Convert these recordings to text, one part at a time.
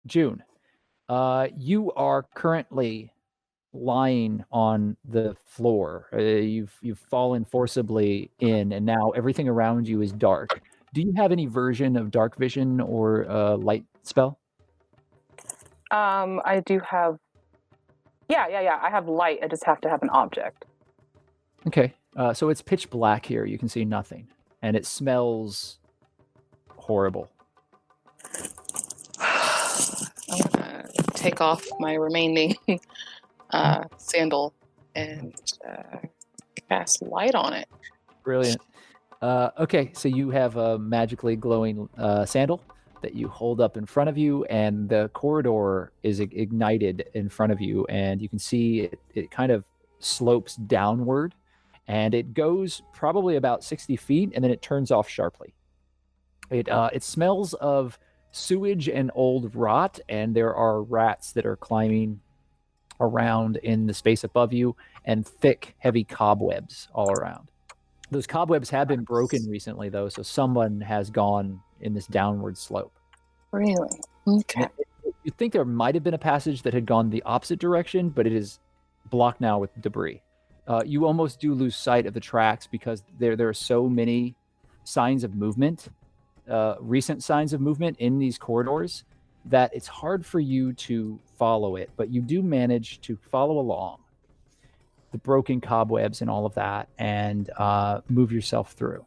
June, you are currently lying on the floor. You've fallen forcibly in, and now everything around you is dark. Do you have any version of dark vision or light spell? I do have. Yeah. I have light. I just have to have an object. Okay, so it's pitch black here. You can see nothing, and it smells horrible. I'm gonna take off my remaining sandal and cast light on it. Brilliant. Okay, so you have a magically glowing sandal that you hold up in front of you, and the corridor is ignited in front of you, and you can see it kind of slopes downward, and it goes probably about 60 feet, and then it turns off sharply. It smells of sewage and old rot, and there are rats that are climbing around in the space above you, and thick, heavy cobwebs all around. Those cobwebs have been broken recently, though, so someone has gone in this downward slope. Really? Okay. You'd think there might have been a passage that had gone the opposite direction, but it is blocked now with debris. You almost do lose sight of the tracks because there are so many signs of movement, recent signs of movement in these corridors, that it's hard for you to follow it, but you do manage to follow along the broken cobwebs and all of that, and move yourself through.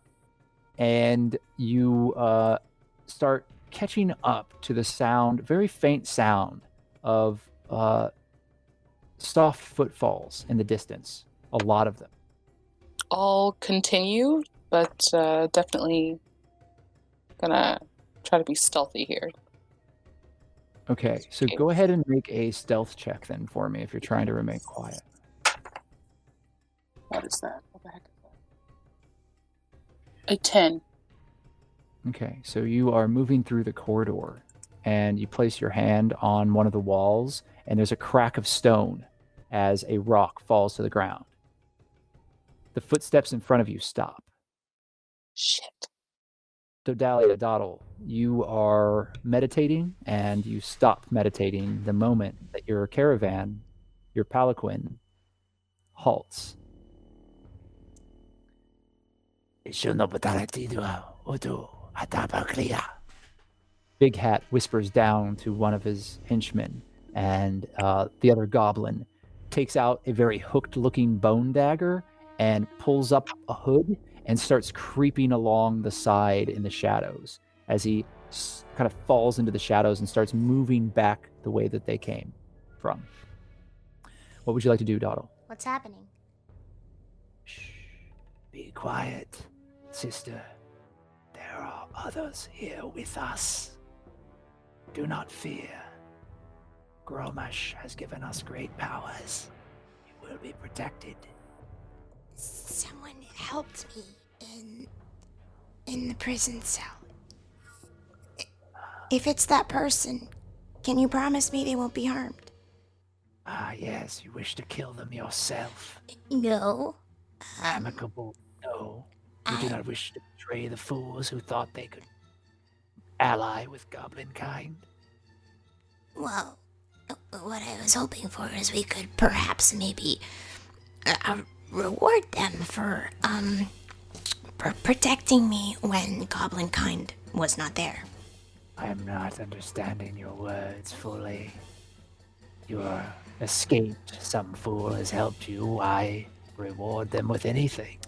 And you start catching up to the sound, very faint sound of soft footfalls in the distance. A lot of them. I'll continue, but definitely gonna try to be stealthy here. Okay, so go ahead and make a stealth check then for me if you're trying to remain quiet. What is that? What the heck is that? A 10. Okay, so you are moving through the corridor, and you place your hand on one of the walls, and there's a crack of stone as a rock falls to the ground. The footsteps in front of you stop. Shit. Dodalia, Doddle, you are meditating, and you stop meditating the moment that your caravan, your palanquin, halts. Big Hat whispers down to one of his henchmen, and the other goblin takes out a very hooked-looking bone dagger and pulls up a hood and starts creeping along the side in the shadows as he kind of falls into the shadows and starts moving back the way that they came from. What would you like to do, Doddle? What's happening? Shh. Be quiet, sister. There are others here with us. Do not fear. Gromash has given us great powers. You will be protected. Someone helped me in the prison cell. If it's that person, can you promise me they won't be harmed? Ah, yes, you wish to kill them yourself. No. Amicable, no. You do not wish to betray the fools who thought they could ally with goblin kind. Well, what I was hoping for is we could perhaps maybe reward them for protecting me when goblin kind was not there. I am not understanding your words fully. Your escaped, some fool has helped you. Why reward them with anything?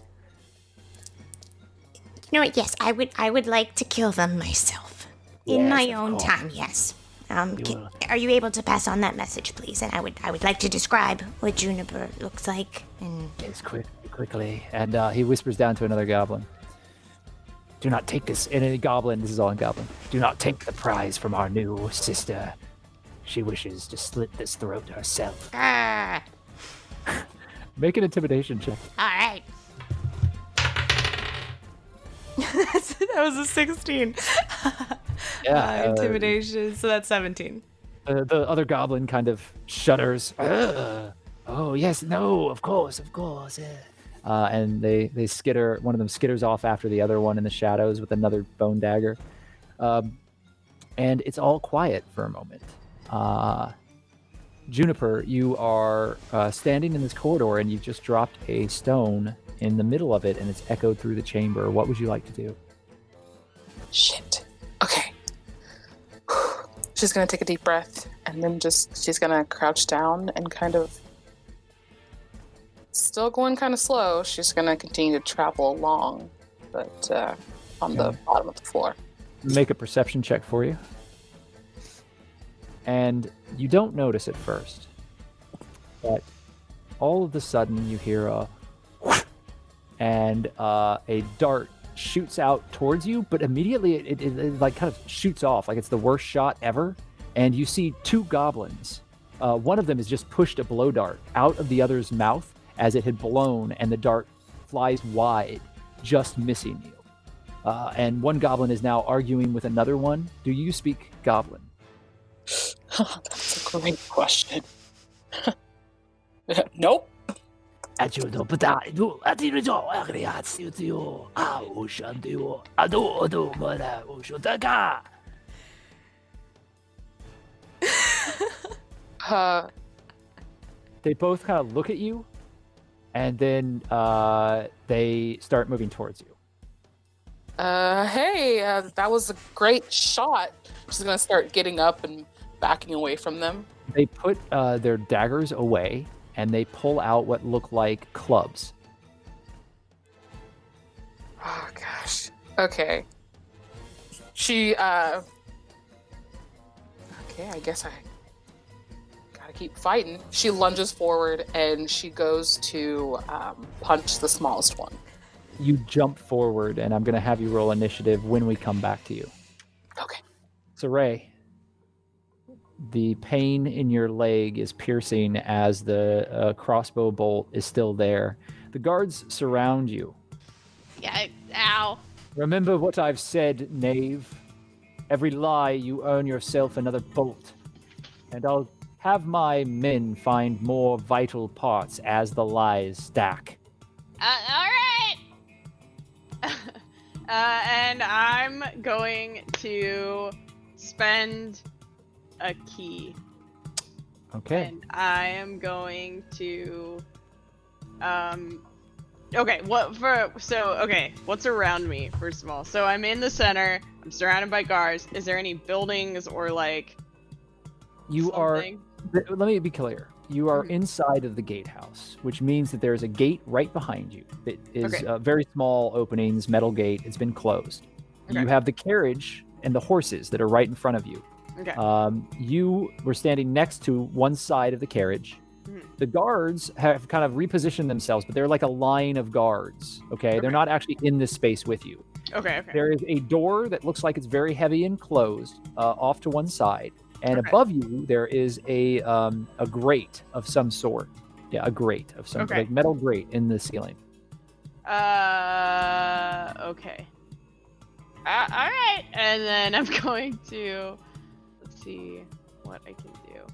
You know what? Yes, I would like to kill them myself in my own time. Yes. Are you able to pass on that message, please? And I would like to describe what Juniper looks like. And yes, quickly. And he whispers down to another goblin. Do not take this. And a goblin, this is all in goblin. Do not take the prize from our new sister. She wishes to slit this throat herself. Make an intimidation check. All right. That was a 16. Yeah. Intimidation, so that's 17. The other goblin kind of shudders. Oh, yes, no, of course, yeah. And they skitter. One of them skitters off after the other one in the shadows with another bone dagger. And it's all quiet for a moment. Juniper, you are standing in this corridor, and you've just dropped a stone in the middle of it, and it's echoed through the chamber. What would you like to do? Shit. Okay. She's gonna take a deep breath, and then she's gonna crouch down and kind of, still going kind of slow. She's gonna continue to travel along, but on the bottom of the floor. Make a perception check for you. And you don't notice at first, but all of a sudden you hear a whoosh, and a dart shoots out towards you, but immediately it like kind of shoots off like it's the worst shot ever. And you see two goblins. One of them has just pushed a blow dart out of the other's mouth as it had blown, and the dart flies wide, just missing you. And one goblin is now arguing with another one. Do you speak Goblin? That's a great question. Nope. They both kind of look at you, and then they start moving towards you. Hey, that was a great shot. She's gonna start getting up and backing away from them. They put their daggers away, and they pull out what look like clubs. Oh gosh. Okay. She okay, I guess I gotta keep fighting. She lunges forward and she goes to punch the smallest one. You jump forward, and I'm going to have you roll initiative when we come back to you. Okay. Siraye, the pain in your leg is piercing as the crossbow bolt is still there. The guards surround you. Yeah, ow. Remember what I've said, knave. Every lie you earn yourself another bolt. And I'll have my men find more vital parts as the lies stack. All right. And I'm going to spend a key. Okay. And I am going to okay, what's around me, first of all? So I'm in the center, I'm surrounded by guards. Is there any buildings or like You something? Let me be clear. You are inside of the gatehouse, which means that there is a gate right behind you. It is very small openings, metal gate. It's been closed. Okay. You have the carriage and the horses that are right in front of you. Okay. You were standing next to one side of the carriage. The guards have kind of repositioned themselves, but they're like a line of guards. Okay, they're not actually in this space with you. Okay. There is a door that looks like it's very heavy and closed off to one side. And above you, there is a grate of some sort. Yeah, a grate of some like metal grate in the ceiling. Okay. All right, and then I'm going to let's see what I can do.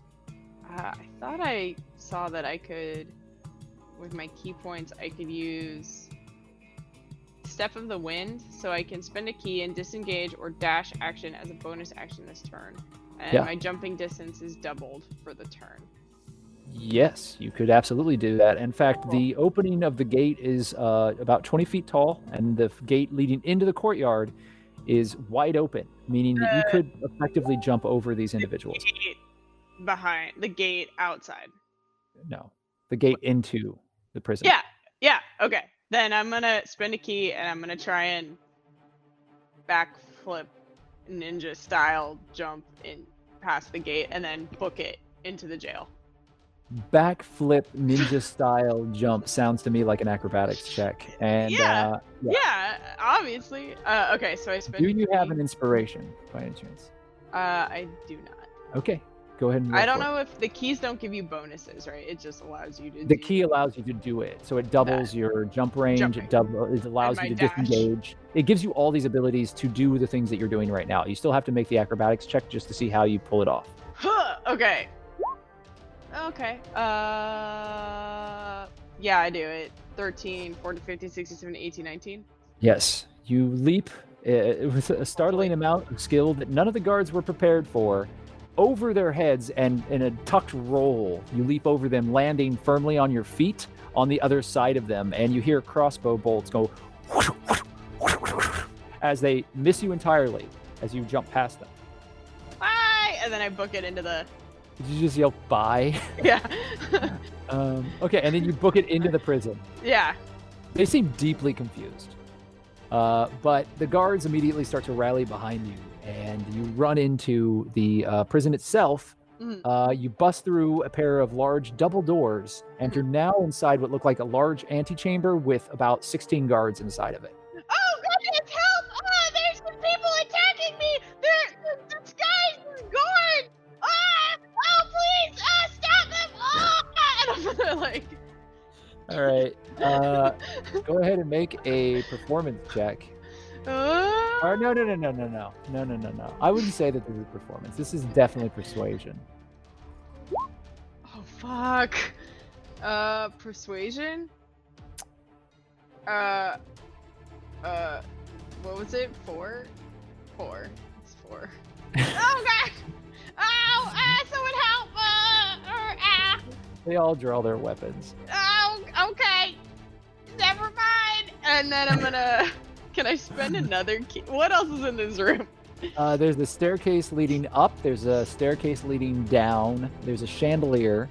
I thought I saw that I could, with my key points, I could use Step of the Wind, so I can spend a key and disengage or dash action as a bonus action this turn. And my jumping distance is doubled for the turn. Yes, you could absolutely do that. In fact, the opening of the gate is about 20 feet tall, and the gate leading into the courtyard is wide open, meaning that you could effectively jump over these individuals. The gate outside. No, the gate into the prison. Yeah, okay. Then I'm gonna spend a key, and I'm gonna try and backflip ninja style jump in past the gate and then book it into the jail. Backflip ninja style jump sounds to me like an acrobatics check. And yeah, obviously. Okay, so I spend. Do you have an inspiration by any chance? I do not. Okay, go ahead and I don't know if the keys don't give you bonuses, right? It just allows you to. The key allows you to do it, so it doubles your jump range. It allows you to disengage. It gives you all these abilities to do the things that you're doing right now. You still have to make the acrobatics check just to see how you pull it off. Okay. Yeah, I do it. 13, 14, 15, 16, 17, 18, 19. Yes, you leap with a startling amount of skill that none of the guards were prepared for. over their heads, and in a tucked roll, you leap over them, landing firmly on your feet on the other side of them, and you hear crossbow bolts go as they miss you entirely as you jump past them. Bye! And then I book it into the... Did you just yell bye? Yeah. Okay, and then you book it into the prison. Yeah. They seem deeply confused. But the guards immediately start to rally behind you, and you run into the prison itself. You bust through a pair of large double doors, and you're now inside what looked like a large antechamber with about 16 guards inside of it. Oh, goodness, help! There's some people attacking me! They're disguised as guards! Oh, please! Stop them! And I'm gonna, like... All right. Go ahead and make a performance check. Or no. I wouldn't say that this is performance. This is definitely persuasion. Oh, fuck. Persuasion? What was it? 4? 4. It's 4. Oh, God! Oh, someone help! They all draw their weapons. Oh, okay. Never mind. And then I'm gonna... Can I spend another key? What else is in this room? There's the staircase leading up. There's a staircase leading down. There's a chandelier.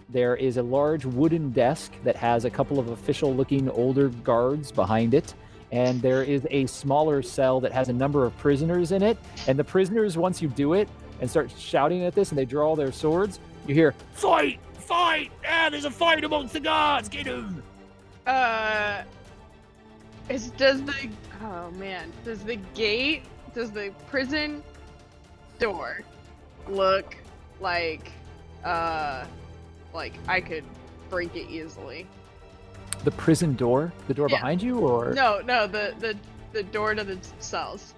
There is a large wooden desk that has a couple of official-looking older guards behind it. And there is a smaller cell that has a number of prisoners in it. And the prisoners, once you do it and start shouting at this and they draw their swords, you hear, "Fight! Fight! Ah, there's a fight amongst the guards! Get him!" Does the prison door look like I could break it easily? The prison door? The door Yeah. behind you, or? No, the door to the cells.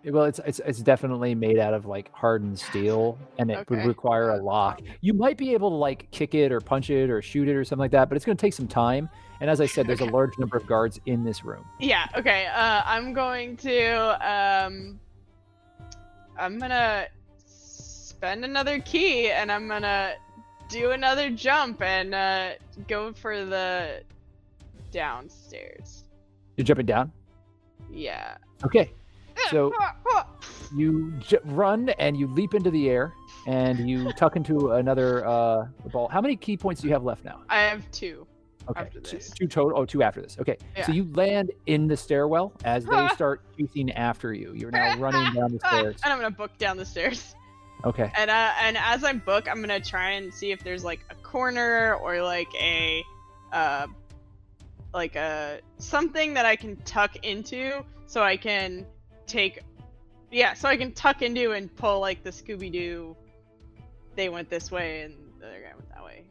Well, it's definitely made out of like hardened steel, and it would Okay. require a lock. You might be able to like kick it or punch it or shoot it or something like that, but it's going to take some time. And as I said, there's a large number of guards in this room. Yeah, okay. I'm going to I'm gonna spend another key and I'm gonna do another jump and go for the downstairs. You're jumping down? Yeah. Okay. So you run and you leap into the air and you tuck into another ball. How many key points do you have left now? I have 2. Okay, After this. two total. Oh, 2 after this. Okay, Yeah. So you land in the stairwell as they start chasing after you. You're now running down the stairs. And I'm gonna book down the stairs. Okay. And as I book, I'm gonna try and see if there's like a corner or like a something that I can tuck into so I can tuck into and pull like the Scooby-Doo. They went this way and the other guy went that way.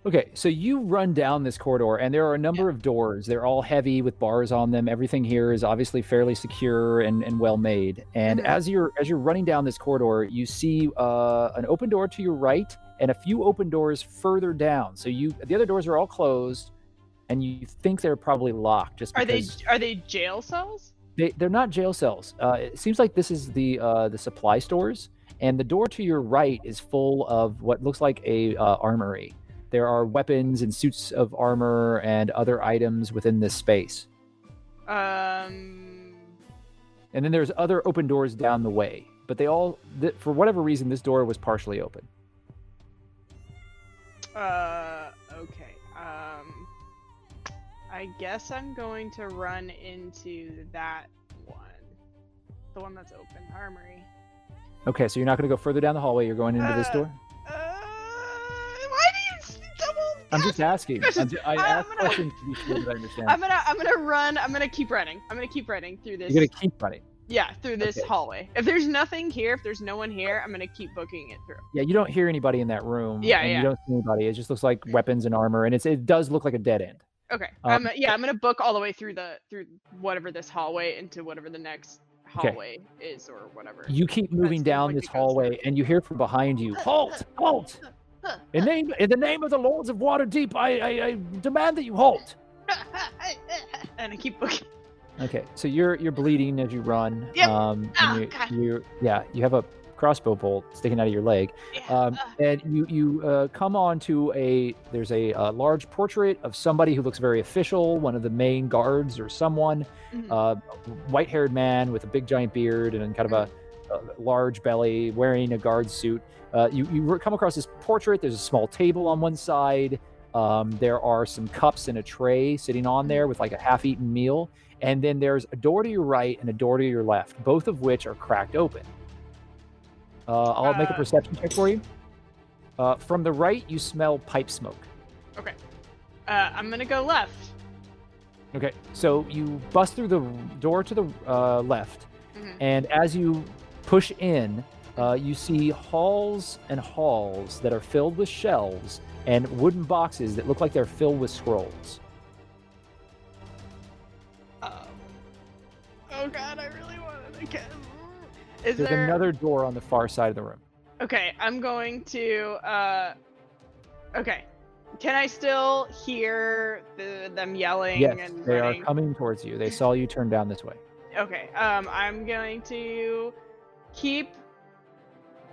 Okay, so you run down this corridor, and there are a number of doors. They're all heavy with bars on them. Everything here is obviously fairly secure and well made. And as you're running down this corridor, you see an open door to your right and a few open doors further down. So the other doors are all closed, and you think they're probably locked. Just because Are they jail cells? they're not jail cells. It seems like this is the supply stores, and the door to your right is full of what looks like a armory. There are weapons and suits of armor and other items within this space. And then there's other open doors down the way, but they all, for whatever reason, this door was partially open. Okay. I guess I'm going to run into that one. The one that's open, armory. Okay, so you're not going to go further down the hallway. You're going into this door? Why do you double? I'm just asking. I ask gonna- questions to be sure that I understand. I'm gonna run. I'm gonna keep running. I'm gonna keep running through this. You're going to keep running. Yeah, through this Okay. hallway. If there's nothing here, if there's no one here, I'm gonna keep booking it through. Yeah, you don't hear anybody in that room. Yeah, and yeah. You don't see anybody. It just looks like weapons and armor, and it does look like a dead end. Okay. Um, I'm gonna book all the way through whatever this hallway into whatever the next hallway is or whatever. You keep moving That's down like this it goes hallway, and you hear from behind you, "Halt! Halt! In the name of the Lords of Waterdeep, I demand that you halt." And I keep booking. Okay, so you're bleeding as you run. Yep. And Oh, God. you have a crossbow bolt sticking out of your leg. And you come on to there's a large portrait of somebody who looks very official, one of the main guards or someone, white-haired man with a big giant beard and kind of a large belly, wearing a guard suit. You come across this portrait. There's a small table on one side. There are some cups and a tray sitting on there with like a half-eaten meal. And then there's a door to your right and a door to your left, both of which are cracked open. I'll make a perception check for you. From the right, you smell pipe smoke. Okay. I'm going to go left. Okay, so you bust through the door to the left, and as you push in, you see halls and halls that are filled with shelves and wooden boxes that look like they're filled with scrolls. Oh god, I really wanted to get... There's another door on the far side of the room. Okay, I'm going to, okay. Can I still hear them yelling Yes, and they running? are coming towards you. They saw you turn down this way. Okay, I'm going to keep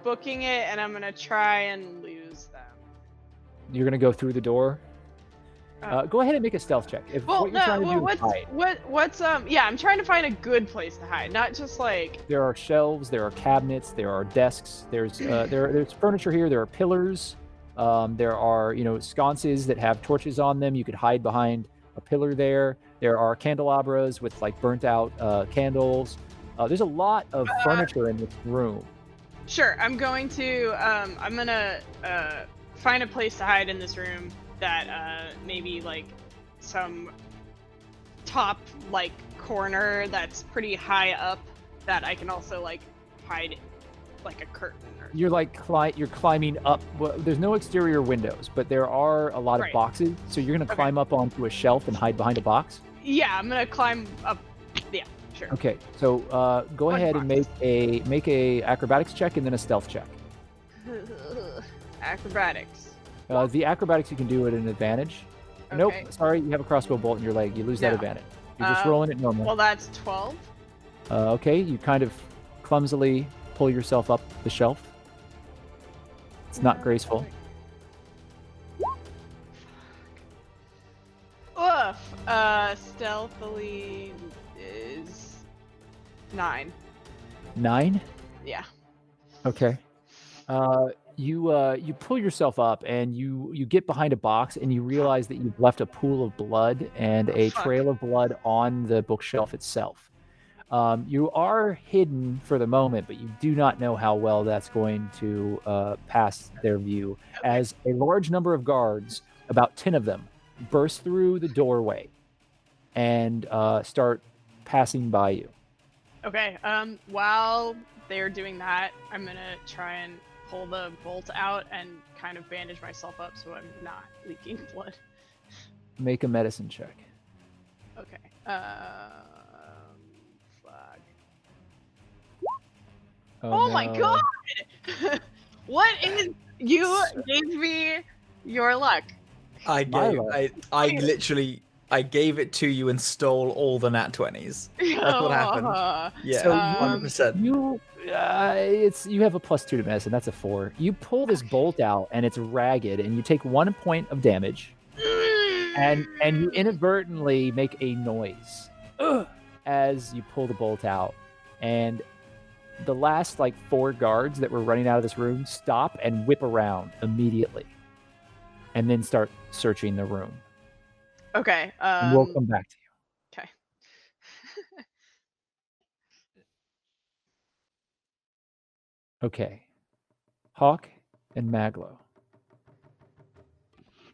booking it, and I'm gonna try and lose them. You're going to go through the door? Go ahead and make a stealth check. If Well, what you're trying to do is hide. what's yeah, I'm trying to find a good place to hide, not just like... There are shelves, there are cabinets, there are desks, there's furniture here, there are pillars, there are, sconces that have torches on them. You could hide behind a pillar there. There are candelabras with like burnt out candles. There's a lot of furniture in this room. Sure, I'm going to find a place to hide in this room that maybe like some top like corner that's pretty high up that I can also like hide like a curtain or... You're like you're climbing up. Well, there's no exterior windows, but there are a lot of boxes. So you're gonna climb up onto a shelf and hide behind a box. Yeah, I'm gonna climb up. Yeah, sure. Okay, so go ahead and make a acrobatics check and then a stealth check. Acrobatics. The acrobatics you can do at an advantage. Okay. Nope, sorry, you have a crossbow bolt in your leg. You lose that advantage. You're just rolling it normal. Well, that's 12. Okay, you kind of clumsily pull yourself up the shelf. It's not graceful. Oof. Stealthily is 9. 9? Yeah. Okay. You pull yourself up and you get behind a box and you realize that you've left a pool of blood and a trail of blood on the bookshelf itself. You are hidden for the moment, but you do not know how well that's going to pass their view as a large number of guards, about 10 of them, burst through the doorway and start passing by you. Okay. While they're doing that, I'm gonna try and pull the bolt out and kind of bandage myself up so I'm not leaking blood. Make a medicine check. Okay. Fuck. Oh my god! What is... You gave me your luck. I literally gave it to you and stole all the nat 20s. That's what happened. Yeah, So 100%. you have a +2 to medicine. That's a 4. You pull this bolt out and it's ragged, and you take 1 point of damage, and you inadvertently make a noise as you pull the bolt out, and the last 4 guards that were running out of this room stop and whip around immediately, and then start searching the room. Okay. And we'll come back to you. Okay. Okay. Hawke and Maglo.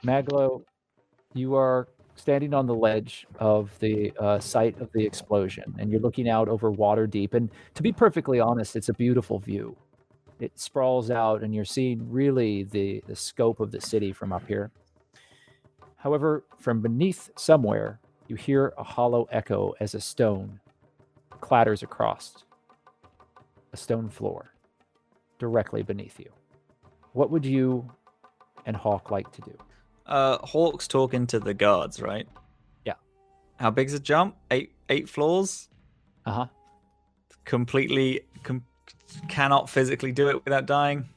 Maglo, you are standing on the ledge of the site of the explosion, and you're looking out over Waterdeep. And to be perfectly honest, it's a beautiful view. It sprawls out, and you're seeing really the scope of the city from up here. However, from beneath somewhere, you hear a hollow echo as a stone clatters across a stone floor directly beneath you. What would you and Hawke like to do? Hawke's talking to the guards, right? Yeah. How big's a jump? Eight floors? Uh-huh. Completely cannot physically do it without dying.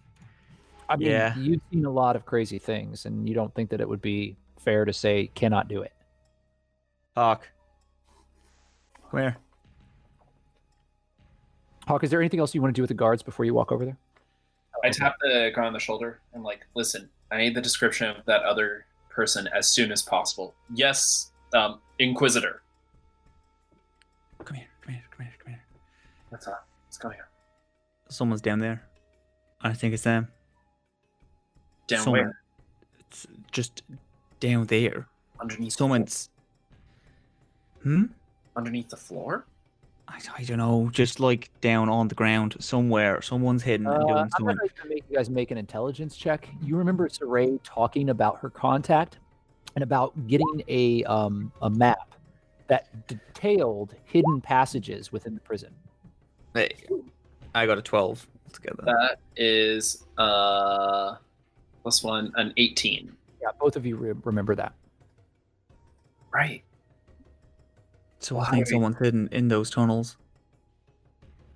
I mean, Yeah. you've seen a lot of crazy things, and you don't think that it would be fair to say cannot do it. Hawke. Come here. Hawke, is there anything else you want to do with the guards before you walk over there? I tap the guy on the shoulder and like, listen, I need the description of that other person as soon as possible. Yes, Inquisitor. Come here. What's up? What's going on? Someone's down there. I think it's them. Down Someone, where? It's just down there. Underneath. Someone's. Underneath the floor? I don't know. Just like down on the ground somewhere. Someone's hidden and doing I'm something. going to make you guys make an intelligence check. You remember Siraye talking about her contact and about getting a map that detailed hidden passages within the prison. Hey, I got a 12 together. That is +1, an 18. Yeah, both of you remember that. Right. So I think someone's hidden in those tunnels.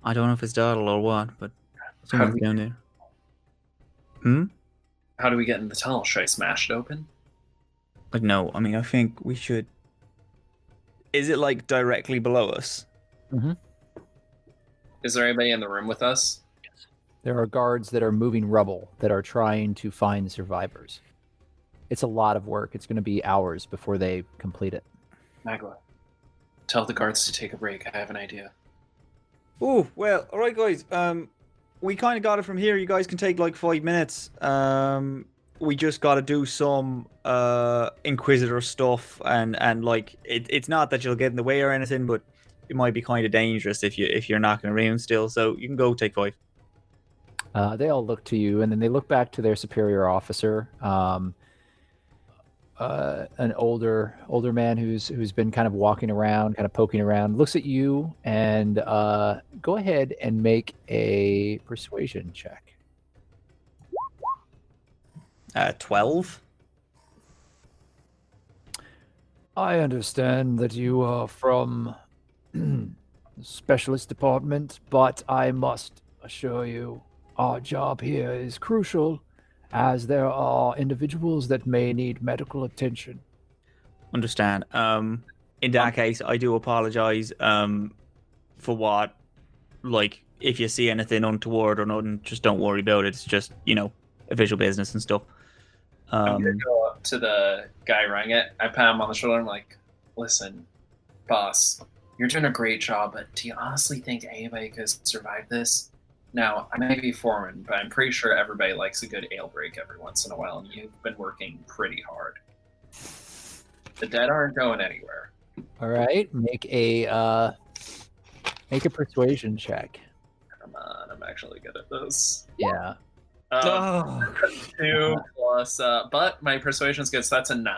I don't know if it's Doddle or what, but someone's down there. How do we get in the tunnel? Should I smash it open? But no, I mean, I think we should... Is it like directly below us? Mm-hmm. Is there anybody in the room with us? Yes. There are guards that are moving rubble that are trying to find survivors. It's a lot of work. It's going to be hours before they complete it. Maglo, tell the guards to take a break. I have an idea. Oh, well, all right, guys. We kind of got it from here. You guys can take like 5 minutes. We just got to do some Inquisitor stuff, and like it's not that you'll get in the way or anything, but it might be kind of dangerous if you're knocking around still. So you can go take 5. They all look to you, and then they look back to their superior officer, an older man who's been kind of walking around, kind of poking around. Looks at you and go ahead and make a persuasion check. 12. I understand that you are from the specialist department, but I must assure you our job here is crucial, as there are individuals that may need medical attention. Understand. In that case, I do apologize for what, like, if you see anything untoward or nothing, just don't worry about it. It's just, official business and stuff. I'm going to go up to the guy running it. I pat him on the shoulder and I'm like, listen, boss, you're doing a great job, but do you honestly think anybody could survive this? Now, I may be foreman, but I'm pretty sure everybody likes a good ale break every once in a while, and you've been working pretty hard. The dead aren't going anywhere. All right, make a persuasion check. Come on, I'm actually good at this. Yeah. 2 plus, but my persuasion's good, so that's a 9.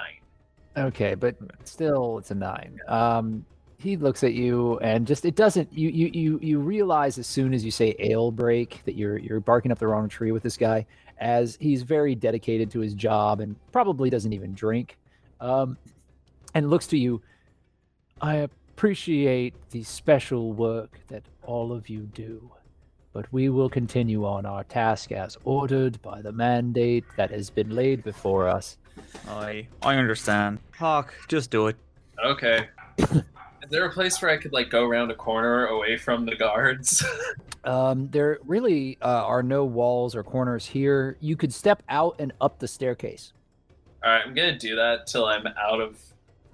Okay, but still, it's a 9. He looks at you and just it doesn't. You realize as soon as you say ale break that you're barking up the wrong tree with this guy, as he's very dedicated to his job and probably doesn't even drink, and looks to you. I appreciate the special work that all of you do, but we will continue on our task as ordered by the mandate that has been laid before us. I understand. Hawke, just do it. Okay. Is there a place where I could go around a corner away from the guards? There really are no walls or corners here. You could step out and up the staircase. All right, I'm gonna do that till I'm out of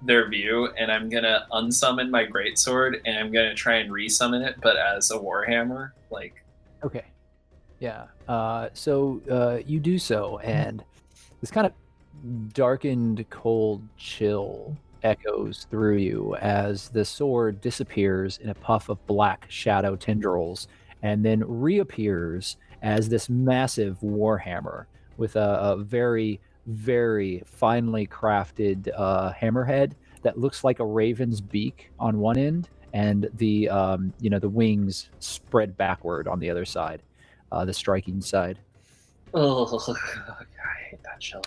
their view, and I'm gonna unsummon my greatsword, and I'm gonna try and resummon it, but as a warhammer, Okay. Yeah. So you do so, and this kind of darkened, cold chill echoes through you as the sword disappears in a puff of black shadow tendrils and then reappears as this massive warhammer with a very, very finely crafted hammerhead that looks like a raven's beak on one end and the the wings spread backward on the other side, the striking side. Oh, I hate that shell.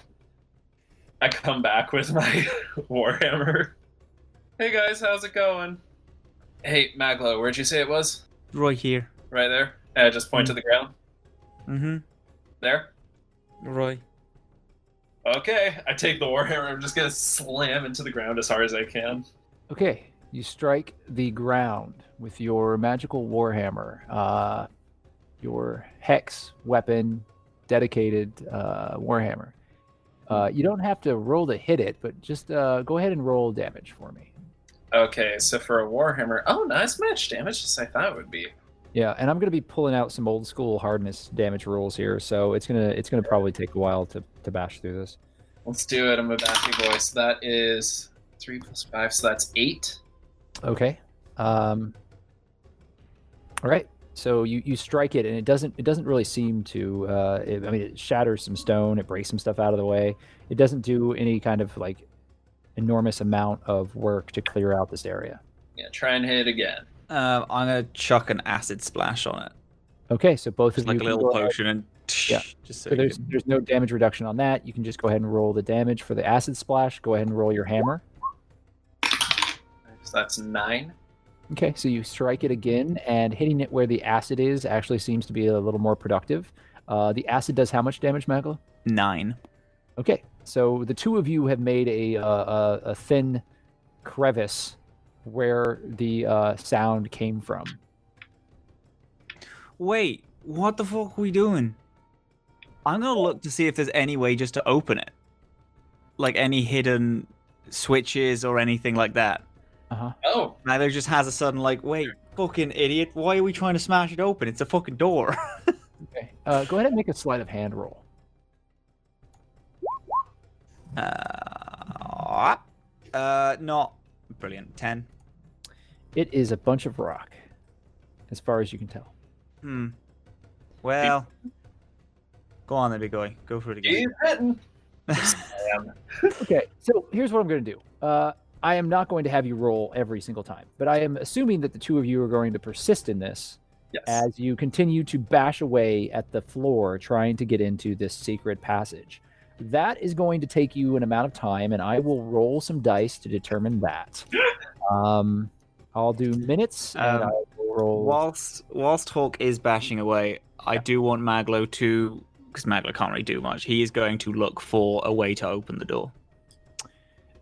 I come back with my warhammer. Hey guys, how's it going? Hey, Maglo, where'd you say it was? Right here. right there. And I just point to the ground. Mm-hmm. There. Right. Okay, I take the warhammer. I'm just gonna slam into the ground as hard as I can. Okay, you strike the ground with your magical warhammer, your hex weapon, dedicated warhammer. You don't have to roll to hit it, but just go ahead and roll damage for me. Okay, so for a warhammer, not as much damage as I thought it would be. Yeah, and I'm gonna be pulling out some old school hardness damage rules here, so it's gonna probably take a while to bash through this. Let's do it. I'm a bashy boy. So that is 3 + 5, so that's 8. Okay. All right. So you strike it, and it doesn't really seem to. It shatters some stone, it breaks some stuff out of the way. It doesn't do any kind of like enormous amount of work to clear out this area. Yeah, try and hit again. I'm gonna chuck an acid splash on it. Okay, so both Just of you like a can little go ahead. potion and Yeah. just So there's no damage reduction on that. You can just go ahead and roll the damage for the acid splash. Go ahead and roll your hammer. So that's 9. Okay, so you strike it again, and hitting it where the acid is actually seems to be a little more productive. The acid does how much damage, Maglo? 9. Okay, so the two of you have made a thin crevice where the sound came from. Wait, what the fuck are we doing? I'm gonna look to see if there's any way just to open it. Like any hidden switches or anything like that. Uh-huh. Oh, Maglo just has a sudden like, wait, fucking idiot, why are we trying to smash it open? It's a fucking door. Okay, go ahead and make a sleight of hand roll. Not brilliant. 10. It is a bunch of rock, as far as you can tell. Well, go on then, big boy. Go for it again. keep hitting. Okay, so here's what I'm going to do. I am not going to have you roll every single time, but I am assuming that the two of you are going to persist in this Yes. as you continue to bash away at the floor trying to get into this secret passage. That is going to take you an amount of time, and I will roll some dice to determine that. I'll do minutes, and I will roll... Whilst Hawke is bashing away, I do want Maglo to, because Maglo can't really do much, he is going to look for a way to open the door.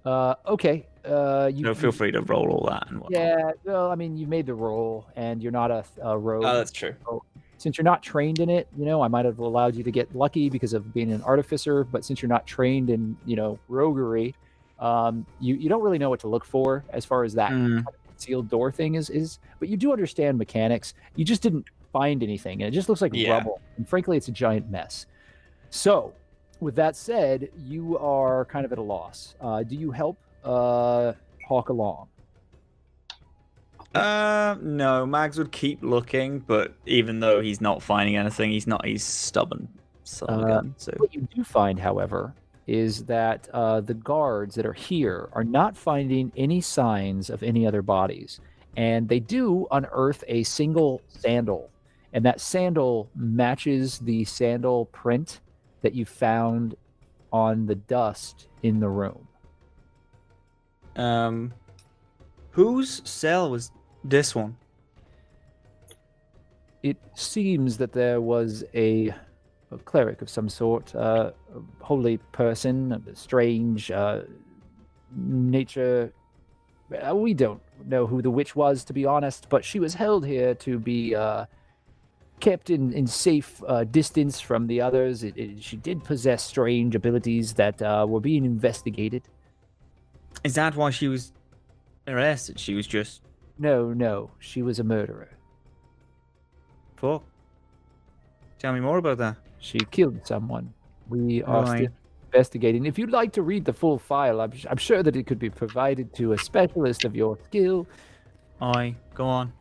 Okay. So feel free to roll all that and whatnot. Yeah, well, I mean, you made the roll, and you're not a rogue. Oh, that's true. So since you're not trained in it, I might have allowed you to get lucky because of being an artificer, but since you're not trained in, roguery, you don't really know what to look for as far as that kind of concealed door thing is. But you do understand mechanics. You just didn't find anything, and it just looks like rubble. And frankly, it's a giant mess. So, with that said, you are kind of at a loss. Do you help Hawke along? No, Mags would keep looking, but even though he's not finding anything, he's stubborn. So What you do find, however, is that the guards that are here are not finding any signs of any other bodies, and they do unearth a single sandal, and that sandal matches the sandal print that you found on the dust in the room. Whose cell was this one? It seems that there was a cleric of some sort, a holy person, a strange nature. We don't know who the witch was, to be honest, but she was held here to be kept in safe distance from the others. She did possess strange abilities that were being investigated. Is that why she was arrested? She was just... No, she was a murderer. Fuck. Tell me more about that. She killed someone. We are still investigating. If you'd like to read the full file, I'm sure that it could be provided to a specialist of your skill. Aye, go on.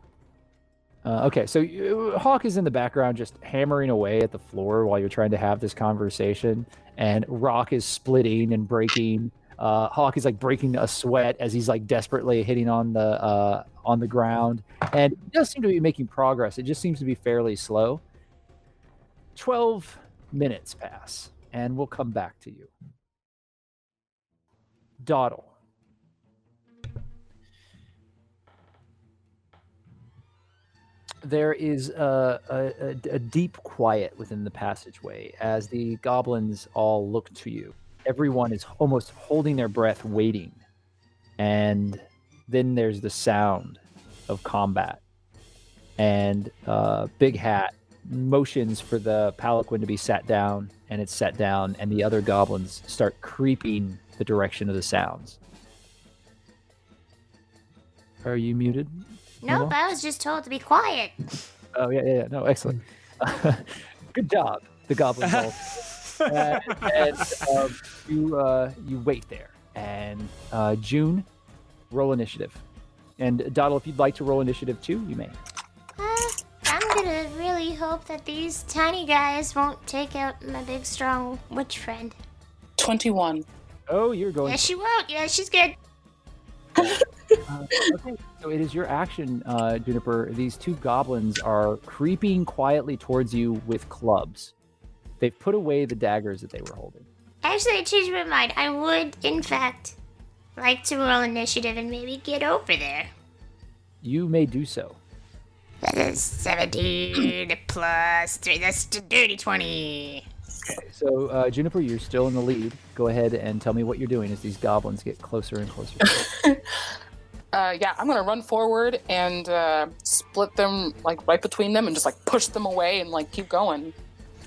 Okay, so Hawke is in the background just hammering away at the floor while you're trying to have this conversation, and rock is splitting and breaking. Hawke is like breaking a sweat as he's like desperately hitting on the ground, and he does seem to be making progress. It just seems to be fairly slow. 12 minutes pass, and we'll come back to you. Dawdle. There is a deep quiet within the passageway as the goblins all look to you. Everyone is almost holding their breath, waiting. And then there's the sound of combat. And Big Hat motions for the palanquin to be sat down, and it's set down, and the other goblins start creeping the direction of the sounds. Are you muted? Nope, I was just told to be quiet. Oh, yeah. No, excellent. Good job, the goblins all. You wait there. And June, roll initiative. And Doddle, if you'd like to roll initiative too, you may. I'm gonna really hope that these tiny guys won't take out my big, strong witch friend. 21. Oh, you're going. Yeah, she won't. Yeah, she's good. Okay, so it is your action, Juniper. These two goblins are creeping quietly towards you with clubs. They've put away the daggers that they were holding. Actually, I changed my mind. I would, in fact, like to roll initiative and maybe get over there. You may do so. That is 17 plus 3. That's a dirty 20. Okay, so Juniper, you're still in the lead. Go ahead and tell me what you're doing as these goblins get closer and closer. Yeah, I'm gonna run forward and split them like right between them and just like push them away and like keep going.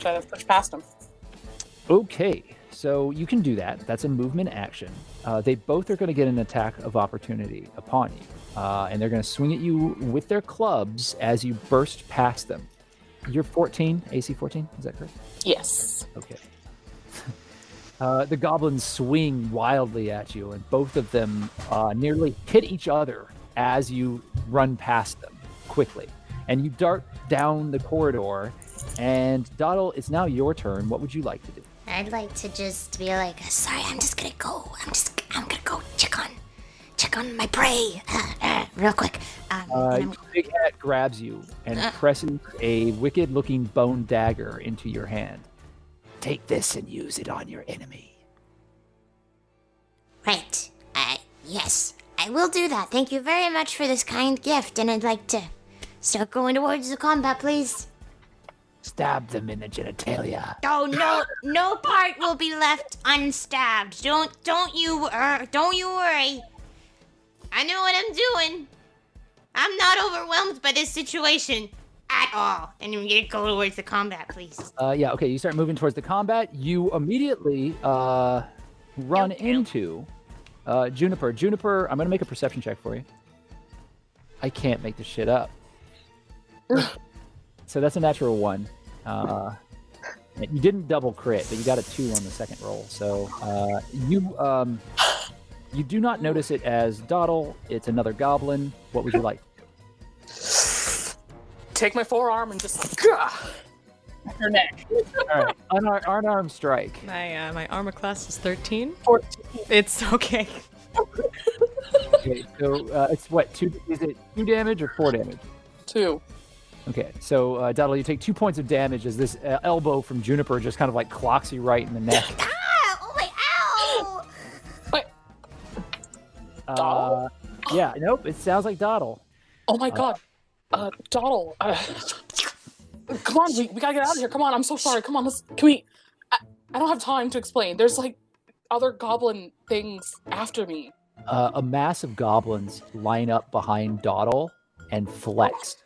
Try to push past them. Okay, so you can do that. That's a movement action. They both are going to get an attack of opportunity upon you. And they're going to swing at you with their clubs as you burst past them. You're 14, AC 14, is that correct? Yes. Okay. The goblins swing wildly at you, and both of them nearly hit each other as you run past them quickly. And you dart down the corridor, and Doddle, it's now your turn. What would you like to do? I'd like to just be like, sorry, I'm just gonna go. I'm gonna go check on my prey, real quick. Big Hat grabs you and presses a wicked-looking bone dagger into your hand. Take this and use it on your enemy. Right. Yes, I will do that. Thank you very much for this kind gift, and I'd like to start going towards the combat, please. Stab them in the genitalia. Oh no part will be left unstabbed. Don't you worry. I know what I'm doing. I'm not overwhelmed by this situation at all. And we're gonna go towards the combat, please. Yeah, okay, you start moving towards the combat. You immediately run into Juniper. Juniper, I'm gonna make a perception check for you. I can't make this shit up. So that's a natural 1. You didn't double crit, but you got a 2 on the second roll. So you do not notice it as Doddle. It's another goblin. What would you like? Take my forearm and just her neck. All right, unarmed strike. My armor class is 13. 14. It's okay. Okay, so it's what? 2? Is it 2 damage or 4 damage? 2. Okay, so Doddle, you take 2 points of damage as this elbow from Juniper just kind of like clocks you right in the neck. Oh my ow! Wait. Doddle? Yeah, nope. It sounds like Doddle. Oh my god. Doddle. Come on, we gotta get out of here. Come on, I'm so sorry. Come on, I don't have time to explain. There's like other goblin things after me. A mass of goblins line up behind Doddle and flex.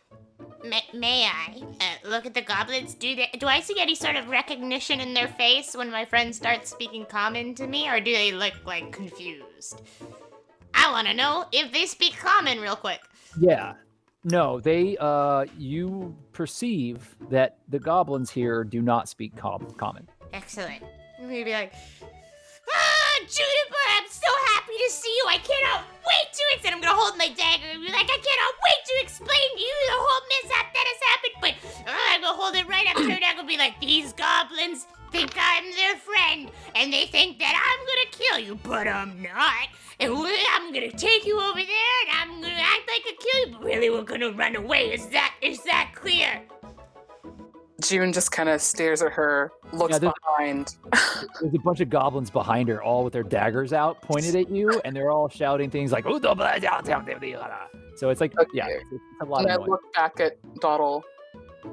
May I look at the goblins? Do I see any sort of recognition in their face when my friend starts speaking common to me, or do they look like confused? I want to know if they speak common real quick. Yeah. No, they, you perceive that the goblins here do not speak common. Excellent. I'm gonna be like, Juniper, I'm so happy to see you. I cannot wait to explain. I'm gonna hold my dagger and be like, I cannot wait to explain to you the whole mishap that has happened. But I'm gonna hold it right up to her neck and be like, these goblins think I'm their friend, and they think that I'm gonna kill you, but I'm not. And I'm gonna take you over there, and I'm gonna act like I kill you, but really we're gonna run away. Is that clear? June just kind of stares at her, looks behind. There's a bunch of goblins behind her, all with their daggers out, pointed at you, and they're all shouting things like, So it's like, yeah, Okay. it's a lot And I of noise. look back at Dawdle,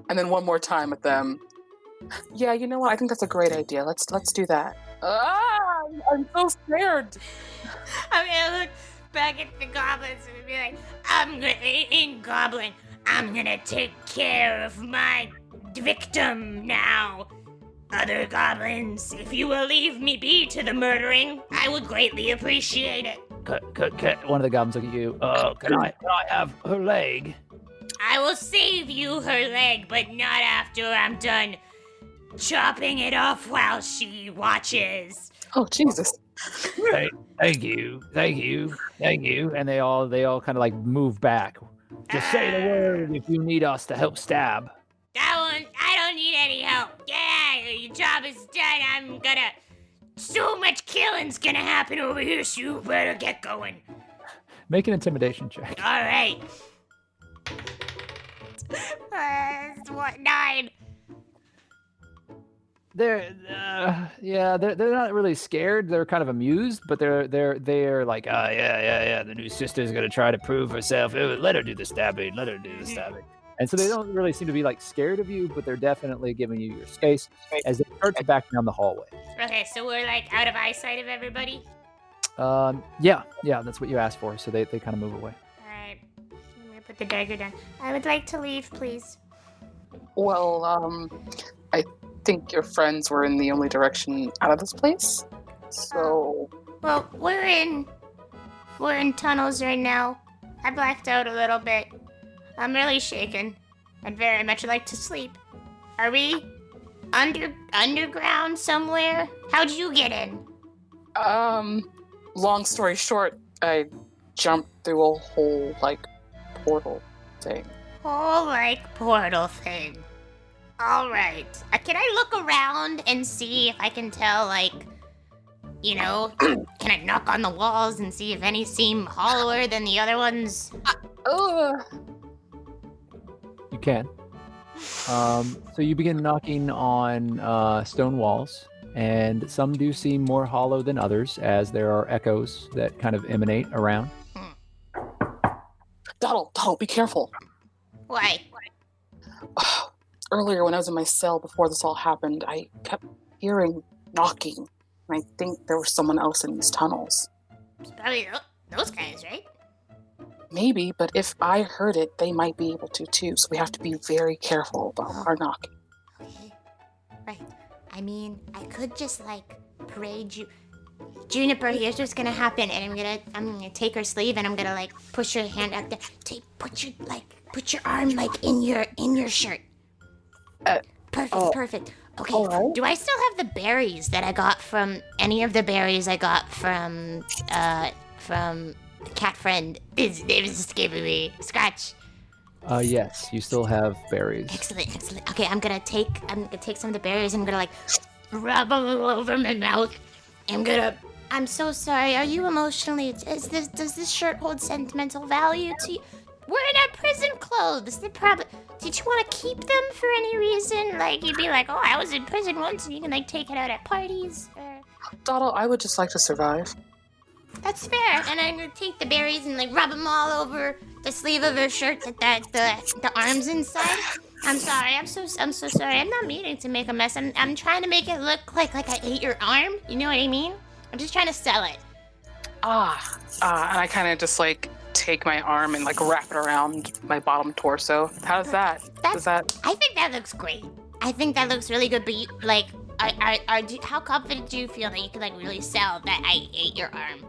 and then one more time at them. Yeah, you know what? I think that's a great idea. Let's do that. Ah, I'm so scared. I'm gonna look back at the goblins and be like, in Goblin, I'm gonna take care of my victim now. Other goblins, if you will leave me be to the murdering, I would greatly appreciate it. One of the goblins look at you. Can I have her leg? I will save you her leg, but not after I'm done chopping it off while she watches. Oh, Jesus. Thank you. And they all kind of like move back. Just say the word if you need us to help stab. I don't need any help. Yeah, your job is done. So much killing's gonna happen over here, so you better get going. Make an intimidation check. All right. 9. They're not really scared. They're kind of amused, but they're like, yeah. The new sister's gonna try to prove herself. Let her do the stabbing. And so they don't really seem to be like scared of you, but they're definitely giving you your space as they start to back down the hallway. Okay, so we're like out of eyesight of everybody. Yeah, that's what you asked for. So they kind of move away. All right, I'm gonna put the dagger down. I would like to leave, please. Well, I think your friends were in the only direction out of this place. So, Well, we're in tunnels right now. I blacked out a little bit. I'm really shaken. I'd very much like to sleep. Are we underground somewhere? How'd you get in? long story short, I jumped through a whole, portal thing. Portal thing. All right. Can I look around and see if I can tell, can I knock on the walls and see if any seem hollower than the other ones? You can. So you begin knocking on stone walls, and some do seem more hollow than others, as there are echoes that kind of emanate around. Dawdle, be careful. Why? Earlier, when I was in my cell before this all happened, I kept hearing knocking, and I think there was someone else in these tunnels. It's probably those guys, right? Maybe, but if I heard it, they might be able to too, so we have to be very careful about our knocking. Okay. Right. I mean, I could just, parade you. Juniper, here's what's gonna happen, and I'm gonna take her sleeve, and I'm gonna, push her hand out there. Put your arm, in your shirt. Perfect. Okay, right. Do I still have the berries that I got from, any of the berries I got from cat friend? His name is escaping me. Scratch. Yes, you still have berries. Excellent. Okay, I'm gonna take some of the berries and I'm gonna rub them all over my mouth. I'm so sorry. Are you emotionally? Does this shirt hold sentimental value to you? We're in our prison clothes. Did you want to keep them for any reason? You'd be like, oh, I was in prison once, and you can take it out at parties. Or... Dawdle, I would just like to survive. That's fair. And I'm gonna take the berries and rub them all over the sleeve of her shirt the arms inside. I'm sorry. I'm so sorry. I'm not meaning to make a mess. I'm trying to make it look like I ate your arm. You know what I mean? I'm just trying to sell it. And I kind of just take my arm and wrap it around my bottom torso. How's that? I think that looks great. I think that looks really good. But you, how confident do you feel that you can really sell that I ate your arm?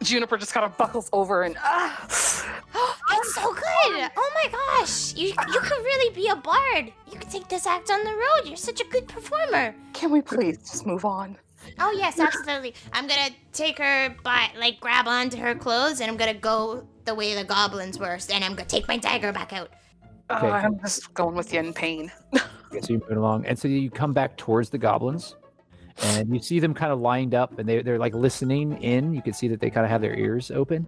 Juniper just kind of buckles over and It's so good! Oh my gosh! You could really be a bard. You could take this act on the road. You're such a good performer. Can we please just move on? Oh yes, absolutely. I'm gonna take her grab onto her clothes, and I'm gonna go the way the goblins were, and I'm gonna take my dagger back out. Okay. I'm just going with you in pain. Okay, so you're moving along, and so you come back towards the goblins, and you see them kind of lined up, and they're listening in. You can see that they kind of have their ears open.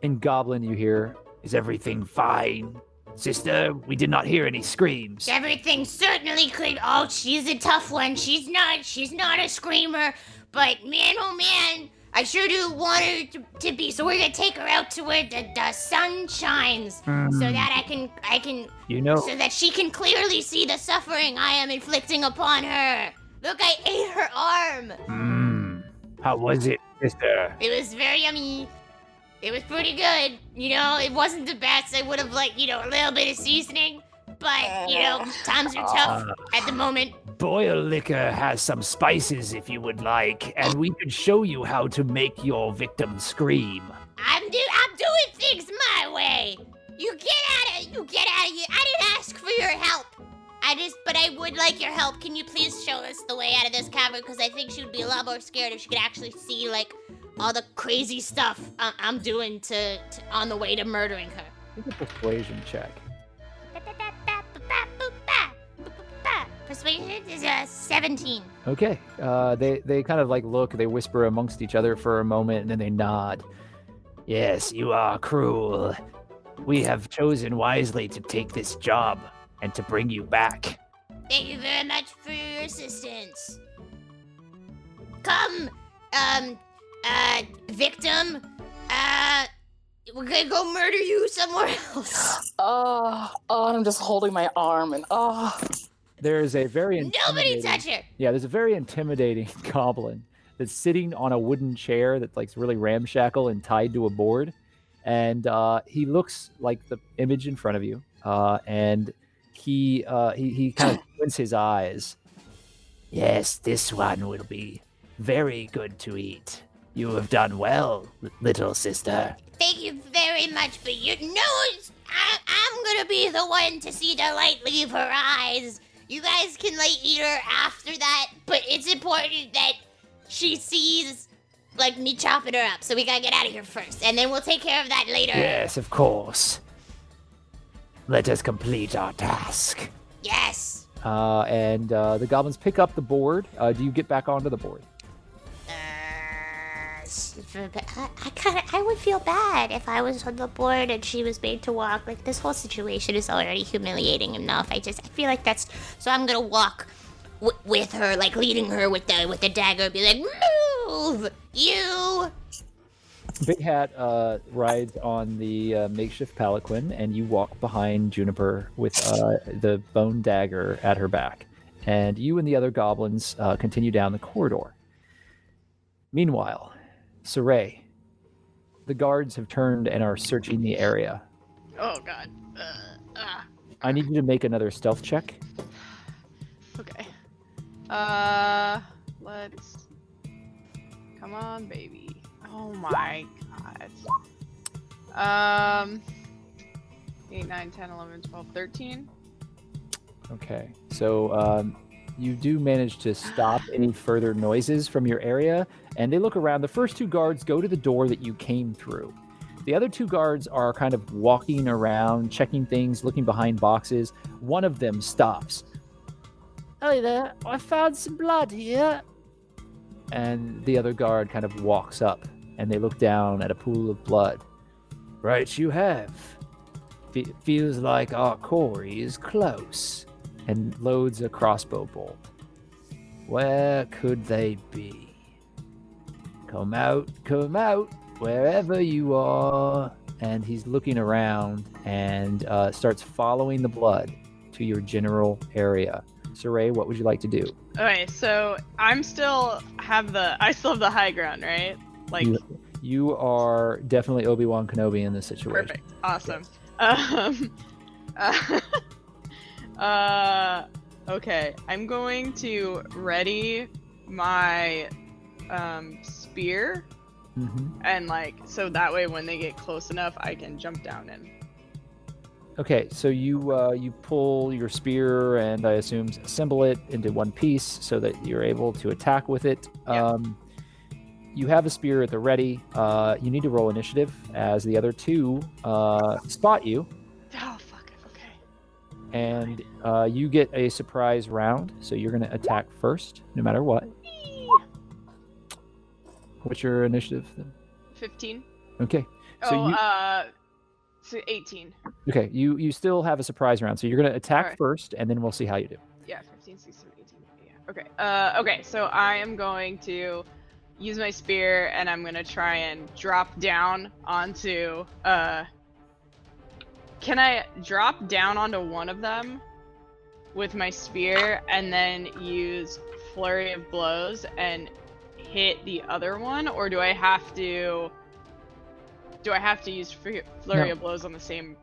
In Goblin, you hear, "Is everything fine, sister? We did not hear any screams." Everything certainly could. Oh, she's a tough one. She's not a screamer. But man, oh man, I sure do want her to be. So we're gonna take her out to where the sun shines, so that I can, so that she can clearly see the suffering I am inflicting upon her. Look, I ate her arm. How was it, sister? It was very yummy. It was pretty good. It wasn't the best. I would have liked, a little bit of seasoning. But, times are tough at the moment. Boil liquor has some spices if you would like, and we can show you how to make your victim scream. I'm doing things my way. You get out of here. I didn't ask for your help. But I would like your help. Can you please show us the way out of this cavern? Because I think she would be a lot more scared if she could actually see, all the crazy stuff I'm doing to on the way to murdering her. Make a persuasion check. Persuasion is 17. Okay. They kind of look, they whisper amongst each other for a moment, and then they nod. Yes, you are cruel. We have chosen wisely to take this job and to bring you back. Thank you very much for your assistance. Come, victim. We're gonna go murder you somewhere else. I'm just holding my arm and There's a very Nobody touch her. Yeah, there's a very intimidating goblin that's sitting on a wooden chair that's really ramshackle and tied to a board, and he looks like the image in front of you, and he kind of squints his eyes. Yes, this one will be very good to eat. You have done well, little sister. Thank you very much, but I'm gonna be the one to see the light leave her eyes. You guys can eat her after that, but it's important that she sees me chopping her up. So we gotta get out of here first, and then we'll take care of that later. Yes, of course. Let us complete our task. Yes. And the goblins pick up the board. Do you get back onto the board? I would feel bad if I was on the board and she was made to walk. This whole situation is already humiliating enough. I feel like that's. So I'm gonna walk with her, leading her with the dagger, and be like, "Move, you!" Big Hat rides on the makeshift palanquin, and you walk behind Juniper with the bone dagger at her back. And you and the other goblins continue down the corridor. Meanwhile, Siraye, the guards have turned and are searching the area. Oh, God. I need you to make another stealth check. Okay. Let's... Come on, baby. Oh my God. 8, 9, 10, 11, 12, 13. Okay. So you do manage to stop any further noises from your area, and they look around. The first two guards go to the door that you came through. The other two guards are kind of walking around, checking things, looking behind boxes. One of them stops. Hey there, I found some blood here. And the other guard kind of walks up, and they look down at a pool of blood. Right, you have. Feels like our quarry is close. And loads a crossbow bolt. Where could they be? Come out, wherever you are. And he's looking around and starts following the blood to your general area. Siraye, what would you like to do? Okay, so I still have the high ground, right? You are definitely Obi-Wan Kenobi in this situation. Perfect. Awesome. Yes. Okay, I'm going to ready my spear, and so that way when they get close enough, I can jump down in. Okay, so you pull your spear and I assume assemble it into one piece so that you're able to attack with it. Yeah. You have a spear at the ready. You need to roll initiative as the other two spot you. Oh, fuck. Okay. And you get a surprise round, so you're going to attack first, no matter what. What's your initiative then? 15. Okay. So so 18. Okay, you still have a surprise round, so you're going to attack first, and then we'll see how you do. Yeah, 15, 16, 18. Yeah. Okay. Okay, so I am going to use my spear, and I'm gonna try and drop down onto. Can I drop down onto one of them with my spear, and then use flurry of blows and hit the other one, or do I have to? Do I have to use flurry of blows on the same?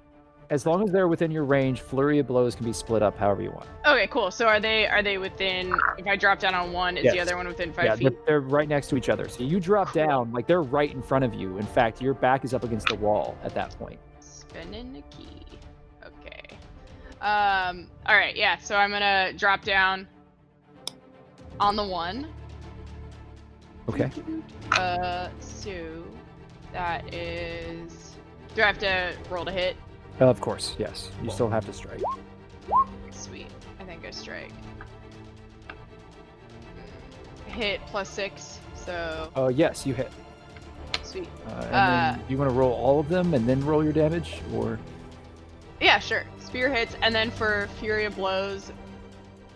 As long as they're within your range, flurry of blows can be split up however you want. Okay, cool. So are they within? If I drop down on one, is the other one within 5 feet? Yeah, they're right next to each other. So you drop down, like they're right in front of you. In fact, your back is up against the wall at that point. Spinning the key. Okay. All right. Yeah. So I'm gonna drop down on the one. Okay. So that is. Do I have to roll to hit? Of course, yes. You still have to strike. Sweet. I think I strike. Hit +6. So. Yes, you hit. Sweet. And then you want to roll all of them and then roll your damage, or? Yeah, sure. Spear hits, and then for Fury of Blows,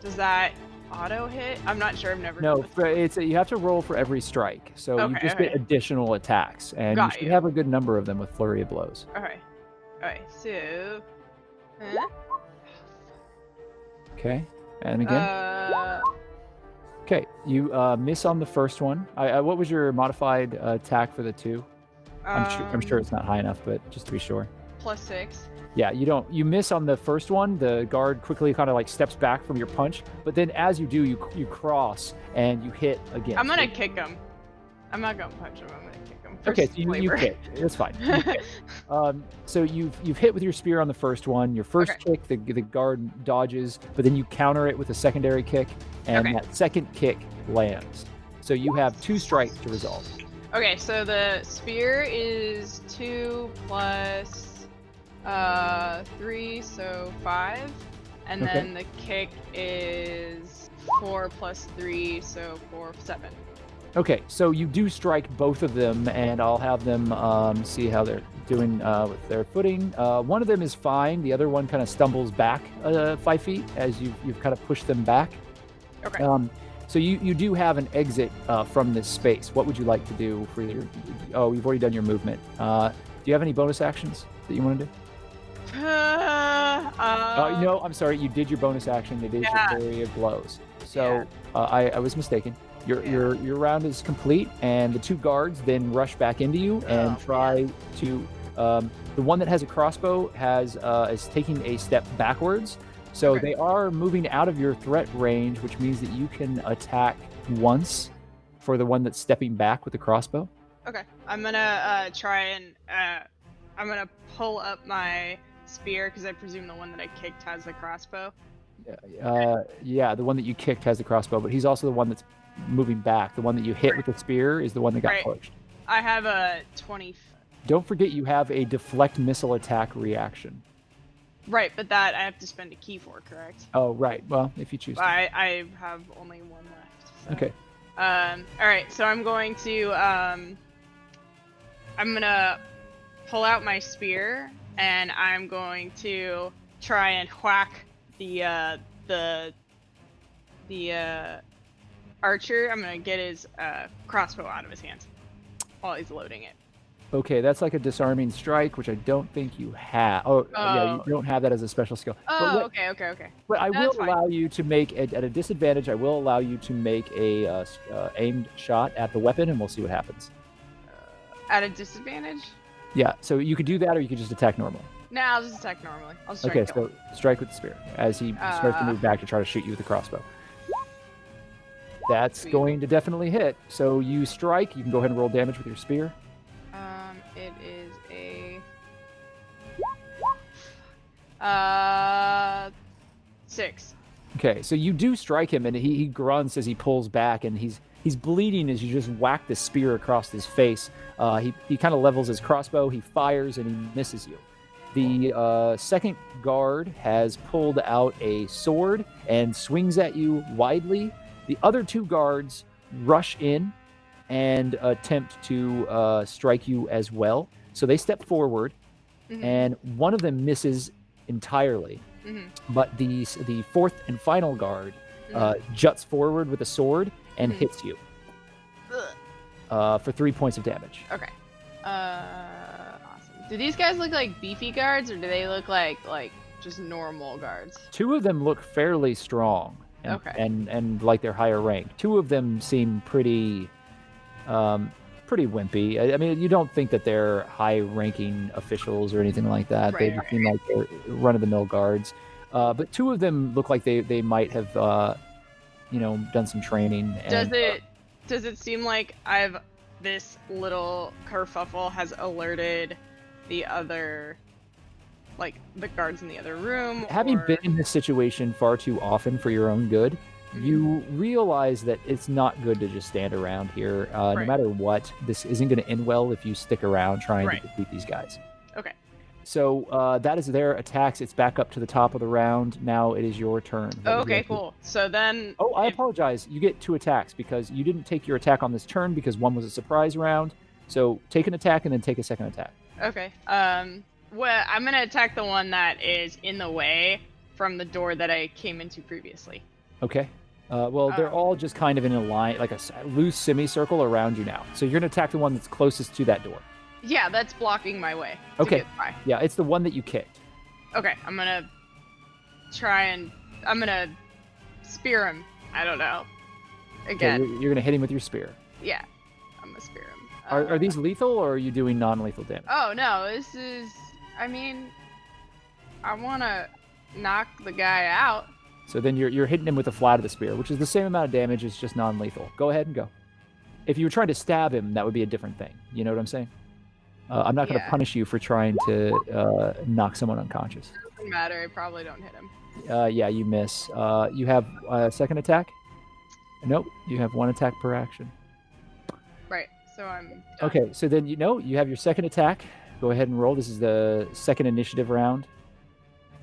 does that auto hit? I'm not sure. I've never. No, you have to roll for every strike, so you just get additional attacks, and you should have a good number of them with Flurry of Blows. Okay. Alright, so. Okay, and again. Okay, you miss on the first one. What was your modified attack for the 2? I'm sure it's not high enough, but just to be sure. +6. Yeah, you miss on the first one. The guard quickly kind of like steps back from your punch, but then as you do, you cross and you hit again. I'm gonna kick him. I'm not gonna punch him. I'm gonna kick him. Okay, so you kick. It's fine. So you've hit with your spear on the first one. Your first kick, the guard dodges, but then you counter it with a secondary kick, and that second kick lands. So you have 2 strikes to resolve. Okay, so the spear is 2 plus 3, so 5, and then the kick is 4 plus 3, so 7. Okay, so you do strike both of them, and I'll have them see how they're doing with their footing. One of them is fine. The other one kind of stumbles back 5 feet as you've kind of pushed them back. Okay. So you do have an exit from this space. What would you like to do for your... Oh, you've already done your movement. Do you have any bonus actions that you want to do? No, I'm sorry. You did your bonus action. It is your Flurry of Blows. So I was mistaken. Your round is complete, and the 2 guards then rush back into you and try to. The one that has a crossbow is taking a step backwards, so they are moving out of your threat range, which means that you can attack once for the one that's stepping back with the crossbow. Okay, I'm gonna try and I'm gonna pull up my spear because I presume the one that I kicked has the crossbow. Yeah, the one that you kicked has the crossbow, but he's also the one that's moving back. The one that you hit with the spear is the one that got pushed. I have a 20. Don't forget you have a deflect missile attack reaction. Right, but that I have to spend a key for, correct? Oh, right. Well, if you choose to. I have only 1 left. So. Okay. All right, so I'm going to I'm gonna pull out my spear, and I'm going to try and whack the archer. I'm gonna get his crossbow out of his hands while he's loading it. Okay, that's like a disarming strike, which I don't think you have. Yeah, you don't have that as a special skill. Okay. But I will allow you to make, at a disadvantage, I will allow you to make a aimed shot at the weapon, and we'll see what happens. At a disadvantage? Yeah, so you could do that, or you could just attack normal. No, I'll just attack normally. I'll strike. Okay, so strike with the spear as he starts to move back to try to shoot you with the crossbow. That's going to definitely hit. So you strike. You can go ahead and roll damage with your spear. It is a 6. Okay, so you do strike him, and he grunts as he pulls back, and he's bleeding as you just whack the spear across his face. He kind of levels his crossbow. He fires, and he misses you. The second guard has pulled out a sword and swings at you widely. The other 2 guards rush in and attempt to strike you as well. So they step forward, and one of them misses entirely. But the 4th and final guard juts forward with a sword and hits you. for 3 points of damage. Okay. Awesome. Do these guys look like beefy guards, or do they look like just normal guards? 2 of them look fairly strong. And, Okay. and like they're higher ranked. 2 of them seem pretty wimpy. I mean, you don't think that they're high-ranking officials or anything like that. They Right. seem like they're run-of-the-mill guards. But 2 of them look like they might have, done some training. Does it seem like this little kerfuffle has alerted the other, like the guards in the other room? Having or... been in this situation far too often for your own good, you realize that it's not good to just stand around here. No Right. matter what, this isn't going to end well if you stick around trying Right. to defeat these guys. Okay. So that is their attacks. It's back up to the top of the round. Now it is your turn. What would you Okay, like to do? cool. So then. Oh, I apologize. You get 2 attacks because you didn't take your attack on this turn because one was a surprise round. So take an attack and then take a second attack. Okay. Well, I'm gonna attack the one that is in the way from the door that I came into previously. Okay. Well, they're all just kind of in a line, like a loose semicircle around you now. So you're going to attack the one that's closest to that door. Yeah, that's blocking my way. Okay. To get by. Yeah, it's the one that you kicked. Okay, I'm gonna I'm gonna spear him. I don't know. Okay, Again. you're going to hit him with your spear. Yeah, I'm gonna spear him. Are these lethal or are you doing non-lethal damage? Oh no, this is. I mean, I want to knock the guy out. So then you're hitting him with the flat of the spear, which is the same amount of damage. It's just non-lethal. Go ahead and go. If you were trying to stab him, that would be a different thing. You know what I'm saying? I'm not going to Yeah. punish you for trying to knock someone unconscious. Doesn't matter. I probably don't hit him. Yeah, you miss. You have a second attack? Nope. You have 1 attack per action. Right. So I'm. Done. Okay, so then you have your second attack. Go ahead and roll. This is the second initiative round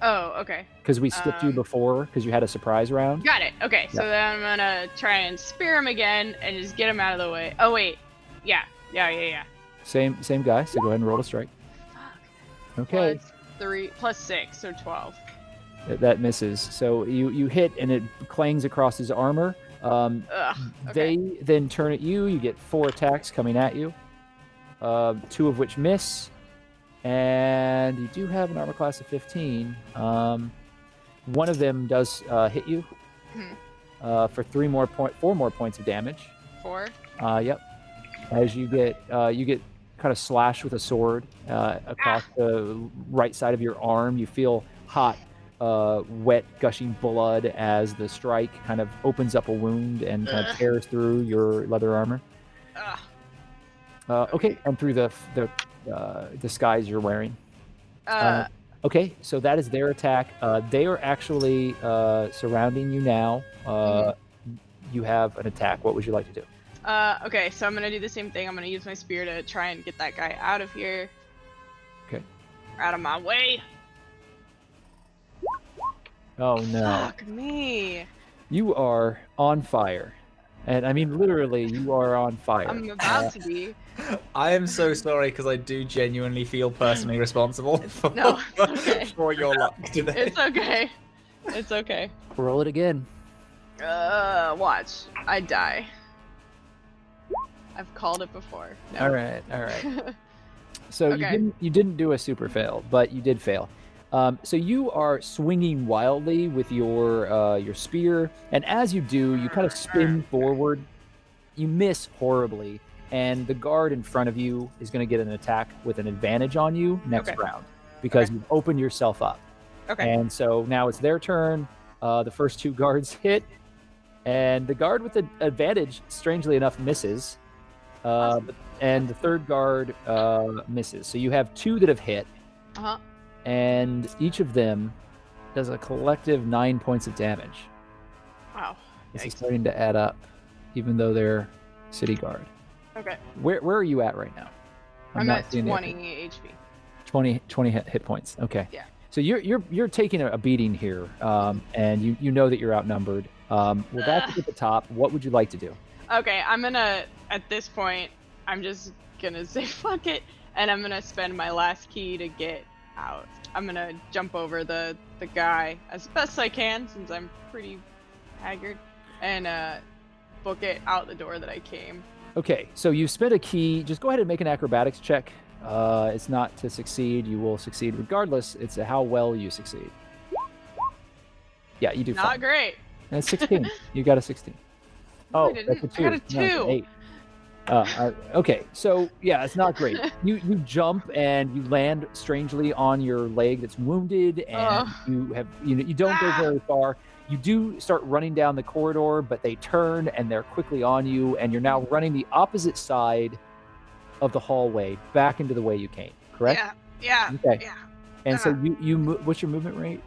Oh, okay. because we skipped you before because you had a surprise round. Got it. Okay, so then I'm gonna try and spear him again and just get him out of the way. Oh wait. Yeah. Same guy. So go ahead and roll a strike. Fuck. Okay, Plus 6, so 12. that misses. So you hit and it clangs across his armor. Ugh. Okay. They then turn at you. You get 4 attacks coming at you, 2 of which miss, and you do have an armor class of 15. One of them does hit you for 4 more points of damage. 4. Yep. As you get kind of slashed with a sword across the right side of your arm, you feel hot, wet, gushing blood as the strike kind of opens up a wound and kind of tears through your leather armor. Okay, and through the disguise you're wearing. Okay, so that is their attack. They are actually surrounding you now. You have an attack. What would you like to do? Okay, so I'm gonna do the same thing. I'm gonna use my spear to try and get that guy out of here. Okay. Out of my way. Oh no. Fuck me. You are on fire. And I mean literally you are on fire. I'm about to be. I am so sorry because I do genuinely feel personally responsible for, No, it's okay. for your luck today. It's okay. It's okay. Roll it again. Watch. I die. I've called it before. No. All right. So Okay. you didn't do a super fail, but you did fail. So you are swinging wildly with your spear, and as you do, you kind of spin forward. You miss horribly, and the guard in front of you is going to get an attack with an advantage on you next round because you've opened yourself up. Okay. And so now it's their turn. The first 2 guards hit, and the guard with the advantage, strangely enough, misses. And the third guard misses. So you have 2 that have hit. Uh-huh. And each of them does a collective 9 points of damage. Wow. This is Yikes. starting to add up, even though they're city guard. Okay. Where are you at right now? I'm not at seeing the 20 update. HP. 20 hit points. Okay. Yeah. So you're taking a beating here, and you know that you're outnumbered. We're back at the top. What would you like to do? Okay, I'm gonna, at this point, I'm just gonna say fuck it, and I'm gonna spend my last key to get out. I'm gonna jump over the guy as best I can, since I'm pretty haggard, and book it out the door that I came. Okay, so you spent a key. Just go ahead and make an acrobatics check. It's not to succeed. You will succeed regardless. It's how well you succeed. Yeah, you do Not fine. great. And it's 16. You got a 16. No, Oh, I that's a didn't. 2. I got a No, it's an 2. 8. Okay, so yeah, it's not great. You jump and you land strangely on your leg that's wounded, and you don't go very far. You do start running down the corridor, but they turn and they're quickly on you, and you're now running the opposite side of the hallway back into the way you came. Correct? Yeah. Okay. Yeah. And so what's your movement rate?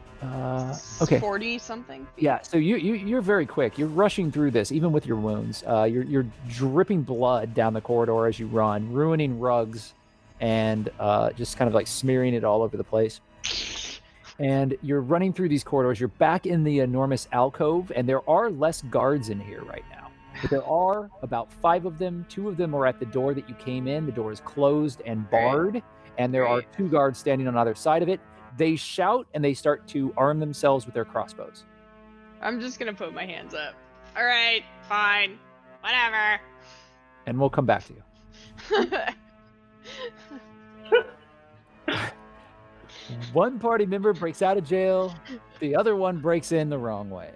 Okay. 40 something. Yeah, so you're very quick. You're rushing through this, even with your wounds. You're dripping blood down the corridor as you run, ruining rugs, and just kind of like smearing it all over the place. And you're running through these corridors. You're back in the enormous alcove, and there are less guards in here right now. But there are about 5 of them. 2 of them are at the door that you came in. The door is closed and barred, and there are 2 guards standing on either side of it. They shout and they start to arm themselves with their crossbows. I'm just gonna put my hands up. All right, fine, whatever. And we'll come back to you. One party member breaks out of jail. The other one breaks in the wrong way.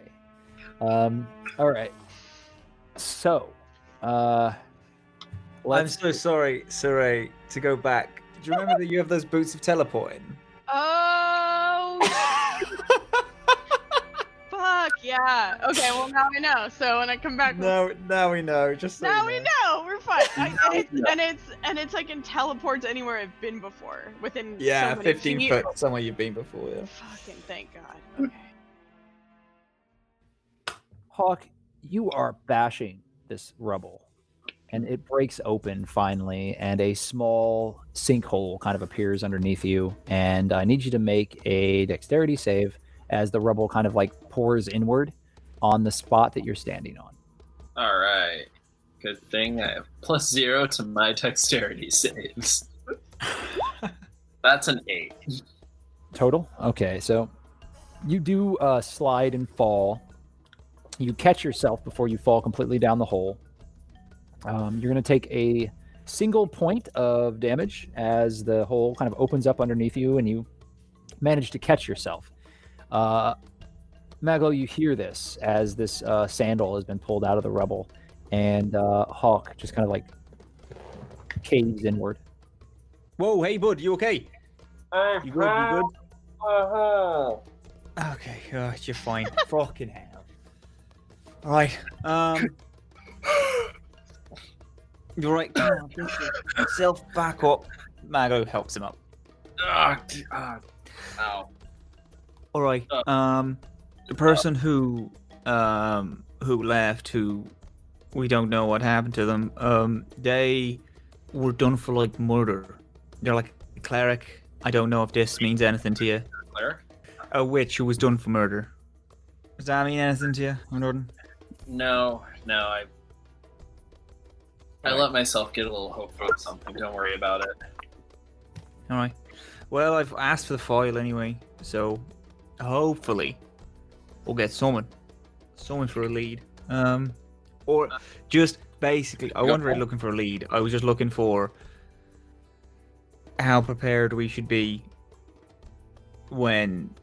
All right. So, I'm so sorry, Siraye, to go back. Do you remember that you have those boots of teleporting? Oh. Fuck yeah. Okay, well now we know. So when I come back, No, now we know. Just so now you we know. We're fine. And it's I can teleport to anywhere I've been before within so many 15 feet. foot somewhere you've been before. Yeah. Fucking thank God. Okay. Hawke, you are bashing this rubble, and it breaks open finally, and a small sinkhole kind of appears underneath you. And I need you to make a dexterity save as the rubble kind of like pours inward on the spot that you're standing on. All right. Good thing I have +0 to my dexterity saves. That's an 8. Total? Okay, so you do slide and fall. You catch yourself before you fall completely down the hole. You're going to take a single point of damage as the hole kind of opens up underneath you and you manage to catch yourself. Maglo, you hear this as this sandal has been pulled out of the rubble, and Hawke just kind of like caves inward. Whoa, hey bud, you okay? You good? You good? Okay, you're fine. Fucking hell. All right. You're right. Come on, get yourself back up. Maglo helps him up. Ow. All right. The person who left, who we don't know what happened to them. They were done for like murder. They're like a cleric. I don't know if this means anything to you. Cleric? A witch who was done for murder. Does that mean anything to you, Norton? No. I let myself get a little hopeful of something. Don't worry about it. All right. Well, I've asked for the file anyway, so hopefully we'll get someone for a lead. Or just basically, I wasn't really looking for a lead. I was just looking for how prepared we should be when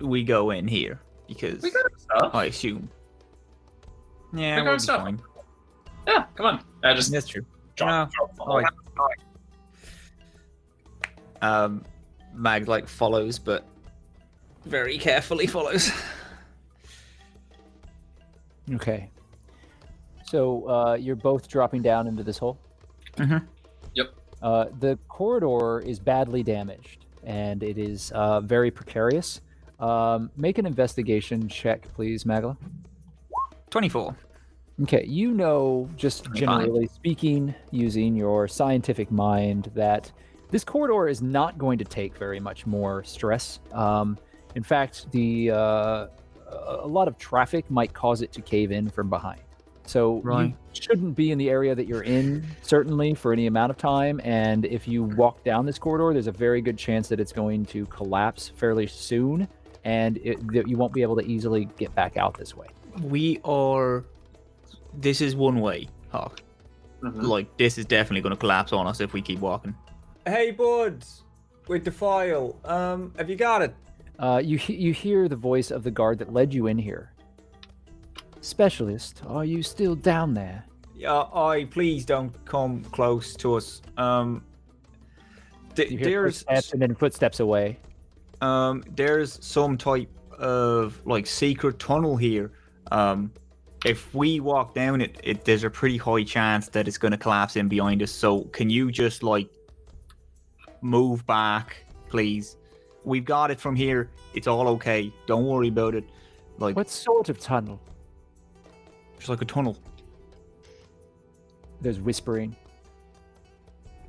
we go in here, because We got stuff. I assume. Yeah, We got we'll be stuff. fine. Yeah, come on. I just That's true. drop. Alright. Mag like follows, but very carefully follows. Okay. So you're both dropping down into this hole? Mm-hmm. Yep. The corridor is badly damaged, and it is very precarious. Make an investigation check, please, Magla. 24. Okay, you know, just 25. generally speaking, using your scientific mind, that this corridor is not going to take very much more stress. In fact, a lot of traffic might cause it to cave in from behind. So you shouldn't be in the area that you're in, certainly, for any amount of time. And if you walk down this corridor, there's a very good chance that it's going to collapse fairly soon, and that you won't be able to easily get back out this way. This is one way, Hawke. like this is definitely going to collapse on us if we keep walking. Hey, buds, with the file. Have you got it? You hear the voice of the guard that led you in here. Specialist, are you still down there? Please don't come close to us. You hear There's footsteps and then footsteps away. there's some type of like secret tunnel here. If we walk down it, there's a pretty high chance that it's going to collapse in behind us. So can you just like move back, please? We've got it from here. It's all okay. Don't worry about it. Like, What sort of tunnel? it's like a tunnel. There's whispering.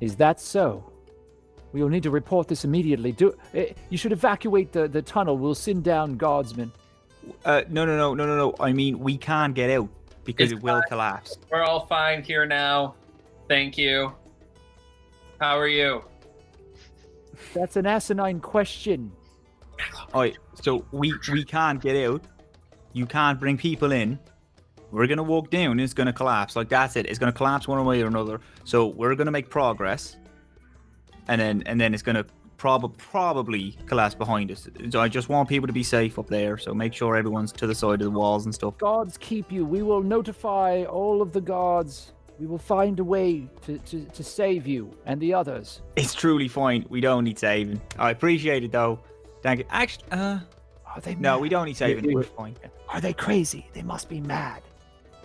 Is that so? We will need to report this immediately. You should evacuate the tunnel. We'll send down guardsmen. No. I mean, we can't get out because It's it will fine. collapse. We're all fine here now. Thank you. How are you? That's an asinine question. Alright, so we can't get out. You can't bring people in. We're gonna walk down and it's gonna collapse. Like, that's it. It's gonna collapse one way or another. So we're gonna make progress. And then it's gonna probably collapse behind us. So I just want people to be safe up there. So make sure everyone's to the side of the walls and stuff. Guards keep you. We will notify all of the guards. We will find a way to save you and the others. It's truly fine. We don't need saving. I appreciate it though. Thank you. Actually, Are they no, mad? we don't need saving. You- We're fine. Are they crazy? They must be mad.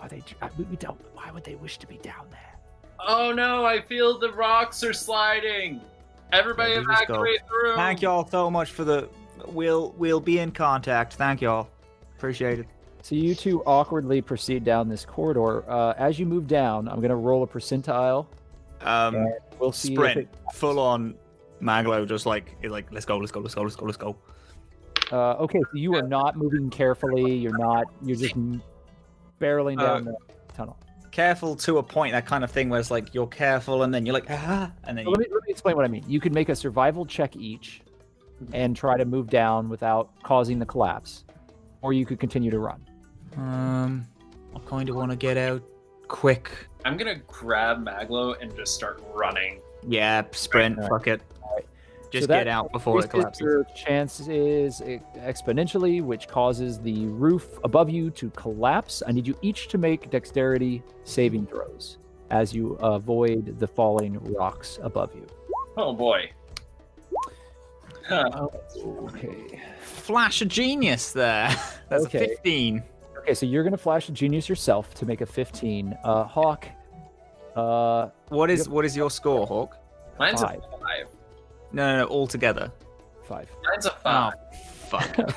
Are they? We don't. Why would they wish to be down there? Oh no, I feel the rocks are sliding. Everybody Yeah, we just go. evacuate the room. Thank y'all so much for the. We'll be in contact. Thank y'all. Appreciate it. So you two awkwardly proceed down this corridor. As you move down, I'm going to roll a percentile. We'll see. if Sprint, it- full on Maglo, just like let's go. Okay, so you are not moving carefully. You're just barreling down the tunnel. Careful to a point, that kind of thing where it's like you're careful and then you're like and then So let me explain what I mean. You can make a survival check each and try to move down without causing the collapse. Or you could continue to run. I kind of want to get out quick. I'm gonna grab Maglo and just start running. Yeah, sprint. Right. Fuck it. Alright. Just So that get out before it increases collapses. Your chances exponentially, which causes the roof above you to collapse. I need you each to make dexterity saving throws as you avoid the falling rocks above you. Oh boy. Huh. Okay. Flash of genius there. That's Okay. a 15. Okay, so you're gonna flash a genius yourself to make a 15. Hawk. What is your score, Hawk? Mine's Five. a 5. No, all together. 5. Mine's a 5. Fuck.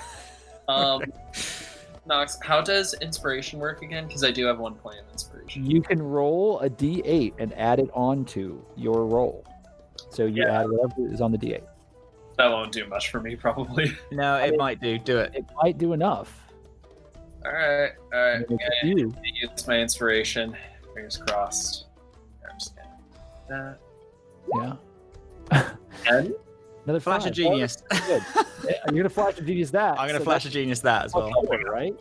Nox, how does inspiration work again? Because I do have 1 point of inspiration. You can roll a d8 and add it onto your roll. So you Yeah. add whatever is on the d8. That won't do much for me, probably. No, it might do. Do it. It might do enough. Alright. I mean, it's up to you. Use my inspiration. Fingers crossed. I'm just gonna Yeah. 10? Another Flash 5. of genius. Oh, good. Yeah, you're gonna flash a genius that. I'm gonna so flash that's a genius that as well. color, right?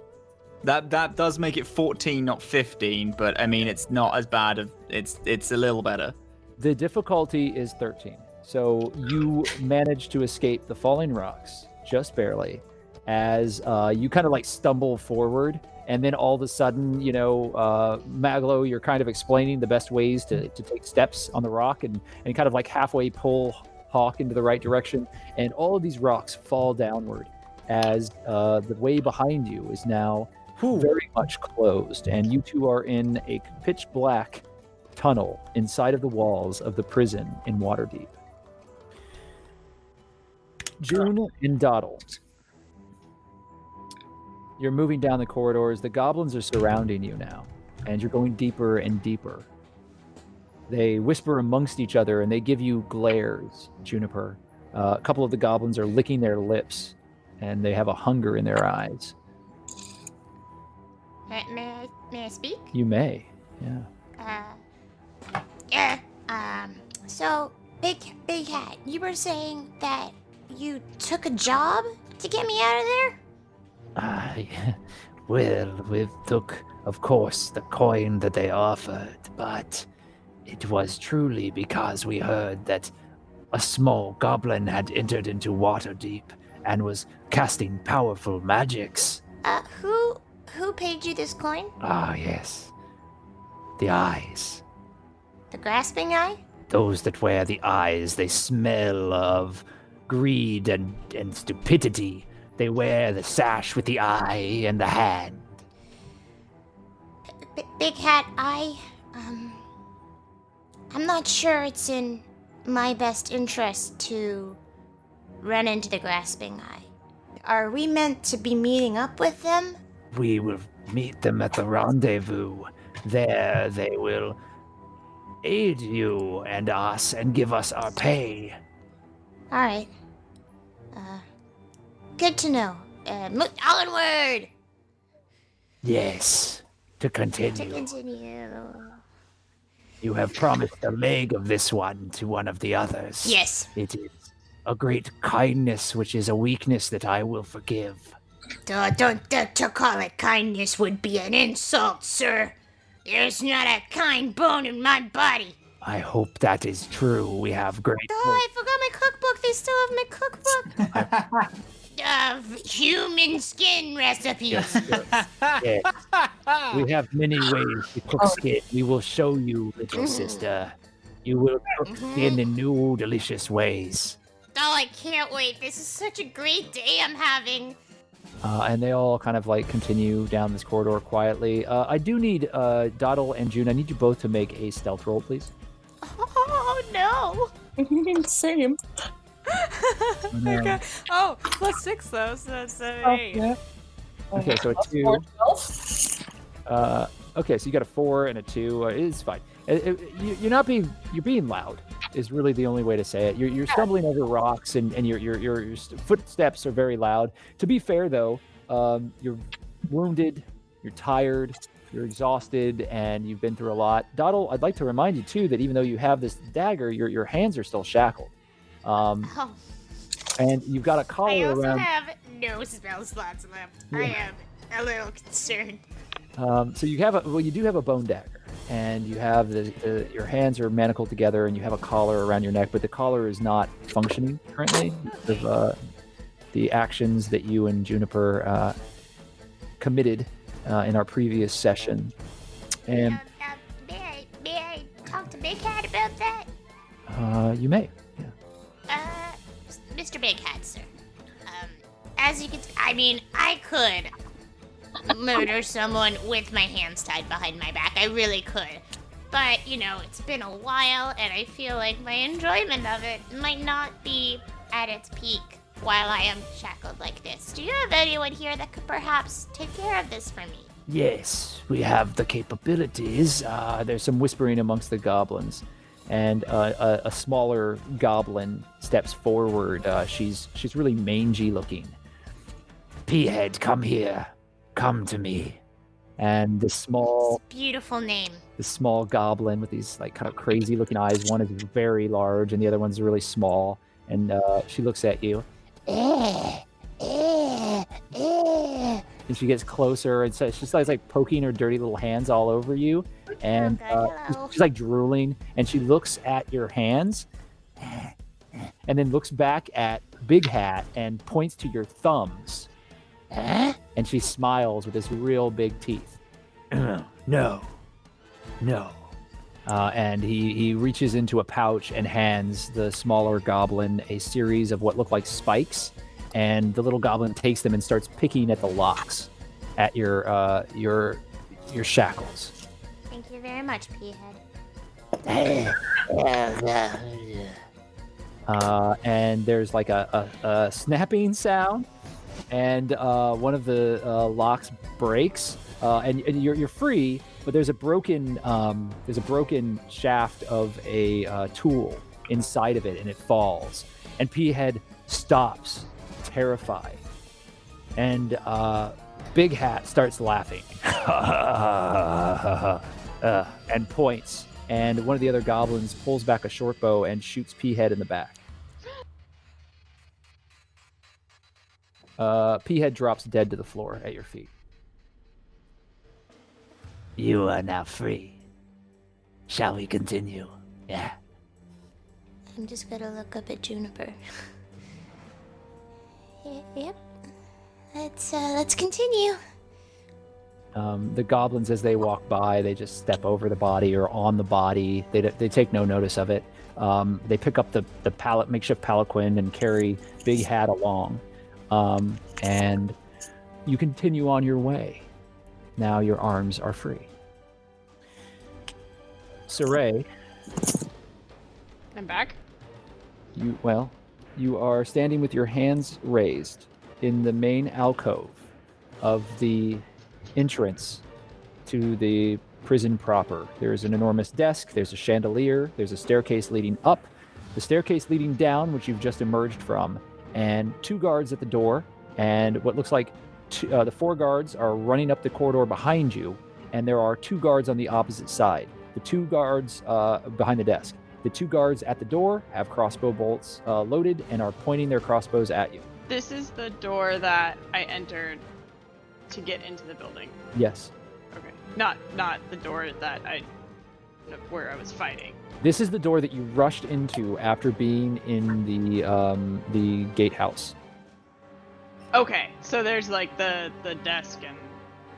That does make it 14, not 15. But I mean, it's not as bad. It's a little better. The difficulty is 13. So you manage to escape the falling rocks just barely as you kind of like stumble forward. And then all of a sudden, Maglo, you're kind of explaining the best ways to take steps on the rock and kind of like halfway pull Hawk into the right direction. And all of these rocks fall downward as the way behind you is now very much closed. And you two are in a pitch black tunnel inside of the walls of the prison in Waterdeep. June and Doddle. You're moving down the corridors. The goblins are surrounding you now, and you're going deeper and deeper. They whisper amongst each other, and they give you glares, Juniper. A couple of the goblins are licking their lips, and they have a hunger in their eyes. May I speak? You may, yeah. So, Big Hat, you were saying that you took a job to get me out of there? Well, we took, of course, the coin that they offered, but It was truly because we heard that a small goblin had entered into Waterdeep and was casting powerful magics. Who paid you this coin? Ah, yes. The eyes. The grasping eye? Those that wear the eyes, they smell of greed and stupidity. They wear the sash with the eye and the hand. Big Hat, I'm not sure it's in my best interest to run into the grasping eye. Are we meant to be meeting up with them? We will meet them at the rendezvous. There they will aid you and us and give us our pay. Alright. Good to know. Onward! Yes, to continue. To continue. You have promised a leg of this one to one of the others. Yes. It is a great kindness, which is a weakness that I will forgive. To call it kindness would be an insult, sir. There's not a kind bone in my body. I hope that is true. We have great... Oh, I forgot my cookbook. They still have my cookbook. Of human skin recipes. Yes. We have many ways to cook skin. We will show you, little sister. You will cook skin in new, delicious ways. Oh, I can't wait. This is such a great day I'm having. And they all kind of like continue down this corridor quietly. I do need Dottle and June. I need you both to make a stealth roll, please. Oh, no. Same. Okay. Oh, +6 though, so that's 8. Yeah. Okay, so a 2. Okay, so you got a 4 and a 2. It's fine. You're being loud. Is really the only way to say it. You're stumbling over rocks and your footsteps are very loud. To be fair though, you're wounded, you're tired, you're exhausted, and you've been through a lot. Dottle, I'd like to remind you too that even though you have this dagger, your hands are still shackled. And you've got a collar I also around. have no spell slots left. I am a little concerned. So you do have a bone dagger, and you have your hands are manacled together, and you have a collar around your neck, but the collar is not functioning currently because of the actions that you and Juniper committed in our previous session. And May I talk to Big Hat about that? you may. Mr. Big Hat, sir. As you can I could murder someone with my hands tied behind my back. I really could. But, it's been a while, and I feel like my enjoyment of it might not be at its peak while I am shackled like this. Do you have anyone here that could perhaps take care of this for me? Yes, we have the capabilities. There's some whispering amongst the goblins, and a smaller goblin steps forward. She's really mangy looking. Peahead, come here. Come to me. And the small, beautiful name. The small goblin with these like kind of crazy looking eyes. One is very large, and the other one's really small. And she looks at you. And she gets closer, and so she starts like poking her dirty little hands all over you, and she's like drooling, and she looks at your hands, and then looks back at Big Hat and points to your thumbs, and she smiles with this real big teeth. No. And he reaches into a pouch and hands the smaller goblin a series of what look like spikes. And the little goblin takes them and starts picking at the locks at your shackles. Thank you very much, Peahead. And there's like a snapping sound, and one of the locks breaks, and you're free. But there's a broken shaft of a tool inside of it, and it falls. And Peahead stops, terrified, and Big Hat starts laughing and points, and one of the other goblins pulls back a short bow and shoots Peahead in the back. Peahead drops dead to the floor at your feet. You are now free. shall we continue? Yeah. I'm just gonna look up at Juniper. Yep. Let's continue. The goblins, as they walk by, they just step over the body or on the body. They take no notice of it. They pick up the makeshift palanquin and carry Big Hat along. And you continue on your way. Now your arms are free. Siraye, I'm back. you are standing with your hands raised in the main alcove of the entrance to the prison proper. There's an enormous desk, there's a chandelier, there's a staircase leading up, the staircase leading down, which you've just emerged from, and 2 guards at the door, and what looks like the 4 guards are running up the corridor behind you, and there are 2 guards on the opposite side. The 2 guards behind the desk. The 2 guards at the door have crossbow bolts loaded and are pointing their crossbows at you. This is the door that I entered to get into the building. Yes. Okay. Not the door that where I was fighting. This is the door that you rushed into after being in the gatehouse. Okay, so there's like the desk and...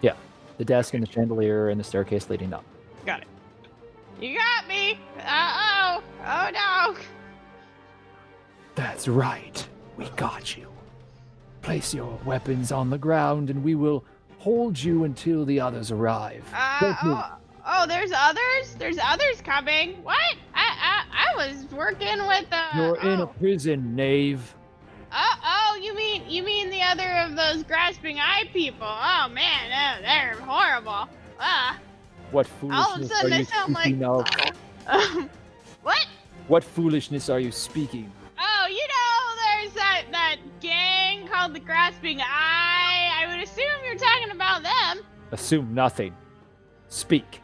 Yeah, the desk and the chandelier and the staircase leading up. Got it. You got me! Uh-oh! Oh no! That's right. We got you. Place your weapons on the ground and we will hold you until the others arrive. There's others? There's others coming. What? I was working with You're in a prison, knave. You mean the other of those grasping eye people? Oh man, they're horrible. What All of a foolishness sudden are they you sound like... speaking of? What? What foolishness are you speaking? Oh, there's that gang called the Grasping Eye. I would assume you're talking about them. Assume nothing. Speak.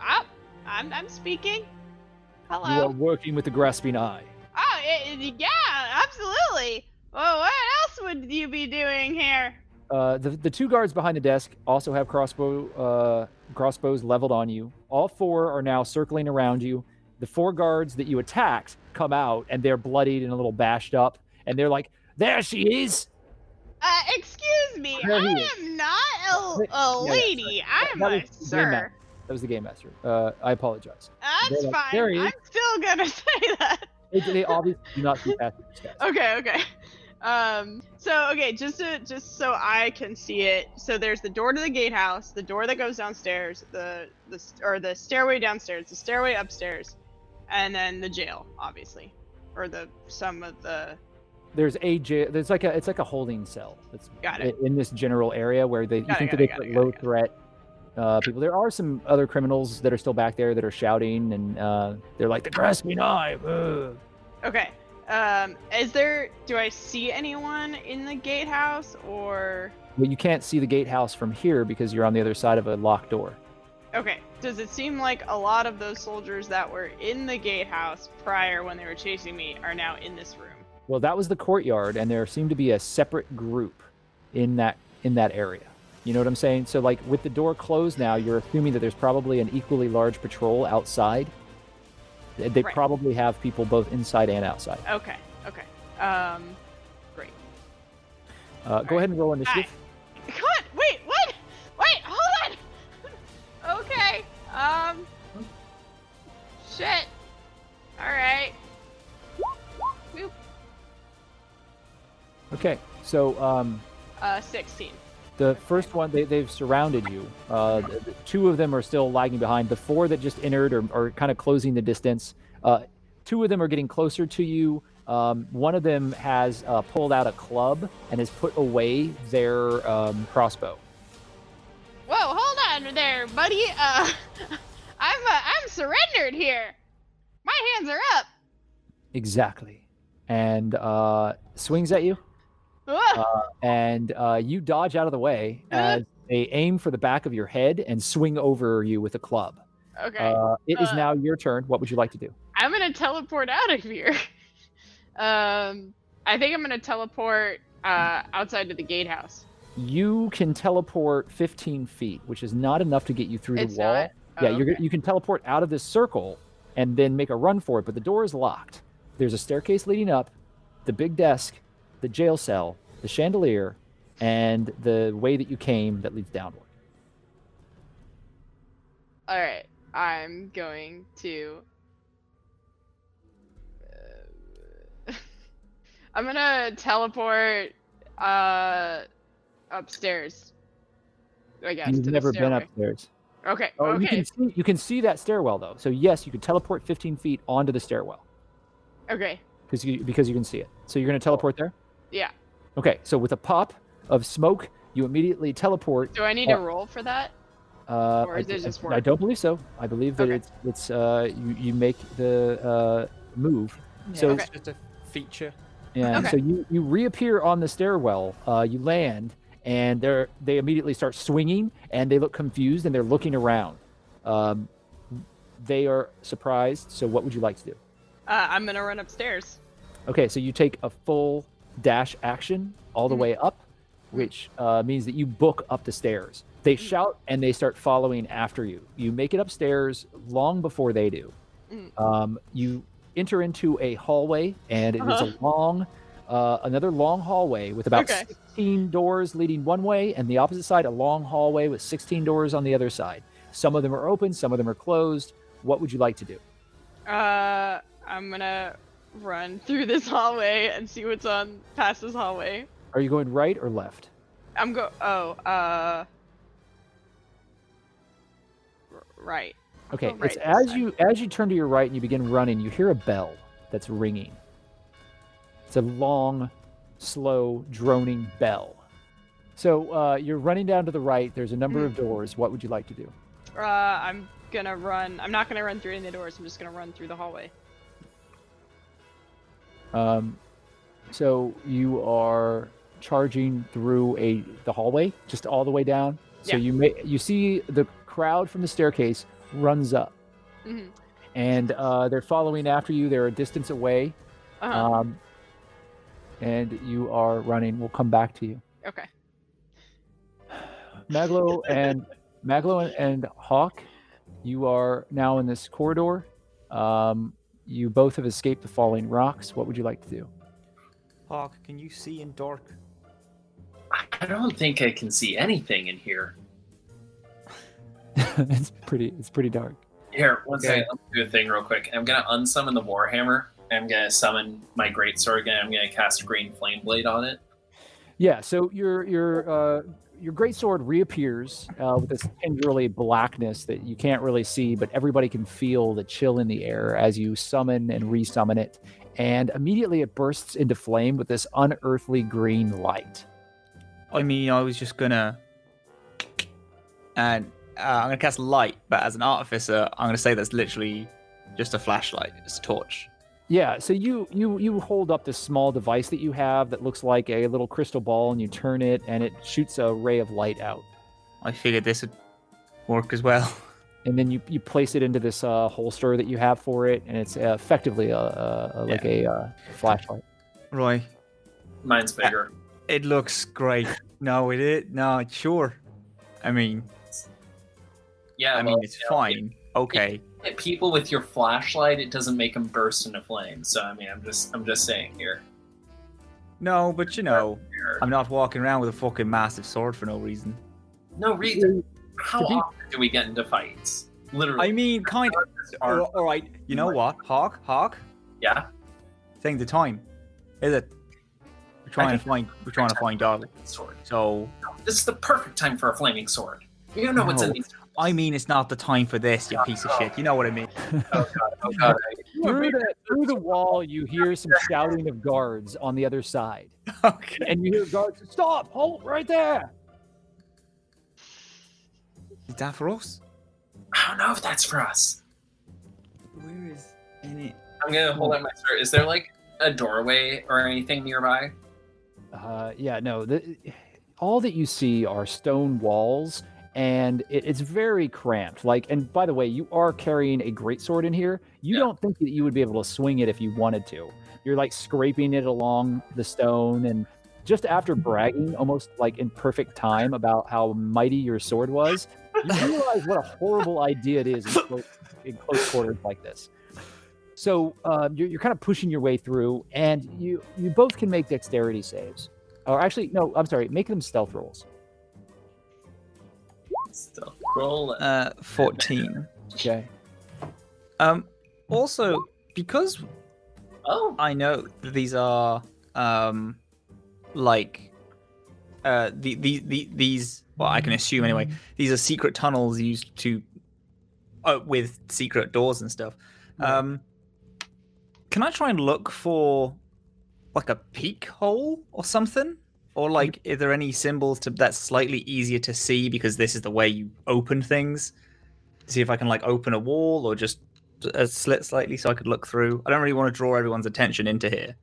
Oh, I'm speaking. Hello. You are working with the grasping eye. Oh, yeah, absolutely. Well, what else would you be doing here? The 2 guards behind the desk also have crossbows leveled on you. All 4 are now circling around you. The 4 guards that you attacked come out, and they're bloodied and a little bashed up. And they're like, "There she is!" Excuse me. I am not a lady. I'm a sir. That was the game master. I apologize. That's like, fine. I'm still gonna say that. They obviously do not see past these guys. Okay. Just so I can see it. So there's the door to the gatehouse, the door that goes downstairs, the stairway downstairs, the stairway upstairs, and then the jail, obviously, or some of the. There's a jail. It's like a holding cell. It's got it. In this general area where they put low threat people. There are some other criminals that are still back there that are shouting, and they're like, "The grasping eye." Okay. Do I see anyone in the gatehouse or? Well, you can't see the gatehouse from here because you're on the other side of a locked door. Okay. Does it seem like a lot of those soldiers that were in the gatehouse prior when they were chasing me are now in this room? Well, that was the courtyard, and there seemed to be a separate group in that area. You know what I'm saying? So, like, with the door closed now, you're assuming that there's probably an equally large patrol outside. They probably have people both inside and outside. Okay. Great. Go ahead and roll initiative. Come on! Wait, what? Wait, hold on! Okay, shit. Alright. Boop. Okay, so, 16. The first one, they've surrounded you. 2 of them are still lagging behind. The 4 that just entered are kind of closing the distance. 2 of them are getting closer to you. One of them has pulled out a club and has put away their crossbow. Whoa, hold on there, buddy. I'm surrendered here. My hands are up. Exactly. And swings at you. And you dodge out of the way as they aim for the back of your head and swing over you with a club. Okay. It is now your turn. What would you like to do? I'm gonna teleport out of here. I think I'm gonna teleport outside of the gatehouse. You can teleport 15 feet, which is not enough to get you through the wall. Yeah, Oh, okay. you can teleport out of this circle and then make a run for it, but the door is locked. There's a staircase leading up, the big desk, the jail cell, the chandelier, and the way that you came that leads downward. All right, I'm going to. I'm gonna teleport upstairs. I guess You've to never the been stairway. upstairs. Okay. Oh, Okay. you can see that stairwell though. So yes, you can teleport 15 feet onto the stairwell Okay. because you can see it. So you're going to teleport there. Yeah. Okay. So with a pop of smoke, you immediately teleport. Do I need to roll for that? Or I, is it just I work? don't believe so. I believe that Okay. it's you make the move. Yeah, So it's just a feature. yeah. Okay. So you reappear on the stairwell. You land, and they immediately start swinging, and they look confused, and they're looking around. They are surprised. So what would you like to do? I'm gonna run upstairs. Okay, so you take a full dash action all the Mhm. way up, which means that you book up the stairs. They shout and they start following after you. You make it upstairs long before they do. You enter into a hallway, and it is a long, another long hallway with about Okay. 16 doors leading one way, and the opposite side, a long hallway with 16 doors on the other side. Some of them are open, some of them are closed. What would you like to do? I'm gonna run through this hallway and see what's on past this hallway. Are you going right or left? I'm right. Okay, I'll go it's right this as you turn to your right and you begin running, you hear a bell that's ringing. It's a long, slow, droning bell. So you're running down to the right. There's a number of doors. What would you like to do? I'm gonna run. I'm not gonna run through any of the doors. I'm just gonna run through the hallway. So you are charging through the hallway, just all the way down. So Yeah. you see the crowd from the staircase runs up, Mhm. and they're following after you. They're a distance away, Uh-huh. and you are running. We'll come back to you. Okay. Maglo and Hawke, you are now in this corridor. You both have escaped the falling rocks. What would you like to do? Hawk, can you see in dark? I don't think I can see anything in here. it's pretty dark. Here, one Okay. second. Let me do a thing real quick. I'm gonna unsummon the Warhammer. I'm gonna summon my greatsword again. I'm gonna cast Green Flame Blade on it. Yeah. So your greatsword reappears with this tendrily blackness that you can't really see, but everybody can feel the chill in the air as you summon and resummon it, and immediately it bursts into flame with this unearthly green light. I mean, I was just gonna, and I'm gonna cast light, but as an artificer, I'm gonna say that's literally just a flashlight. It's a torch. Yeah, so you hold up this small device that you have that looks like a little crystal ball, and you turn it, and it shoots a ray of light out. I figured this would work as well. And then you place it into this holster that you have for it, and it's effectively like a flashlight. Right. Mine's bigger. It looks great. No, it is. No, sure. I mean, Yeah, it's fine. Okay. hit people with your flashlight, it doesn't make them burst into flames. So I mean, I'm just saying here. No, but I'm not walking around with a fucking massive sword for no reason. No reason. How often do we get into fights? Literally. I mean, kind of. All right. You know what, Hawk? Yeah. Saying the time, is it? We're trying to find Dog. Sword. So This is the perfect time for a flaming sword. You don't know what's in No. these. I mean, it's not the time for this, you piece of shit. You know what I mean? Oh god. Through the wall, you hear some shouting of guards on the other side, Okay. and you hear guards, "Stop! Halt right there!" Is that for us? I don't know if that's for us. Where is in it? I'm gonna hold out my sword. Is there like a doorway or anything nearby? Yeah, no. All that you see are stone walls, and it's very cramped. And by the way, you are carrying a greatsword in here. You don't think that you would be able to swing it if you wanted to. You're like scraping it along the stone, and just after bragging, almost like in perfect time, about how mighty your sword was, You realize what a horrible idea it is in close quarters like this. So you're kind of pushing your way through, and you both can make dexterity saves. Or actually, no, I'm sorry, make them stealth rolls. Stealth roll. 14. Okay. Also, because I know that these are these. Well, I can assume anyway. These are secret tunnels used to with secret doors and stuff. Can I try and look for like a peek hole or something? Or like, is there any symbols that's slightly easier to see because this is the way you open things? See if I can like open a wall or just a slit slightly so I could look through. I don't really want to draw everyone's attention into here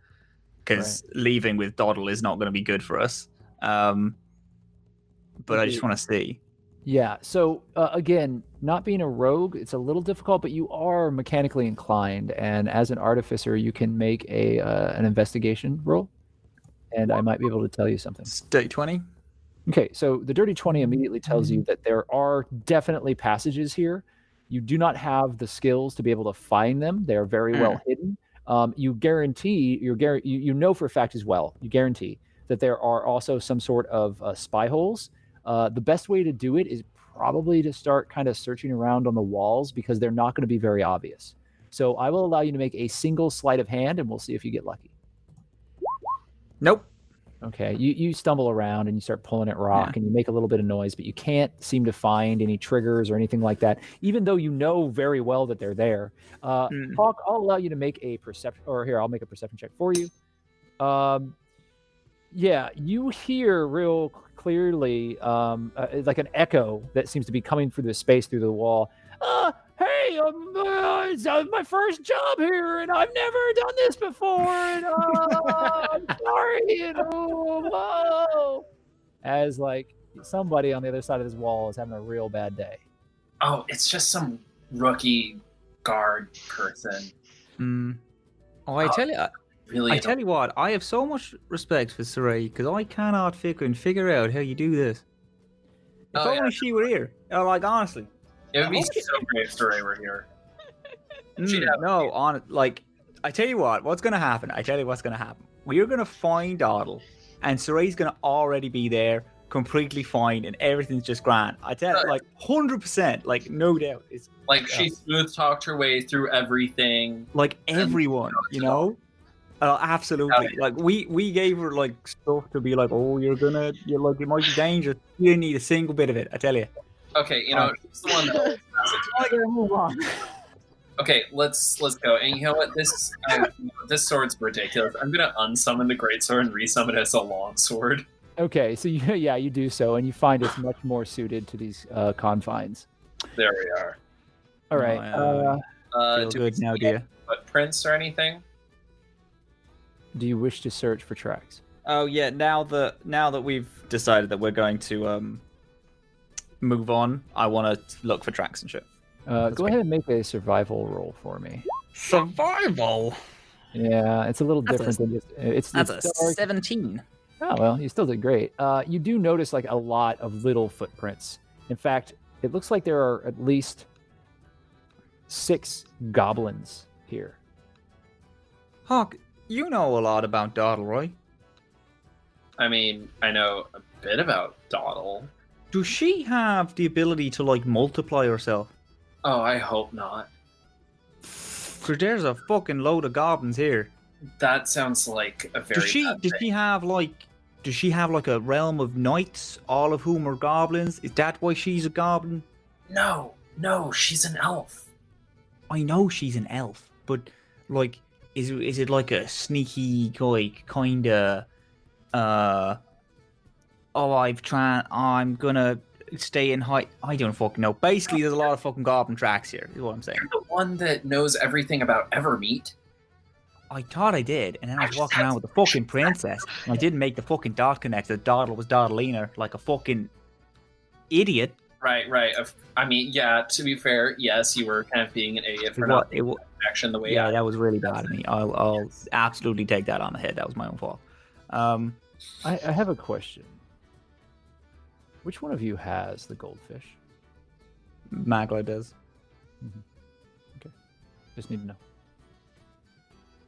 because leaving with Doddle is not going to be good for us. But I just want to see. Yeah. So again, not being a rogue, it's a little difficult, but you are mechanically inclined, and as an artificer, you can make an investigation roll, and I might be able to tell you something. Dirty 20. Okay, so the dirty 20 immediately tells you that there are definitely passages here. You do not have the skills to be able to find them. They are very well hidden. You guarantee, you know for a fact as well, you guarantee that there are also some sort of spy holes. The best way to do it is probably to start kind of searching around on the walls because they're not going to be very obvious. So I will allow you to make a single sleight of hand, and we'll see if you get lucky. Nope. Okay, you stumble around and you start pulling at rock and you make a little bit of noise, but you can't seem to find any triggers or anything like that, even though you know very well that they're there. Hawke, I'll allow you to make a perception, or here, I'll make a perception check for you. Yeah, you hear real clearly like an echo that seems to be coming through the space through the wall. Hey, it's my first job here, and I've never done this before, and I'm sorry, and whoa. As like somebody on the other side of this wall is having a real bad day. Oh, it's just some rookie guard person. Oh, I tell you, really, I tell you what, I have so much respect for Siraye because I cannot figure out how you do this. If only she were here. Like honestly. It would be so great if Siraye were here. I tell you what's going to happen? We are going to find Doddle, and Siraye's going to already be there, completely fine, and everything's just grand. I tell you, like, 100%, like, no doubt. It's like, she smooth talked her way through everything. Like, everyone, you know? Absolutely. Like, we gave her, like, stuff to be like, oh, it might be dangerous. You didn't need a single bit of it, I tell you. Okay, she's the one that. I gotta move on. Okay, let's go. And you know what? This sword's ridiculous. I'm gonna unsummon the great sword and resummon it as a long sword. Okay, so you do so, and you find it's much more suited to these confines. There we are. All right. Feel good now, dear. Footprints or anything? Do you wish to search for tracks? Oh yeah. Now that we've decided that we're going to move on, I want to look for tracks and shit. Go ahead and make a survival roll for me. Survival? Yeah, it's a little different than just... That's a 17. Oh, well, you still did great. You do notice like a lot of little footprints. In fact, it looks like there are at least 6 goblins here. Hawke, you know a lot about Doddle, right? I mean, I know a bit about Doddle. Does she have the ability to, like, multiply herself? Oh, I hope not. Because there's a fucking load of goblins here. That sounds like a very bad thing. Does she have, like, a realm of knights, all of whom are goblins? Is that why she's a goblin? No, she's an elf. I know she's an elf, but, like, is it like a sneaky, like, kinda, I'm gonna stay in height. I don't fucking know. Basically, there's a lot of fucking goblin tracks here, is what I'm saying. You're the one that knows everything about Evermeet. I thought I did, and then I was walking around with the fucking princess, and I didn't make the fucking dot connect that Doddle was Doddlina like a fucking idiot. Right. I mean, yeah, to be fair, yes, you were kind of being an idiot for not action the way. Yeah, that was really bad of me. I'll absolutely take that on the head. That was my own fault. I have a question. Which one of you has the goldfish? MacLeod does. Okay. Just need to know.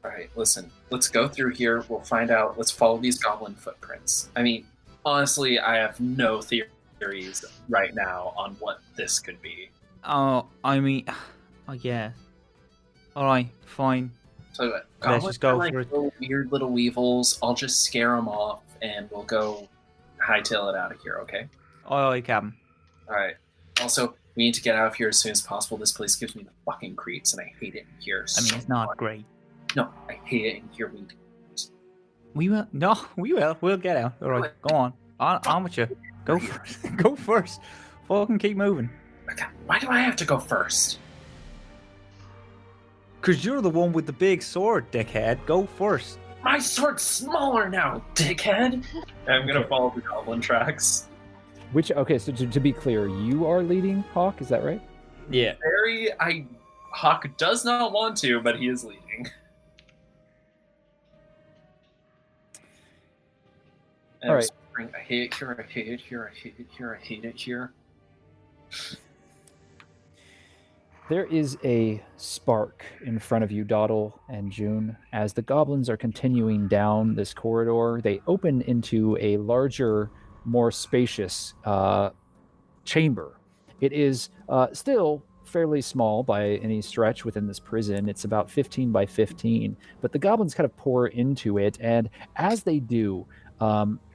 All right, listen. Let's go through here. We'll find out. Let's follow these goblin footprints. I mean, honestly, I have no theories right now on what this could be. Oh, I mean, oh yeah. All right, fine. So what? Let's Goblins just go are like for it. little weird little weevils. I'll just scare them off, and we'll go hightail it out of here. Okay? All right, Captain. All right. Also, we need to get out of here as soon as possible. This place gives me the fucking creeps, and I hate it in here. I mean, it's not great. No, I hate it in here. We will. No, we will. We'll get out. All right, go on. On with you. Go first. Go first. Fucking keep moving. Okay, why do I have to go first? Because you're the one with the big sword, dickhead. Go first. My sword's smaller now, dickhead. I'm gonna follow the goblin tracks. Okay, so to be clear, you are leading Hawke, is that right? Yeah. Hawke does not want to, but he is leading. All right. I hate it here, I hate it here, I hate it here, I hate it here. There is a spark in front of you, Dawdle and June. As the goblins are continuing down this corridor, they open into a larger, more spacious chamber. It is still fairly small by any stretch within this prison. It's about 15 by 15, but the goblins kind of pour into it, and as they do,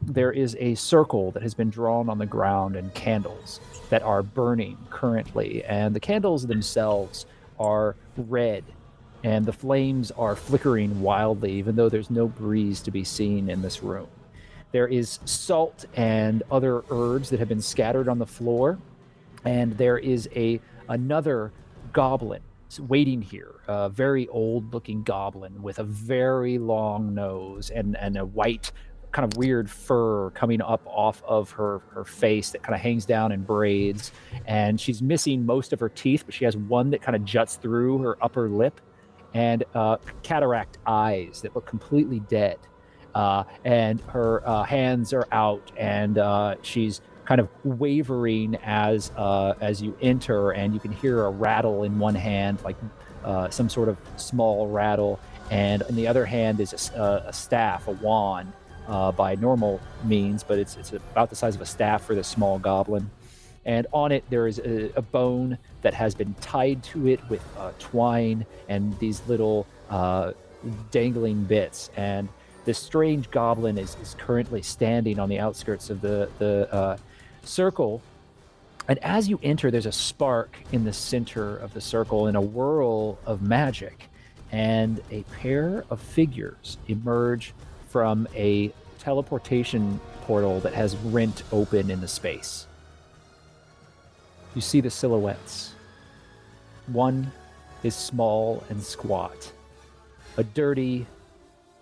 there is a circle that has been drawn on the ground and candles that are burning currently, and the candles themselves are red, and the flames are flickering wildly, even though there's no breeze to be seen in this room. There is salt and other herbs that have been scattered on the floor, and there is another goblin waiting here, a very old-looking goblin with a very long nose and a white kind of weird fur coming up off of her face that kind of hangs down in braids, and she's missing most of her teeth, but she has one that kind of juts through her upper lip, and cataract eyes that look completely dead, and her hands are out, and she's kind of wavering as you enter, and you can hear a rattle in one hand, like some sort of small rattle, and in the other hand is a staff, a wand, by normal means, but it's about the size of a staff for this small goblin. And on it there is a bone that has been tied to it with twine and these little dangling bits. And this strange goblin is currently standing on the outskirts of the circle. And as you enter, there's a spark in the center of the circle and a whirl of magic. And a pair of figures emerge from a teleportation portal that has rent open in the space. You see the silhouettes. One is small and squat. A dirty,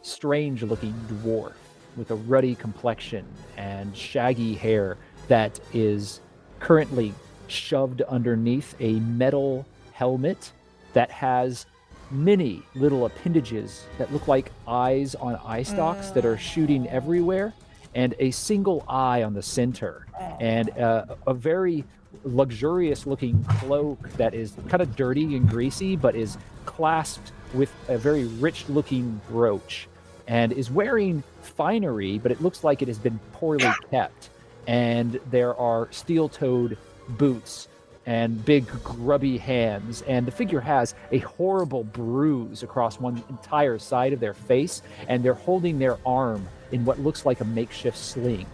strange-looking dwarf with a ruddy complexion and shaggy hair that is currently shoved underneath a metal helmet that has many little appendages that look like eyes on eye stalks that are shooting everywhere, and a single eye on the center, and a very luxurious looking cloak that is kind of dirty and greasy, but is clasped with a very rich looking brooch, and is wearing finery, but it looks like it has been poorly kept. And there are steel-toed boots and big grubby hands, and the figure has a horrible bruise across one entire side of their face, and they're holding their arm in what looks like a makeshift sling.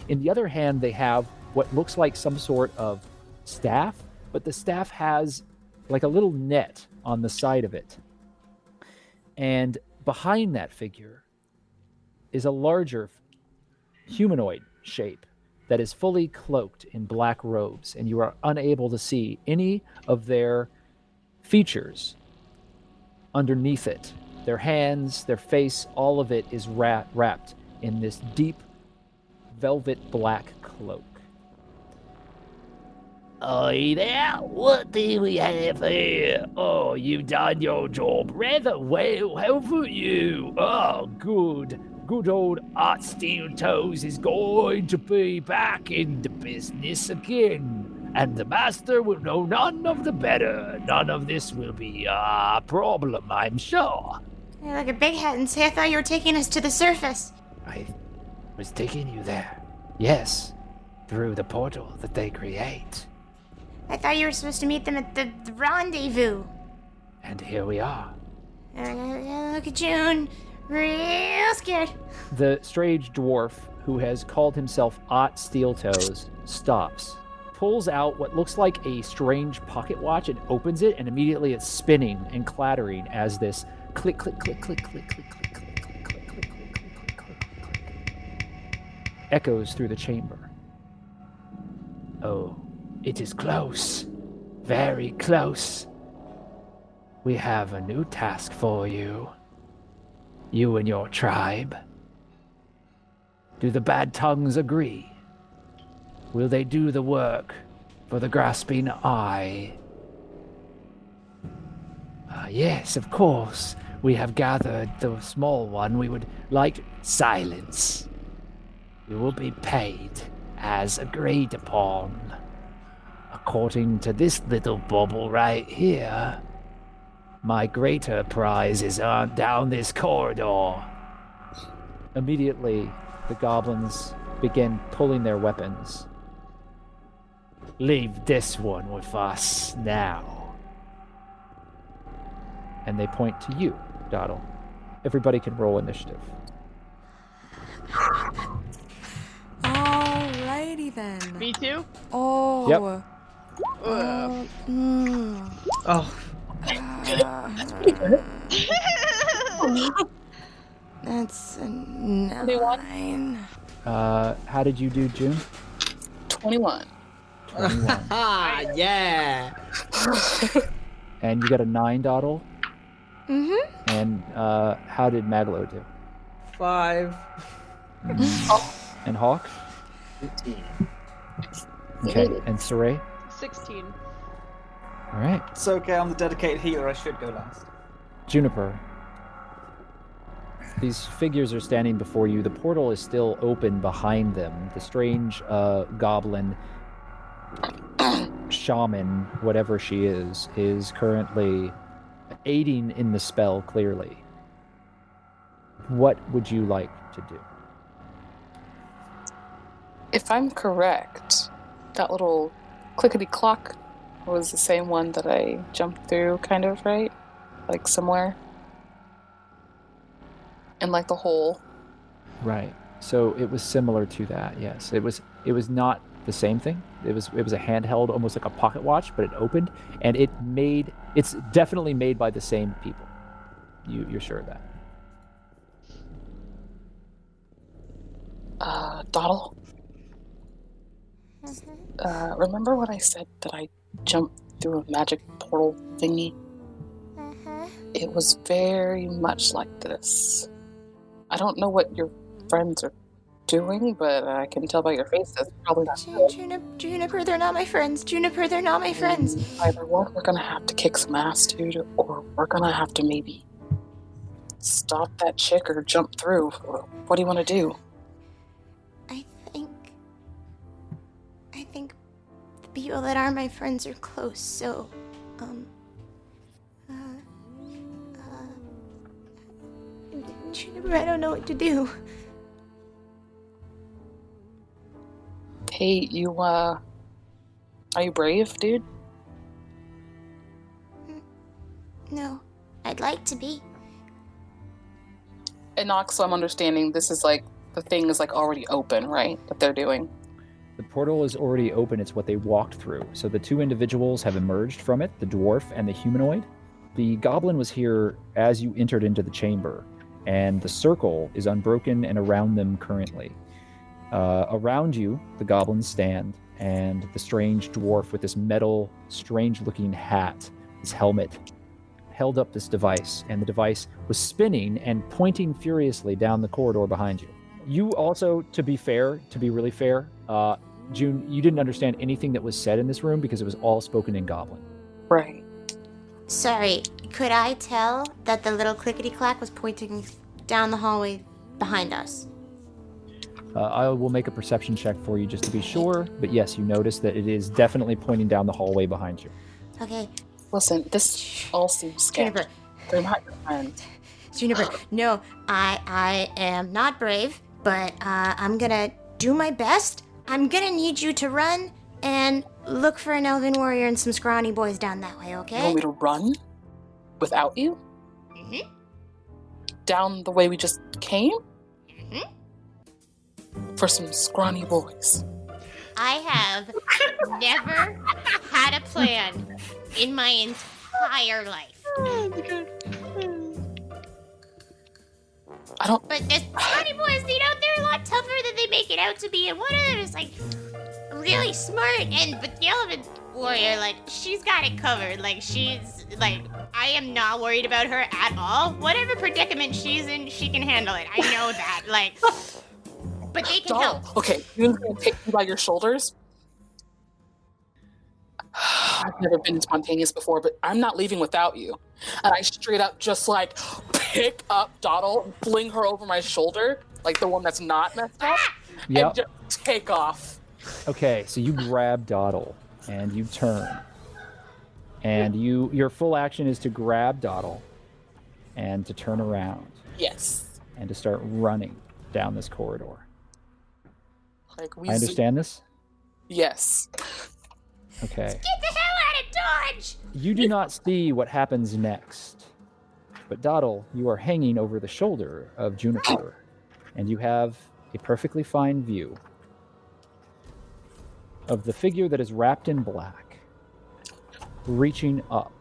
In the other hand, they have what looks like some sort of staff, but the staff has like a little net on the side of it. And behind that figure is a larger humanoid shape that is fully cloaked in black robes, and you are unable to see any of their features underneath it. Their hands, their face, all of it is wrapped in this deep velvet black cloak. Oi there, what do we have here? Oh, you've done your job rather well, haven't you? Oh, good. Good old Art Steel Toes is going to be back in the business again. And the master will know none of the better. None of this will be a problem, I'm sure. You're like a big head and say I thought you were taking us to the surface. I was taking you there. Yes, through the portal that they create. I thought you were supposed to meet them at the rendezvous. And here we are. Look at June. Real scared. The strange dwarf, who has called himself Ott Steeltoes, stops, pulls out what looks like a strange pocket watch and opens it, and immediately it's spinning and clattering as this click, click, click, click, click, click, click, click, click, click, click, click, click, click, click, echoes through the chamber. Oh, it is close. Very close. We have a new task for you. You and your tribe. Do the bad tongues agree? Will they do the work for the grasping eye? Yes, of course. We have gathered the small one we would like silence. You will be paid as agreed upon. According to this little bubble right here, my greater prizes are down this corridor. Immediately, the goblins begin pulling their weapons. Leave this one with us now. And they point to you, Doddle. Everybody can roll initiative. Alrighty then. Me too? Oh. Yep. Oh, That's a 9. How did you do, June? 21. 21. yeah. And you got a 9, Doddle? Mm-hmm. And how did MacLeod do? 5. And Hawke? 15. Okay. And Siraye? 16. All right. It's okay, I'm the dedicated healer, I should go last. Juniper. These figures are standing before you. The portal is still open behind them. The strange goblin shaman, whatever she is currently aiding in the spell clearly. What would you like to do? If I'm correct, that little clickety clock was the same one that I jumped through, kind of, right? Like somewhere in like the hole. Right. So it was similar to that. Yes. It was not the same thing. It was a handheld, almost like a pocket watch, but it opened, and it's definitely made by the same people. You're sure of that? Doddle? Remember what I said that I jumped through a magic portal thingy? It was very much like this. I don't know what your friends are doing, but I can tell by your face that's probably not good. Juniper, they're not my friends. Juniper, they're not my friends. Either one, we're gonna have to kick some ass, dude, or we're gonna have to maybe stop that chick or jump through. What do you want to do? I think the people that are my friends are close, so, Juniper, I don't know what to do. Hey, are you brave, dude? No, I'd like to be. And Nox, so I'm understanding this is like, the thing is like already open, right? That they're doing. The portal is already open. It's what they walked through. So the two individuals have emerged from it, the dwarf and the humanoid. The goblin was here as you entered into the chamber, and the circle is unbroken and around them currently. Around you, the goblins stand, and the strange dwarf with this metal, strange-looking hat, this helmet, held up this device, and the device was spinning and pointing furiously down the corridor behind you. You also, to be really fair, June, you didn't understand anything that was said in this room because it was all spoken in Goblin. Right. Sorry, could I tell that the little clickety-clack was pointing down the hallway behind us? I will make a perception check for you just to be sure. But yes, you notice that it is definitely pointing down the hallway behind you. Okay. Listen, this all seems sketchy. Juniper. They're not your friends. Juniper, no, I am not brave, but I'm gonna do my best. I'm gonna need you to run and look for an elven warrior and some scrawny boys down that way, okay? You want me to run without you? Mm-hmm. Down the way we just came? Mm-hmm. For some scrawny boys. I have never had a plan in my entire life. I don't. But the scrawny boys, they're a lot tougher than they make it out to be, and one of them is like really smart, but the elephant warrior, like, she's got it covered. Like, she's like, I am not worried about her at all. Whatever predicament she's in, she can handle it. I know that. Like, but they can help. Okay, you're gonna take me by your shoulders. I've never been spontaneous before, but I'm not leaving without you. And I straight up just like pick up Dottle and fling her over my shoulder, like the one that's not messed up, and just take off. Okay, so you grab Dottle and you turn. And your full action is to grab Dottle and to turn around. Yes. And to start running down this corridor. Like I understand this? Yes. Okay. Get the hell out of Dodge! You do not see what happens next. But Dottle, you are hanging over the shoulder of Juniper, and you have a perfectly fine view of the figure that is wrapped in black, reaching up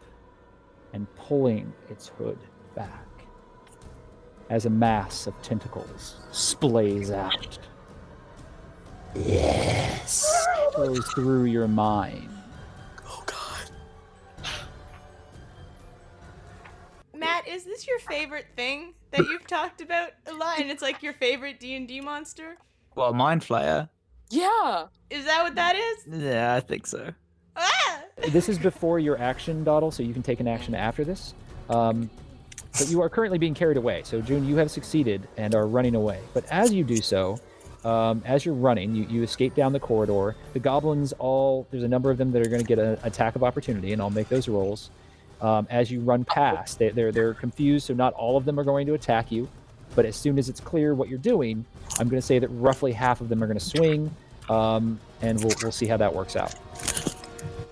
and pulling its hood back as a mass of tentacles splays out. Yes. Goes through your mind. Oh God. Matt, is this your favorite thing that you've talked about a lot, and it's like your favorite D&D monster? Well, Mind Flayer. Yeah. Is that what that is? Yeah, I think so. Ah! This is before your action, Dottle, so you can take an action after this. But you are currently being carried away. So, June, you have succeeded and are running away. But as you do so, as you're running, you escape down the corridor. The goblins there's a number of them that are going to get an attack of opportunity, and I'll make those rolls. As you run past, they're confused, so not all of them are going to attack you. But as soon as it's clear what you're doing, I'm going to say that roughly half of them are going to swing, and we'll see how that works out.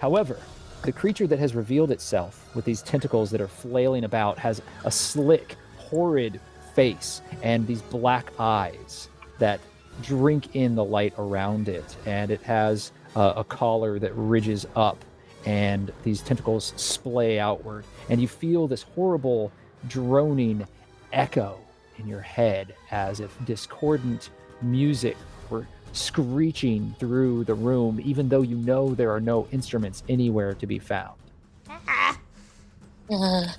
However, the creature that has revealed itself with these tentacles that are flailing about has a slick, horrid face and these black eyes that drink in the light around it, and it has a collar that ridges up, and these tentacles splay outward, and you feel this horrible droning echo in your head as if discordant music were screeching through the room, even though you know there are no instruments anywhere to be found. And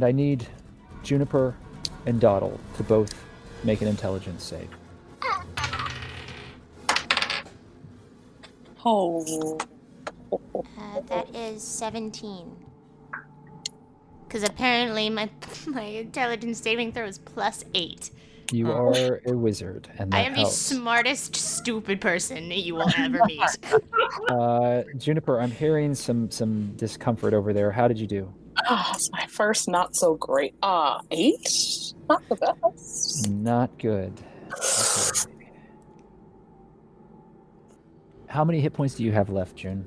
I need Juniper and Dottle to both make an intelligence save. Oh. That is 17. Because apparently my intelligence saving throw is +8. You are a wizard, and that I am helps. the smartest, stupid person you will ever meet. Juniper, I'm hearing some discomfort over there. How did you do? It's my first not so great. 8? Not the best. Not good. Okay. How many hit points do you have left, June?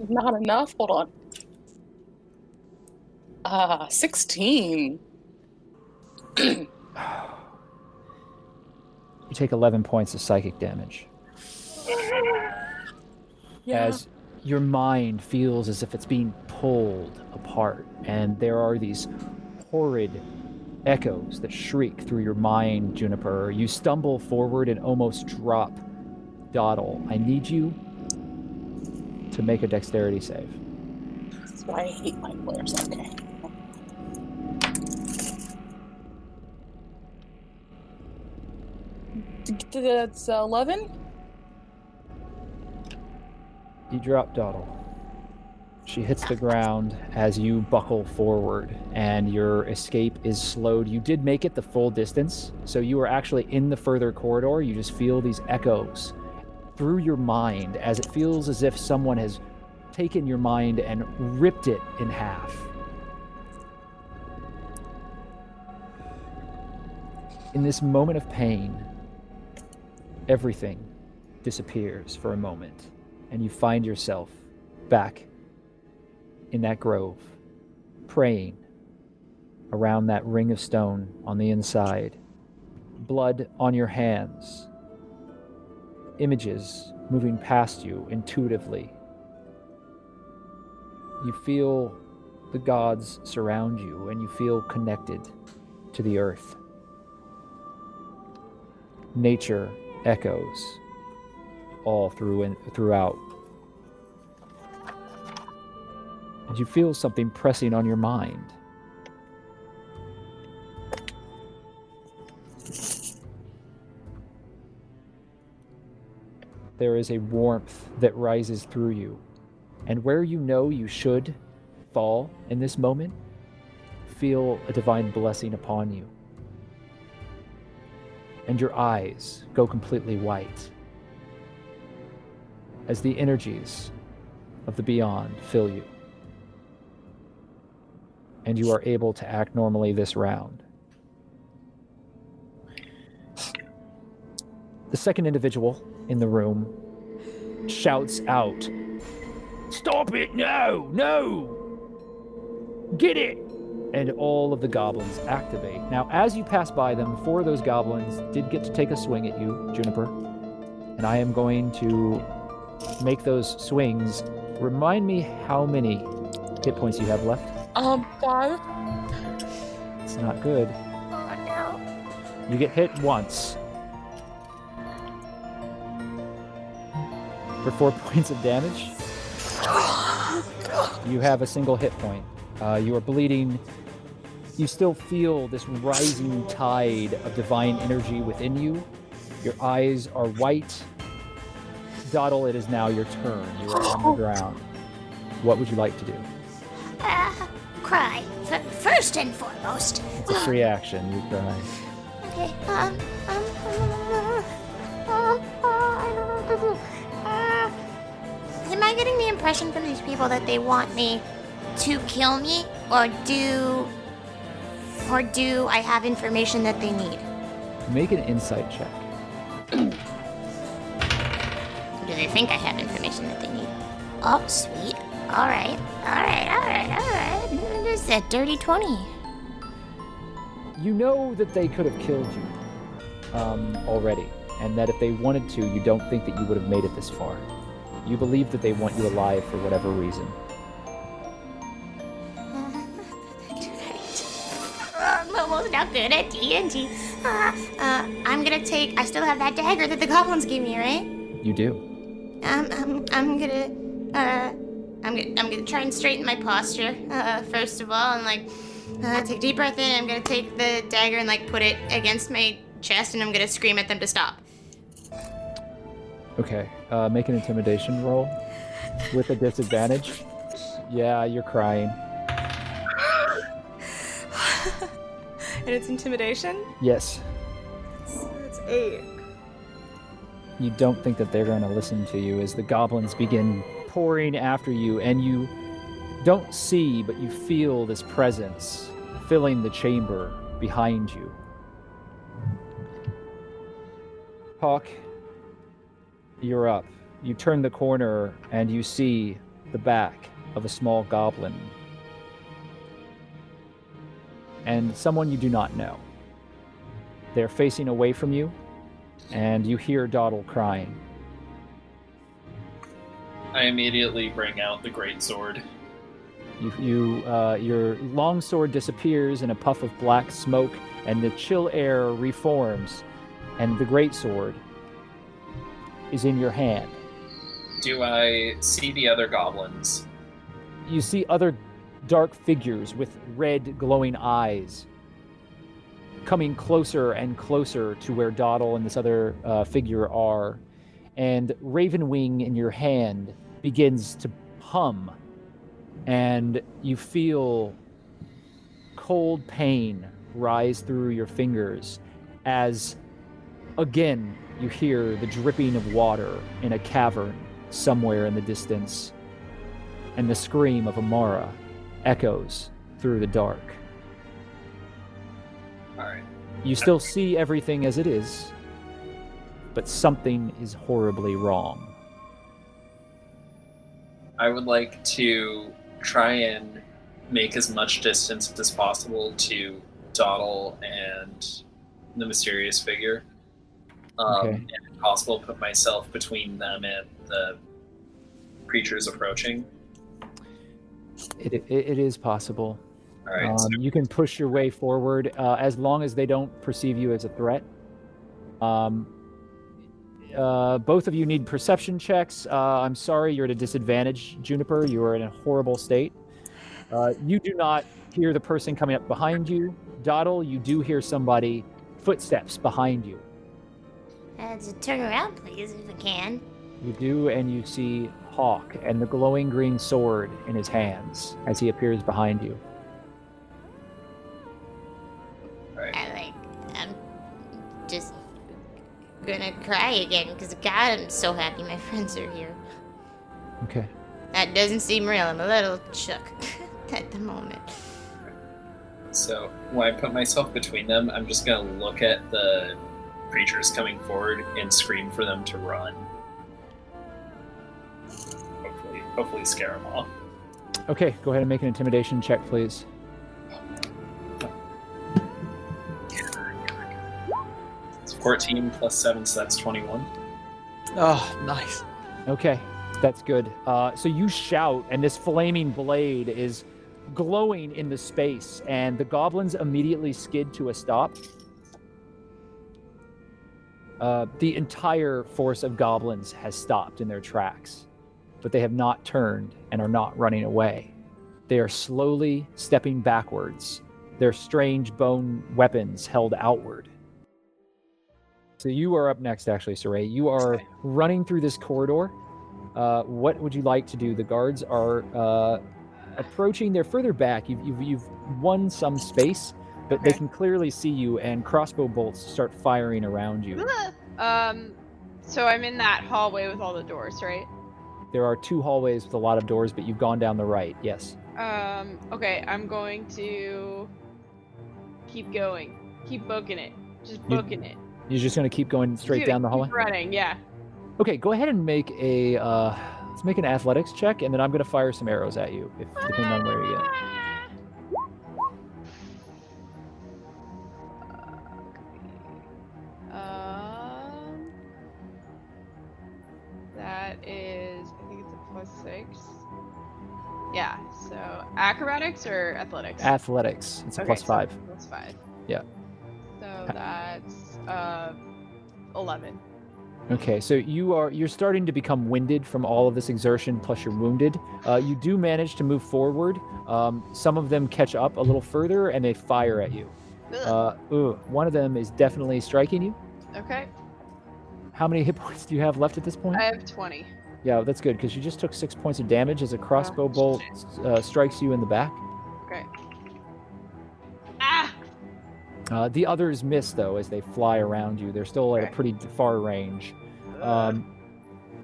Not enough. Hold on. 16. You take 11 points of psychic damage. Yeah. As your mind feels as if it's being pulled apart, and there are these horrid echoes that shriek through your mind, Juniper. You stumble forward and almost drop Dottle. I need you to make a dexterity save. That's why I hate my players. Okay. That's 11. You drop Dottle. She hits the ground as you buckle forward, and your escape is slowed. You did make it the full distance, so you are actually in the further corridor. You just feel these echoes through your mind as it feels as if someone has taken your mind and ripped it in half. In this moment of pain, everything disappears for a moment, and you find yourself back in that grove, praying around that ring of stone on the inside, blood on your hands, images moving past you intuitively. You feel the gods surround you, and you feel connected to the earth. Nature echoes all throughout. And you feel something pressing on your mind. There is a warmth that rises through you. And where you know you should fall in this moment, feel a divine blessing upon you. And your eyes go completely white as the energies of the beyond fill you. And you are able to act normally this round. The second individual in the room shouts out, "Stop it! No! No! Get it!" And all of the goblins activate. Now, as you pass by them, 4 of those goblins did get to take a swing at you, Juniper. And I am going to make those swings. Remind me how many hit points you have left. 5. It's not good. Oh no. You get hit once for 4 points of damage. You have a single hit point. You are bleeding. You still feel this rising tide of divine energy within you. Your eyes are white. Dottle, it is now your turn. You are on the ground. What would you like to do? Cry. First and foremost. It's a free action. You cry. Okay, I don't know what to do. Am I getting the impression from these people that they want me to kill me, or do I have information that they need? Make an insight check. Do they think I have information that they need? Oh, sweet. All right. It's that dirty 20. You know that they could have killed you already, and that if they wanted to, you don't think that you would have made it this far. You believe that they want you alive for whatever reason. I'm almost not good at D&D. I'm gonna take. I still have that dagger that the goblins gave me, right? You do. I'm gonna try and straighten my posture first of all, and take a deep breath in. I'm gonna take the dagger and put it against my chest, and I'm gonna scream at them to stop. Okay. Make an intimidation roll with a disadvantage. Yeah, you're crying. And it's intimidation? Yes. That's 8. You don't think that they're going to listen to you as the goblins begin pouring after you, and you don't see, but you feel this presence filling the chamber behind you. Hawke, you're up. You turn the corner and you see the back of a small goblin and someone you do not know. They're facing away from you, and you hear Dottle crying. I immediately bring out the greatsword. Your long sword disappears in a puff of black smoke, and the chill air reforms, and the greatsword is in your hand. Do I see the other goblins? You see other dark figures with red glowing eyes coming closer and closer to where Dottle and this other figure are, and Ravenwing in your hand begins to hum and you feel cold pain rise through your fingers as, again, you hear the dripping of water in a cavern somewhere in the distance, and the scream of Amara echoes through the dark. All right. You still see everything as it is, but something is horribly wrong. I would like to try and make as much distance as possible to Dawdle and the mysterious figure. Okay. And if possible, put myself between them and the creatures approaching. It is possible. All right. So You can push your way forward as long as they don't perceive you as a threat. Both of you need perception checks. I'm sorry, you're at a disadvantage, Juniper. You are in a horrible state. You do not hear the person coming up behind you. Dawdle, you do hear somebody, footsteps behind you. So turn around, please, if I can. You do, and you see Hawke and the glowing green sword in his hands as he appears behind you. I'm just gonna cry again because God, I'm so happy my friends are here. Okay. That doesn't seem real. I'm a little shook at the moment. So when I put myself between them, I'm just gonna look at the creatures coming forward and scream for them to run. Hopefully scare them off. Okay, go ahead and make an intimidation check, please. It's 14 plus 7, so that's 21. Oh, nice. Okay, that's good. So you shout, and this flaming blade is glowing in the space, and the goblins immediately skid to a stop. The entire force of goblins has stopped in their tracks, but they have not turned and are not running away. They are slowly stepping backwards, their strange bone weapons held outward. So you are up next, actually, Siraye. You are running through this corridor. What would you like to do? The guards are approaching. They're further back. You've won some space, but they can clearly see you, and crossbow bolts start firing around you. So I'm in that hallway with all the doors, right? There are 2 hallways with a lot of doors, but you've gone down the right, yes. Okay, I'm going to keep going. Keep booking it. Just booking it. You're just going to keep going straight down the hallway? Keep running, yeah. Okay, go ahead and make a, let's make an athletics check, and then I'm going to fire some arrows at you, depending on where you get. That is, I think it's a +6. Yeah, so acrobatics or athletics? Athletics. It's a Okay, +5. So +5. Yeah. So that's 11. Okay, so you're starting to become winded from all of this exertion, plus you're wounded. You do manage to move forward. Some of them catch up a little further, and they fire at you. One of them is definitely striking you. Okay. How many hit points do you have left at this point? I have 20. Yeah, that's good, because you just took 6 points of damage as a crossbow bolt strikes you in the back. Okay. The others miss, though, as they fly around you. They're still at a pretty far range. All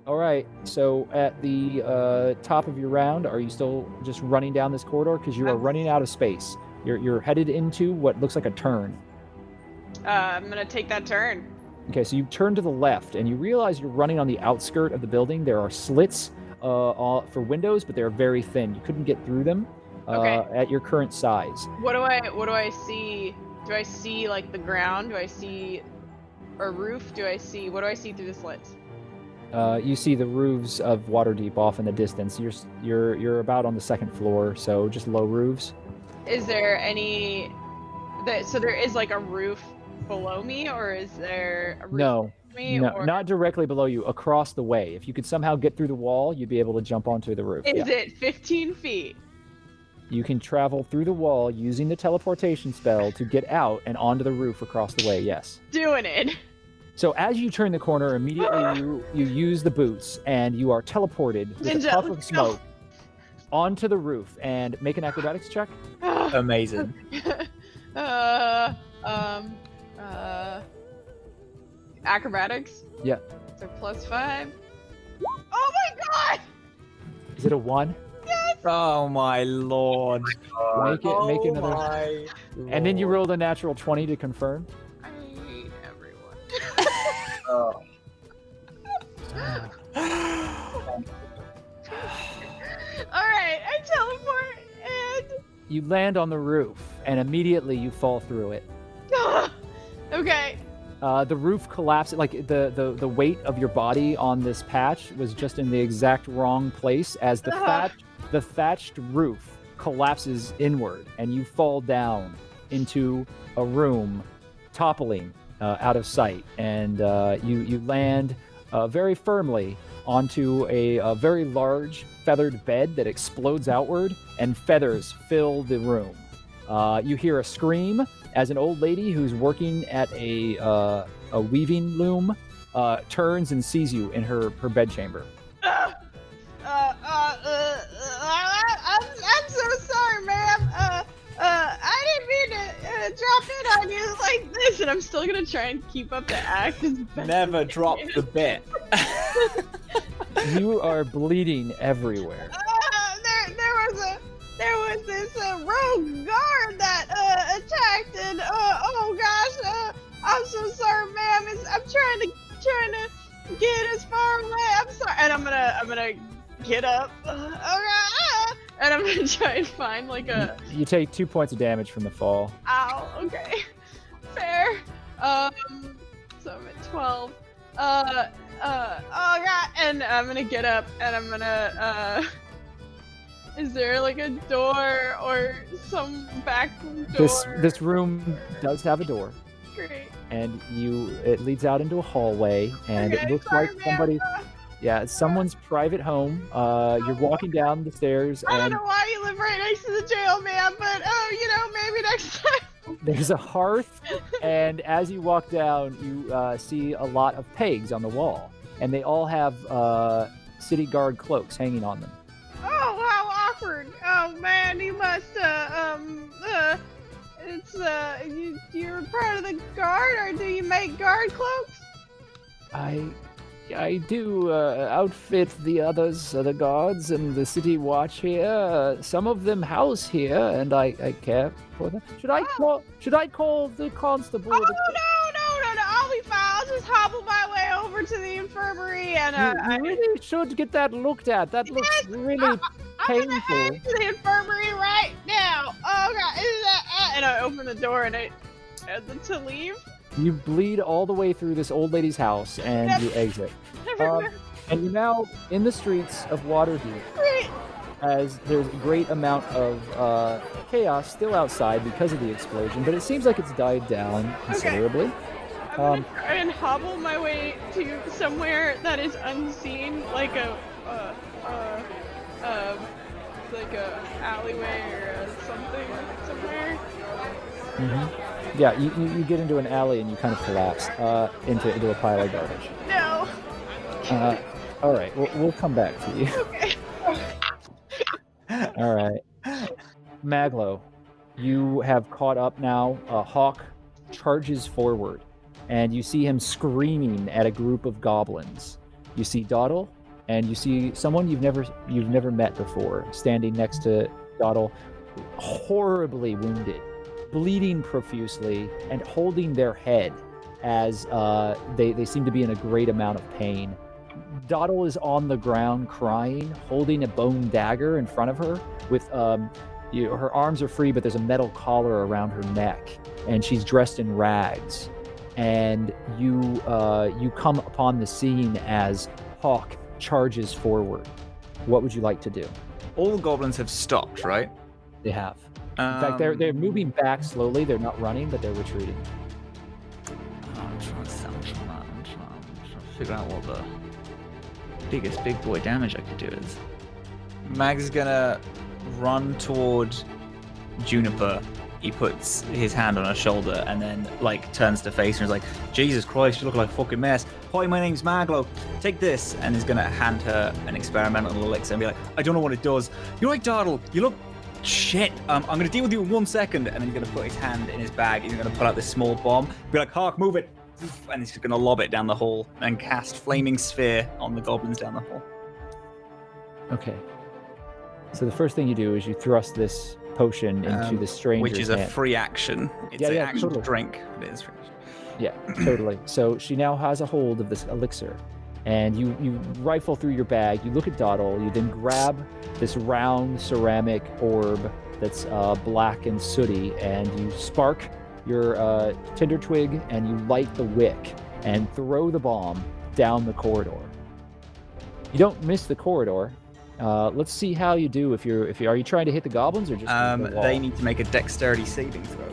right, so at the top of your round, are you still just running down this corridor? Because you are running out of space. You're headed into what looks like a turn. I'm going to take that turn. Okay, so you turn to the left, and you realize you're running on the outskirt of the building. There are slits for windows, but they're very thin. You couldn't get through them at your current size. What do I see? Do I see like the ground? Do I see a roof? What do I see through the slits? You see the roofs of Waterdeep off in the distance. You're about on the 2nd floor, so just low roofs. Is there any? So there is like a roof below me, or is there a roof No, me? no, Or... not directly below you. Across the way. If you could somehow get through the wall, you'd be able to jump onto the roof. Is it 15 feet? You can travel through the wall using the teleportation spell to get out and onto the roof across the way, yes. Doing it. So as you turn the corner, immediately you use the boots, and you are teleported with a puff of smoke onto the roof and make an acrobatics check. Amazing. Acrobatics. Yeah. So +5. Oh my god! Is it a 1? Oh my lord. Make another. My And then you lord. rolled a natural 20 to confirm. I hate everyone. Oh. Alright, I teleport and You land on the roof, and immediately you fall through it. okay. The roof collapses. Like the weight of your body on this patch was just in the exact wrong place as the thatched roof collapses inward, and you fall down into a room, toppling out of sight, and you land very firmly onto a very large feathered bed that explodes outward, and feathers fill the room. You hear a scream as an old lady who's working at a weaving loom turns and sees you in her bedchamber. I'm so sorry, ma'am. I didn't mean to drop in on you like this, and I'm still gonna try and keep up the act. As best Never as I drop can. the bit. You are bleeding everywhere. There was this rogue guard that attacked, and oh gosh, I'm so sorry, ma'am. I'm trying to get as far away. I'm sorry, and I'm gonna get up. And I'm gonna try and find like a. You take 2 points of damage from the fall. Ow. Okay. Fair. So I'm at 12. Oh god, and I'm gonna get up, and I'm gonna is there like a door or some back door? This room does have a door, Great. and it leads out into a hallway, and Okay, it looks sorry, like ma'am. somebody. Yeah, it's someone's private home. You're walking down the stairs, I don't and know why you live right next to the jail, man, but maybe next time. there's a hearth, and as you walk down, you see a lot of pegs on the wall, and they all have city guard cloaks hanging on them. Oh, how awkward! Oh man, you must you're part of the guard, or do you make guard cloaks? I do outfit the others, the guards and the city watch here. Some of them house here, and I care for them. Should I call the constable? Oh no, I'll be fine. I'll just hobble my way over to the infirmary, and You really should get that looked at. That looks really I'm gonna painful. head to the infirmary right now. Oh god, and I open the door and I to leave. You bleed all the way through this old lady's house, and you exit. And you're now in the streets of Waterdeep, Great. as there's a great amount of chaos still outside because of the explosion, but it seems like it's died down considerably. I'm gonna try and hobble my way to somewhere that is unseen, like a alleyway or something somewhere. Yeah, you get into an alley and you kind of collapse into a pile of garbage. No. All right, we'll come back to you. Okay. All right, Maglo, you have caught up now. Hawke charges forward, and you see him screaming at a group of goblins. You see Dawdle, and you see someone you've never met before, standing next to Dawdle, horribly wounded, bleeding profusely, and holding their head as they seem to be in a great amount of pain. Dawdle is on the ground crying, holding a bone dagger in front of her. With her arms are free, but there's a metal collar around her neck, and she's dressed in rags. And you come upon the scene as Hawke charges forward. What would you like to do? All the goblins have stopped, right? They have. In fact, they're moving back slowly. They're not running, but they're retreating. I'm trying to figure out what the biggest big boy damage I could do is. Mag's gonna run towards Juniper he puts his hand on her shoulder and then like turns to face and is like, Jesus Christ, you look like a fucking mess. Hi, my name's Maglo. Take this. And he's gonna hand her an experimental elixir and be like, I don't know what it does. You're right, Dartle. You look shit. I'm gonna deal with you in 1 second. And then he's gonna put his hand in his bag. He's gonna pull out this small bomb. Be like, Hawke, move it. And he's just gonna lob it down the hall and cast flaming sphere on the goblins down the hall. Okay. So the first thing you do is you thrust this potion into the stranger's which is a hand. free action. It's an actual totally. drink. It is free. Yeah, totally. So she now has a hold of this elixir, and you rifle through your bag. You look at Dottle. You then grab this round ceramic orb that's black and sooty, and you spark your tinder twig, and you light the wick and throw the bomb down the corridor. You don't miss the corridor. Let's see how you do. Are you trying to hit the goblins or just the wall? They need to make a dexterity saving throw.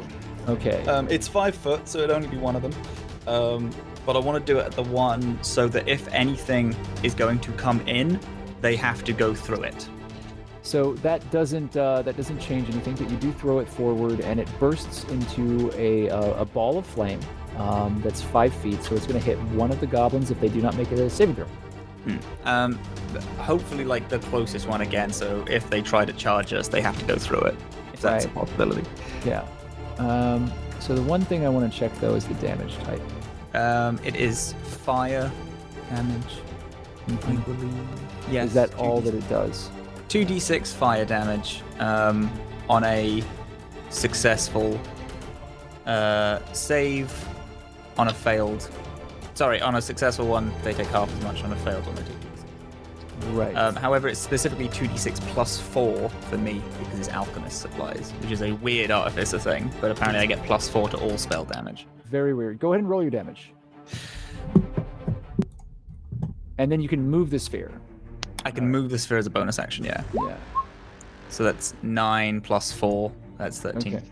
Okay. It's 5 foot, so it'd only be one of them. But I want to do it at the one so that if anything is going to come in, they have to go through it. So that doesn't change anything, but you do throw it forward, and it bursts into a ball of flame that's 5 feet. So it's going to hit one of the goblins if they do not make a saving throw. Hopefully, like the closest one again. So if they try to charge us, they have to go through it. If that's a possibility. Yeah. So the one thing I want to check though is the damage type. It is fire damage. I believe. Yes. Is that all that it does? 2d6 fire damage on a successful save. On a failed. Sorry, on a successful one, they take half as much. On a failed one, they take 2d6. Right. However, it's specifically 2d6 plus 4 for me because it's alchemist supplies, which is a weird artificer thing. But apparently, I get plus 4 to all spell damage. Very weird. Go ahead and roll your damage. And then you can move the sphere. I can move the sphere as a bonus action, yeah. Yeah. So that's 9 plus 4. That's 13.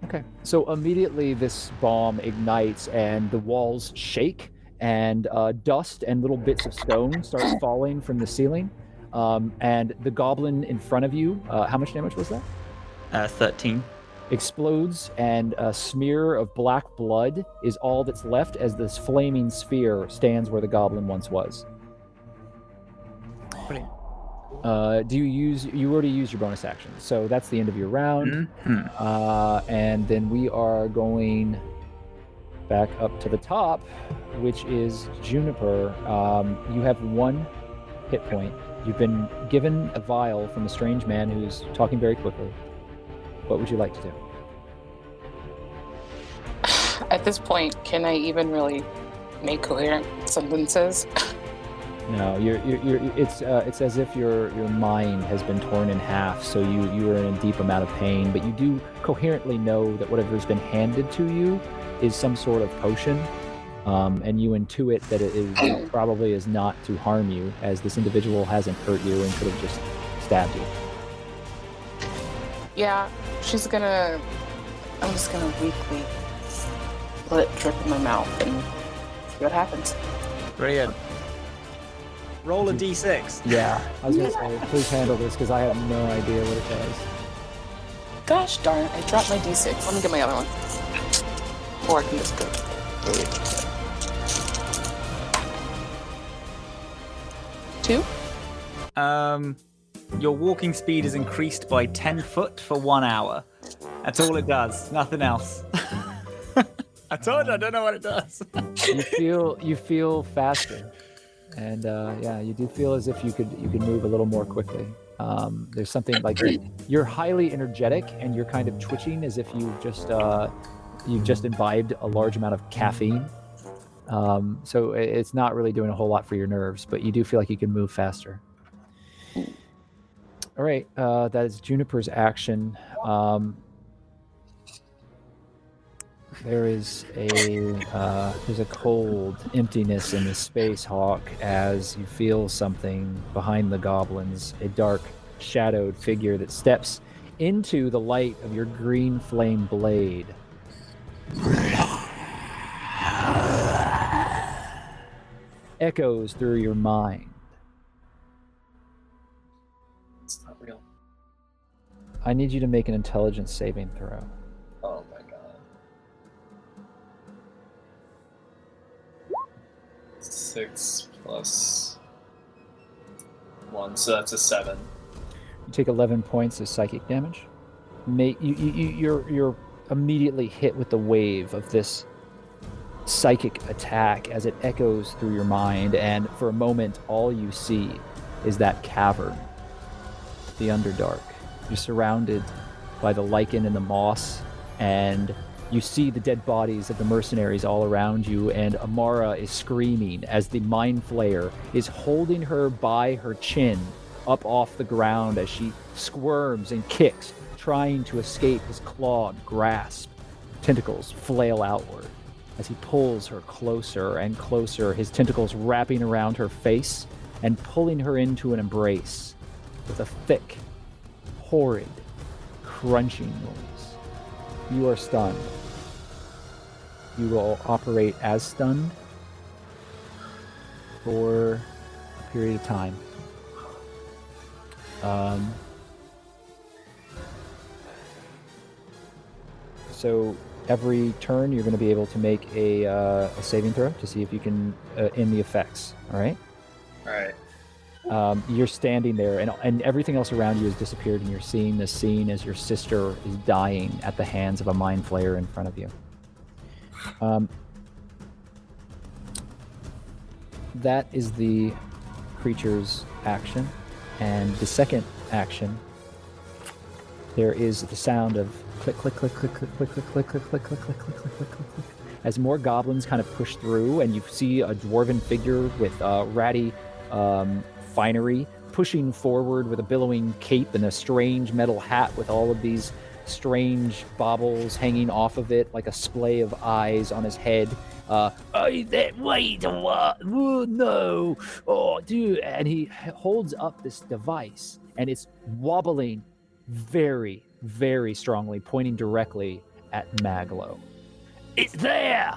Okay. So immediately this bomb ignites and the walls shake and dust and little bits of stone start falling from the ceiling. And the goblin in front of you, how much damage was that? 13. Explodes, and a smear of black blood is all that's left as this flaming sphere stands where the goblin once was. Brilliant. You already used your bonus action, so that's the end of your round. Mm-hmm. And then we are going back up to the top, which is Juniper. You have 1 hit point. You've been given a vial from a strange man who's talking very quickly. What would you like to do? At this point, can I even really make coherent sentences? No, it's as if your mind has been torn in half, so you are in a deep amount of pain, but you do coherently know that whatever's been handed to you is some sort of potion, and you intuit that it probably is not to harm you, as this individual hasn't hurt you and could have just stabbed you. Yeah, I'm just gonna weakly let it drip in my mouth and see what happens. Brilliant. Roll a d6. Yeah, I was gonna say, please handle this because I have no idea what it does. Gosh darn it, I dropped my d6. Let me get my other one. Or I can just go. Two? Your walking speed is increased by 10 foot for 1 hour. That's all it does. Nothing else. I told you I don't know what it does. You feel faster, and you do feel as if you could move a little more quickly. There's something like you're highly energetic, and you're kind of twitching as if you've just imbibed a large amount of caffeine. So it's not really doing a whole lot for your nerves, but you do feel like you can move faster. All right, that is Juniper's action. There's a cold emptiness in the space, Hawke, as you feel something behind the goblins, a dark, shadowed figure that steps into the light of your green flame blade. Echoes through your mind. It's not real. I need you to make an intelligence saving throw. 6 plus 1, so that's a 7. You take 11 points of psychic damage. You're immediately hit with the wave of this psychic attack as it echoes through your mind, and for a moment, all you see is that cavern, the Underdark. You're surrounded by the lichen and the moss, and you see the dead bodies of the mercenaries all around you, and Amara is screaming as the Mind Flayer is holding her by her chin up off the ground as she squirms and kicks, trying to escape his clawed grasp. Tentacles flail outward as he pulls her closer and closer, his tentacles wrapping around her face and pulling her into an embrace with a thick, horrid, crunching noise. You are stunned. You will operate as stunned for a period of time. So every turn, you're going to be able to make a saving throw to see if you can end the effects. All right? All right. You're standing there, and everything else around you has disappeared, and you're seeing this scene as your sister is dying at the hands of a Mind Flayer in front of you. That is the creature's action. And the second action, there is the sound of click, click, click, click, click, click, click, click, click, click, click, click, click, click, click, click, click. As more goblins kind of push through, and you see a dwarven figure with ratty finery pushing forward with a billowing cape and a strange metal hat with all of these strange baubles hanging off of it, like a splay of eyes on his head. Wait a while. Oh, no. Oh, dude. And he holds up this device, and it's wobbling very, very strongly, pointing directly at Maglo. It's there!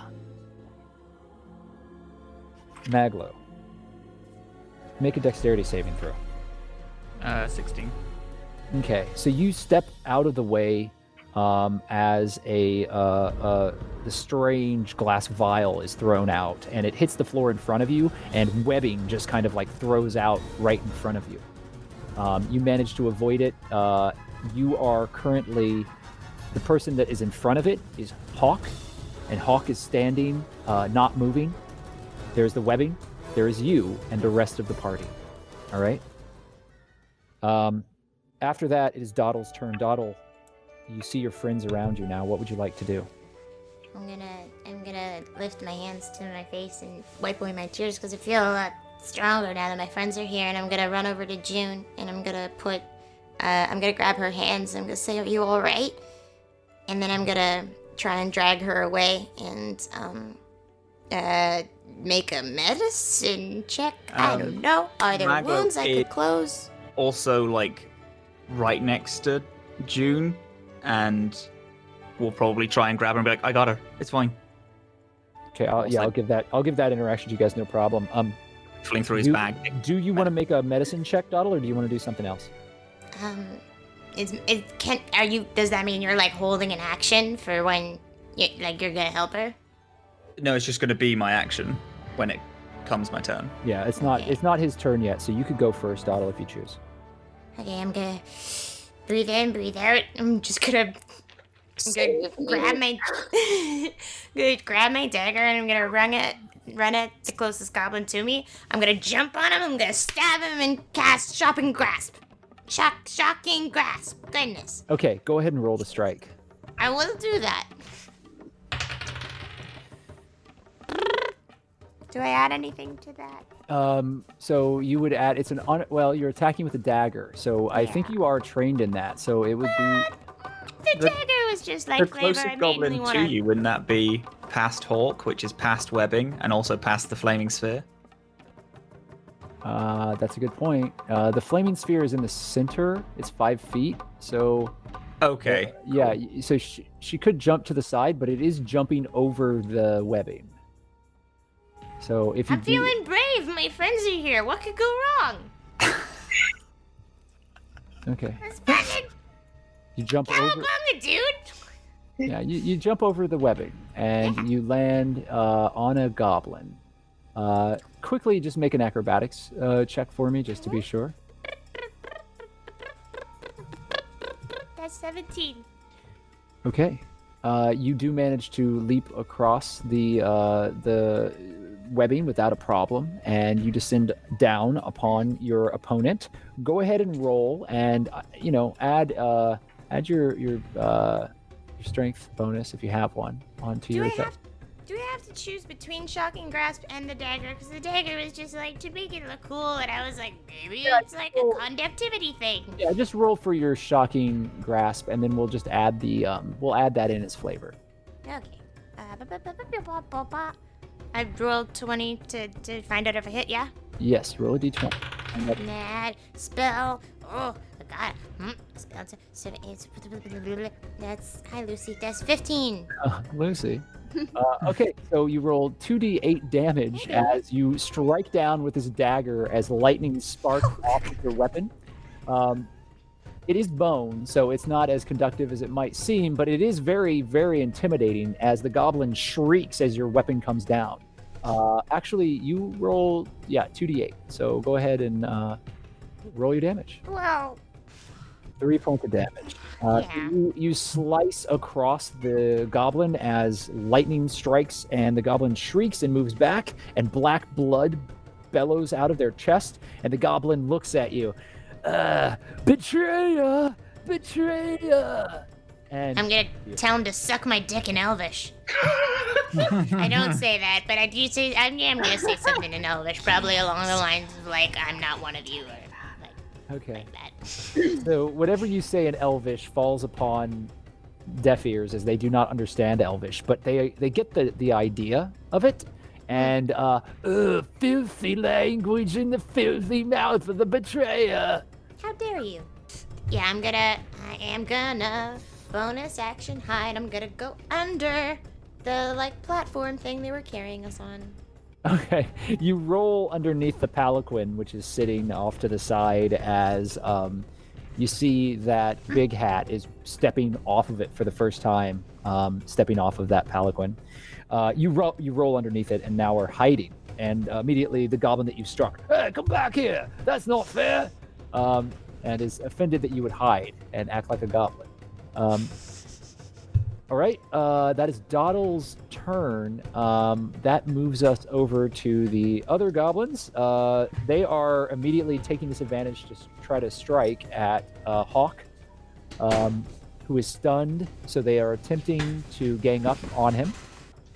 Maglo, make a dexterity saving throw. 16. Okay, so you step out of the way as the strange glass vial is thrown out, and it hits the floor in front of you, and webbing just kind of like throws out right in front of you. You manage to avoid it. You are currently, the person that is in front of it is Hawke, and Hawke is standing, not moving. There's the webbing, there is you, and the rest of the party. All right? After that, it is Doddle's turn. Doddle, you see your friends around you now. What would you like to do? I'm gonna lift my hands to my face and wipe away my tears because I feel a lot stronger now that my friends are here. And I'm gonna run over to June and I'm gonna grab her hands. And I'm gonna say, "Are you all right?" And then I'm gonna try and drag her away and make a medicine check. I don't know. Are there Maglo wounds I could close? Also, like, right next to June, and we'll probably try and grab her and be like, "I got her. It's fine." Okay, I'll give that interaction to you guys, no problem. Fling through his bag. Do you want to make a medicine check, Doddle, or do you want to do something else? Does that mean you're like holding an action for when you're gonna help her? No, it's just going to be my action when it comes my turn. Yeah, it's not his turn yet, so you could go first, Doddle, if you choose. Okay, I'm gonna breathe in, breathe out. I'm gonna grab my dagger and I'm gonna run at the closest goblin to me. I'm gonna jump on him. I'm gonna stab him and cast Shocking Grasp. Shocking Grasp. Goodness. Okay, go ahead and roll the strike. I will do that. Do I add anything to that? So you would add, you're attacking with a dagger, so I think you are trained in that, so it would be... The dagger was just like the flavor. closest goblin to you, wouldn't that be past Hawke, which is past webbing, and also past the flaming sphere? That's a good point. The flaming sphere is in the center. It's 5 feet, so... Okay. Yeah, so she could jump to the side, but it is jumping over the webbing. So if you I'm feeling brave. My friends are here. What could go wrong? Okay. Splendid. You jump over. Cowabunga, dude. Yeah, you jump over the webbing and you land on a goblin. quickly just make an acrobatics check for me, just to be sure. That's 17. Okay. You do manage to leap across the webbing without a problem, and you descend down upon your opponent. Go ahead and roll, and add your strength bonus if you have one onto your attack. Do we have to choose between Shocking Grasp and the dagger? Because the dagger was just like to make it look cool, and I was like, maybe it's like a conductivity thing. Yeah, just roll for your Shocking Grasp, and then we'll just add we'll add that in as flavor. Okay. I rolled 20 to find out if I hit, yeah? Yes, roll a d20. Mad spell. Oh, God. Spell. So it's. That's. Hi, Lucy. That's 15. Lucy. Okay, so you roll 2d8 damage as you strike down with this dagger as lightning sparks off of your weapon. It is bone, so it's not as conductive as it might seem, but it is very, very intimidating as the goblin shrieks as your weapon comes down. Actually, you roll, 2d8. So go ahead and roll your damage. Wow. 3 points of damage. You slice across the goblin as lightning strikes, and the goblin shrieks and moves back, and black blood bellows out of their chest, and the goblin looks at you. Betrayer! Betrayer! And I'm gonna tell him to suck my dick in Elvish. I don't say that, but I do say I'm gonna say something in Elvish, probably along the lines of like, I'm not one of you, or okay. like that. So whatever you say in Elvish falls upon deaf ears, as they do not understand Elvish, but they get the idea of it. And filthy language in the filthy mouth of the betrayer. How dare you? Yeah, I am gonna bonus action hide. I'm gonna go under the platform thing they were carrying us on. Okay, you roll underneath the palanquin, which is sitting off to the side, as you see that Big Hat is stepping off of it for the first time, stepping off of that palanquin. You roll underneath it and now are hiding. And immediately the goblin that you struck, hey, come back here! That's not fair! And is offended that you would hide and act like a goblin. All right, that is Doddle's turn. That moves us over to the other goblins. They are immediately taking this advantage to try to strike at Hawke, who is stunned, so they are attempting to gang up on him.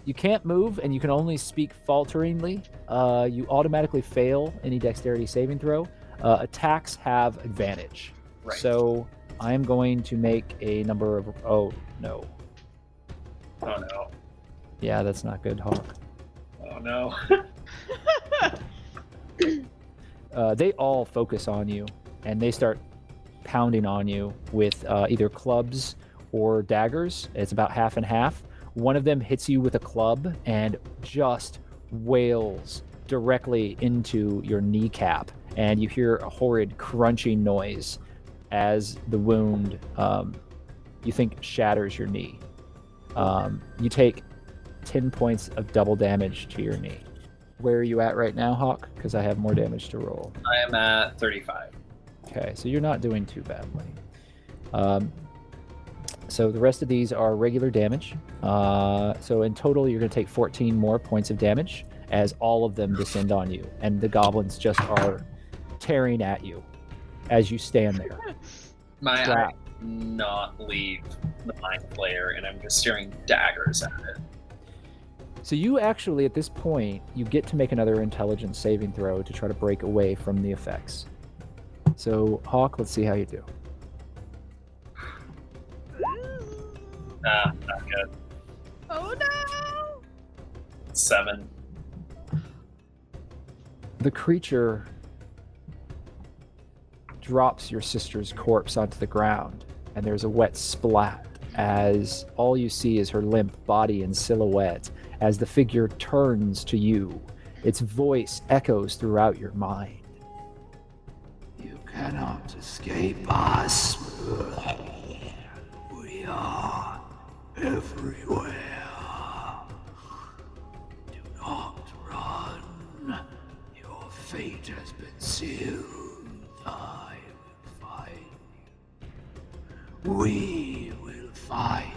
You can't move, and you can only speak falteringly. You automatically fail any dexterity saving throw. Attacks have advantage. Right. So I am going to make a number of... Oh, no. Oh, no. Yeah, that's not good, Hawke. Oh, no. They all focus on you, and they start pounding on you with either clubs or daggers. It's about half and half. One of them hits you with a club and just wails directly into your kneecap, and you hear a horrid crunching noise as the wound, you think, shatters your knee. You take 10 points of double damage to your knee. Where are you at right now, Hawke? Because I have more damage to roll. I am at 35. Okay, so you're not doing too badly. So the rest of these are regular damage. So in total, you're going to take 14 more points of damage as all of them descend on you. And the goblins just are tearing at you as you stand there. I not leave the mind flayer, and I'm just staring daggers at it. So you actually, at this point, you get to make another intelligence saving throw to try to break away from the effects. So, Hawke, let's see how you do. Not good. Oh no! 7. The creature drops your sister's corpse onto the ground, and there's a wet splat as all you see is her limp body in silhouette as the figure turns to you. Its voice echoes throughout your mind. You cannot escape us. We are everywhere. Do not run. We will find.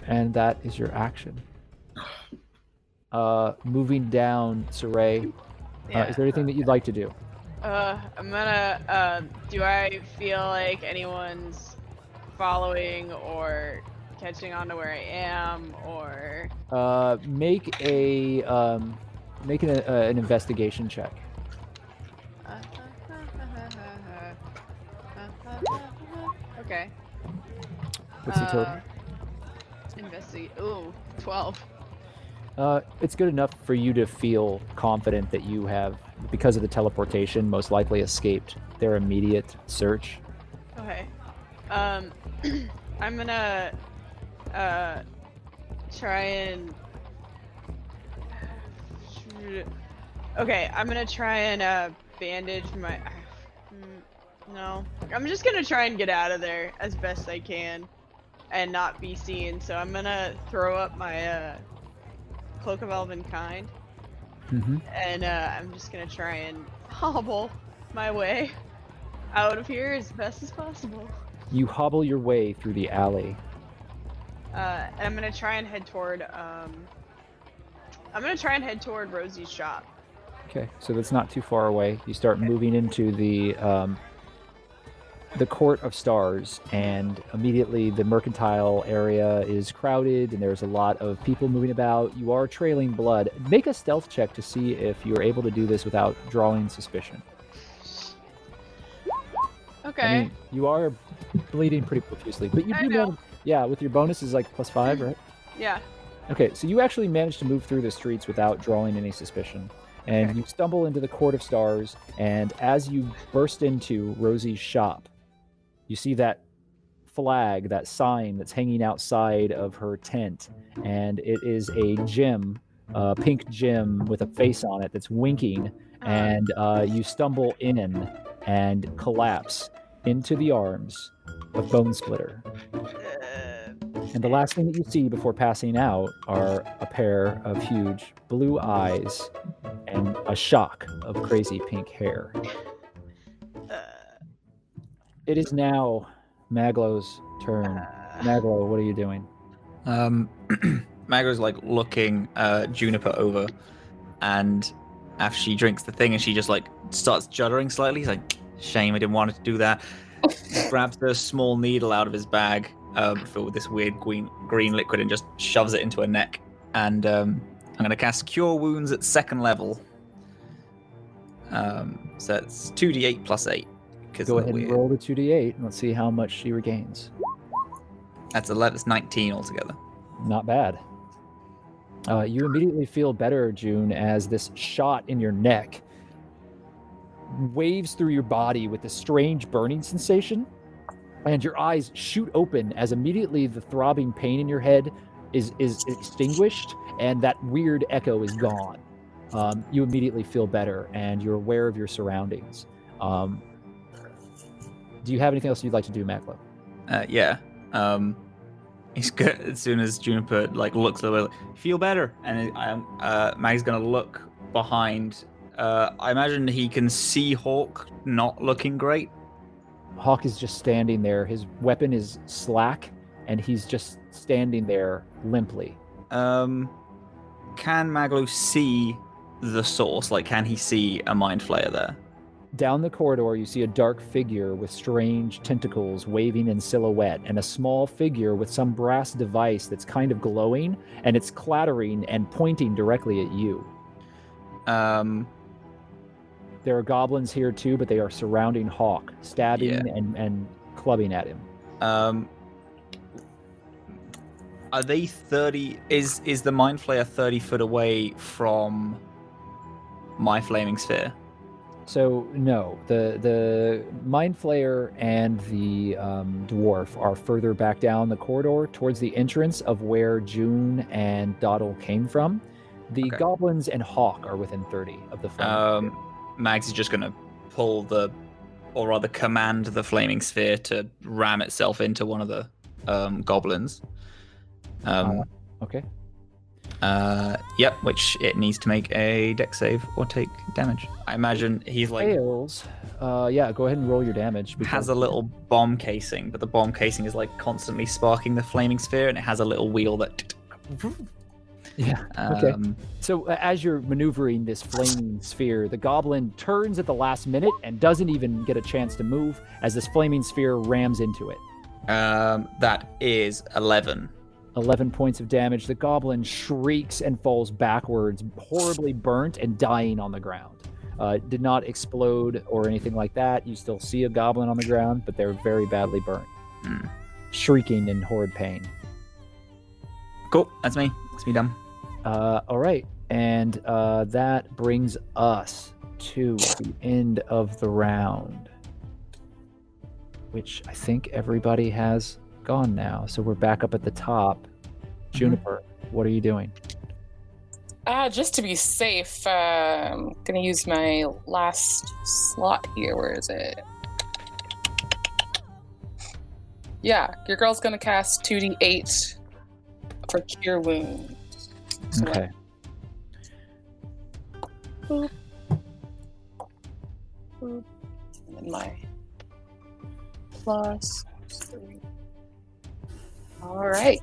And that is your action. Moving down, Siraye. Is there anything that you'd like to do? I'm gonna, do I feel like anyone's following or catching on to where I am, or... Make an investigation check. Okay. What's the total? Investigate. Ooh, 12. It's good enough for you to feel confident that you have, because of the teleportation, most likely escaped their immediate search. Okay. I'm gonna try and... Okay, I'm gonna try and bandage my... No. I'm just gonna try and get out of there as best I can and not be seen, so I'm gonna throw up my Cloak of Elven Kind. And I'm just gonna try and hobble my way out of here as best as possible. You hobble your way through the alley. And I'm gonna try and head toward Rosie's shop. Okay, so that's not too far away. You start moving into the Court of Stars, and immediately the mercantile area is crowded, and there's a lot of people moving about. You are trailing blood. Make a stealth check to see if you're able to do this without drawing suspicion. Okay. I mean, you are bleeding pretty profusely, but you do know. Yeah, with your bonus is like +5, right? Yeah. Okay, so you actually managed to move through the streets without drawing any suspicion. And you stumble into the Court of Stars, and as you burst into Rosie's shop, you see that flag, that sign that's hanging outside of her tent, and it is a gem, a pink gem with a face on it that's winking, and you stumble in and collapse into the arms of Bone Splitter. And the last thing that you see before passing out are a pair of huge blue eyes and a shock of crazy pink hair. It is now Maglo's turn. Maglo, what are you doing? Maglo's like looking Juniper over, and after she drinks the thing and she just like starts juddering slightly, he's like, shame, I didn't want it to do that. Grabs the small needle out of his bag, filled with this weird green liquid, and just shoves it into her neck. And I'm going to cast Cure Wounds at 2nd level. So it's 2d8 plus 8. Go ahead and roll the 2d8, and let's see how much she regains. That's 11. It's 19 altogether. Not bad. You immediately feel better, June, as this shot in your neck waves through your body with a strange burning sensation, and your eyes shoot open as immediately the throbbing pain in your head is extinguished, and that weird echo is gone. You immediately feel better, and you're aware of your surroundings. Do you have anything else you'd like to do, Maclo? Yeah. He's good. As soon as Juniper like looks a little bit, feel better, and Mag's gonna look behind. I imagine he can see Hawke not looking great. Hawke is just standing there. His weapon is slack, and he's just standing there limply. Can Maglo see the source? Like, can he see a mind flayer there? Down the corridor, you see a dark figure with strange tentacles waving in silhouette, and a small figure with some brass device that's kind of glowing, and it's clattering and pointing directly at you. There are goblins here too, but they are surrounding Hawke, stabbing and clubbing at him. Are they 30? Is the mind flayer 30 foot away from my flaming sphere? So no, the mind flayer and the dwarf are further back down the corridor towards the entrance of where June and Doddle came from. The goblins and Hawke are within 30 of the flaming sphere. Mags is just gonna pull or rather command the flaming sphere to ram itself into one of the goblins. Okay. Yep, which it needs to make a dex save or take damage. I imagine he's like... Fails. Yeah, go ahead and roll your damage. It has a little bomb casing, but the bomb casing is like constantly sparking the flaming sphere, and it has a little wheel that. Yeah. Okay. So as you're maneuvering this flaming sphere, the goblin turns at the last minute and doesn't even get a chance to move as this flaming sphere rams into it. That is 11. 11 points of damage. The goblin shrieks and falls backwards, horribly burnt and dying on the ground. Did not explode or anything like that. You still see a goblin on the ground, but they're very badly burnt. Shrieking in horrid pain. Cool, that's me. That's me done. All right, and that brings us to the end of the round, which I think everybody has gone now. So we're back up at the top. Juniper, what are you doing? Just to be safe, I'm gonna use my last slot here. Where is it? Yeah, your girl's gonna cast 2d8 for Cure Wounds. So Okay. Boop. Boop. And then my plus 3. All right.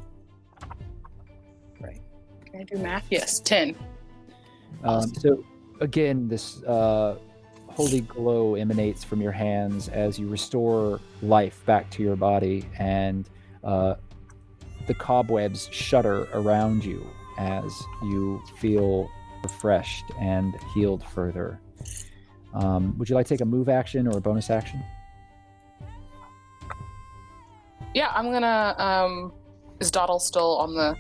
Right. Can I do math? Yes, 10. So again, this holy glow emanates from your hands as you restore life back to your body, and the cobwebs shudder around you as you feel refreshed and healed further. Would you like to take a move action or a bonus action? Yeah, I'm gonna. Is Doddle still on the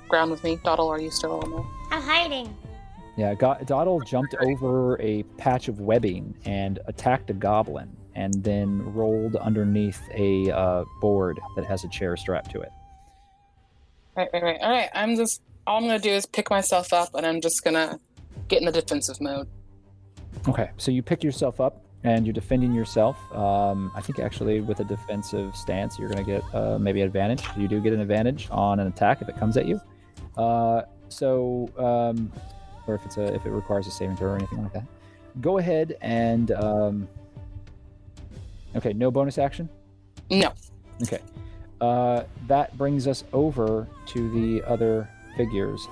ground with me? Doddle, are you still on there? I'm hiding. Yeah, Doddle jumped over a patch of webbing and attacked a goblin, and then rolled underneath a board that has a chair strapped to it. Right. All right. All I'm gonna do is pick myself up, and I'm just gonna get in the defensive mode. Okay, so you pick yourself up, and you're defending yourself. I think actually with a defensive stance, you're going to get maybe an advantage. You do get an advantage on an attack if it comes at you. Or if it requires a saving throw or anything like that. Go ahead and okay, no bonus action? No. Okay. That brings us over to the other figures.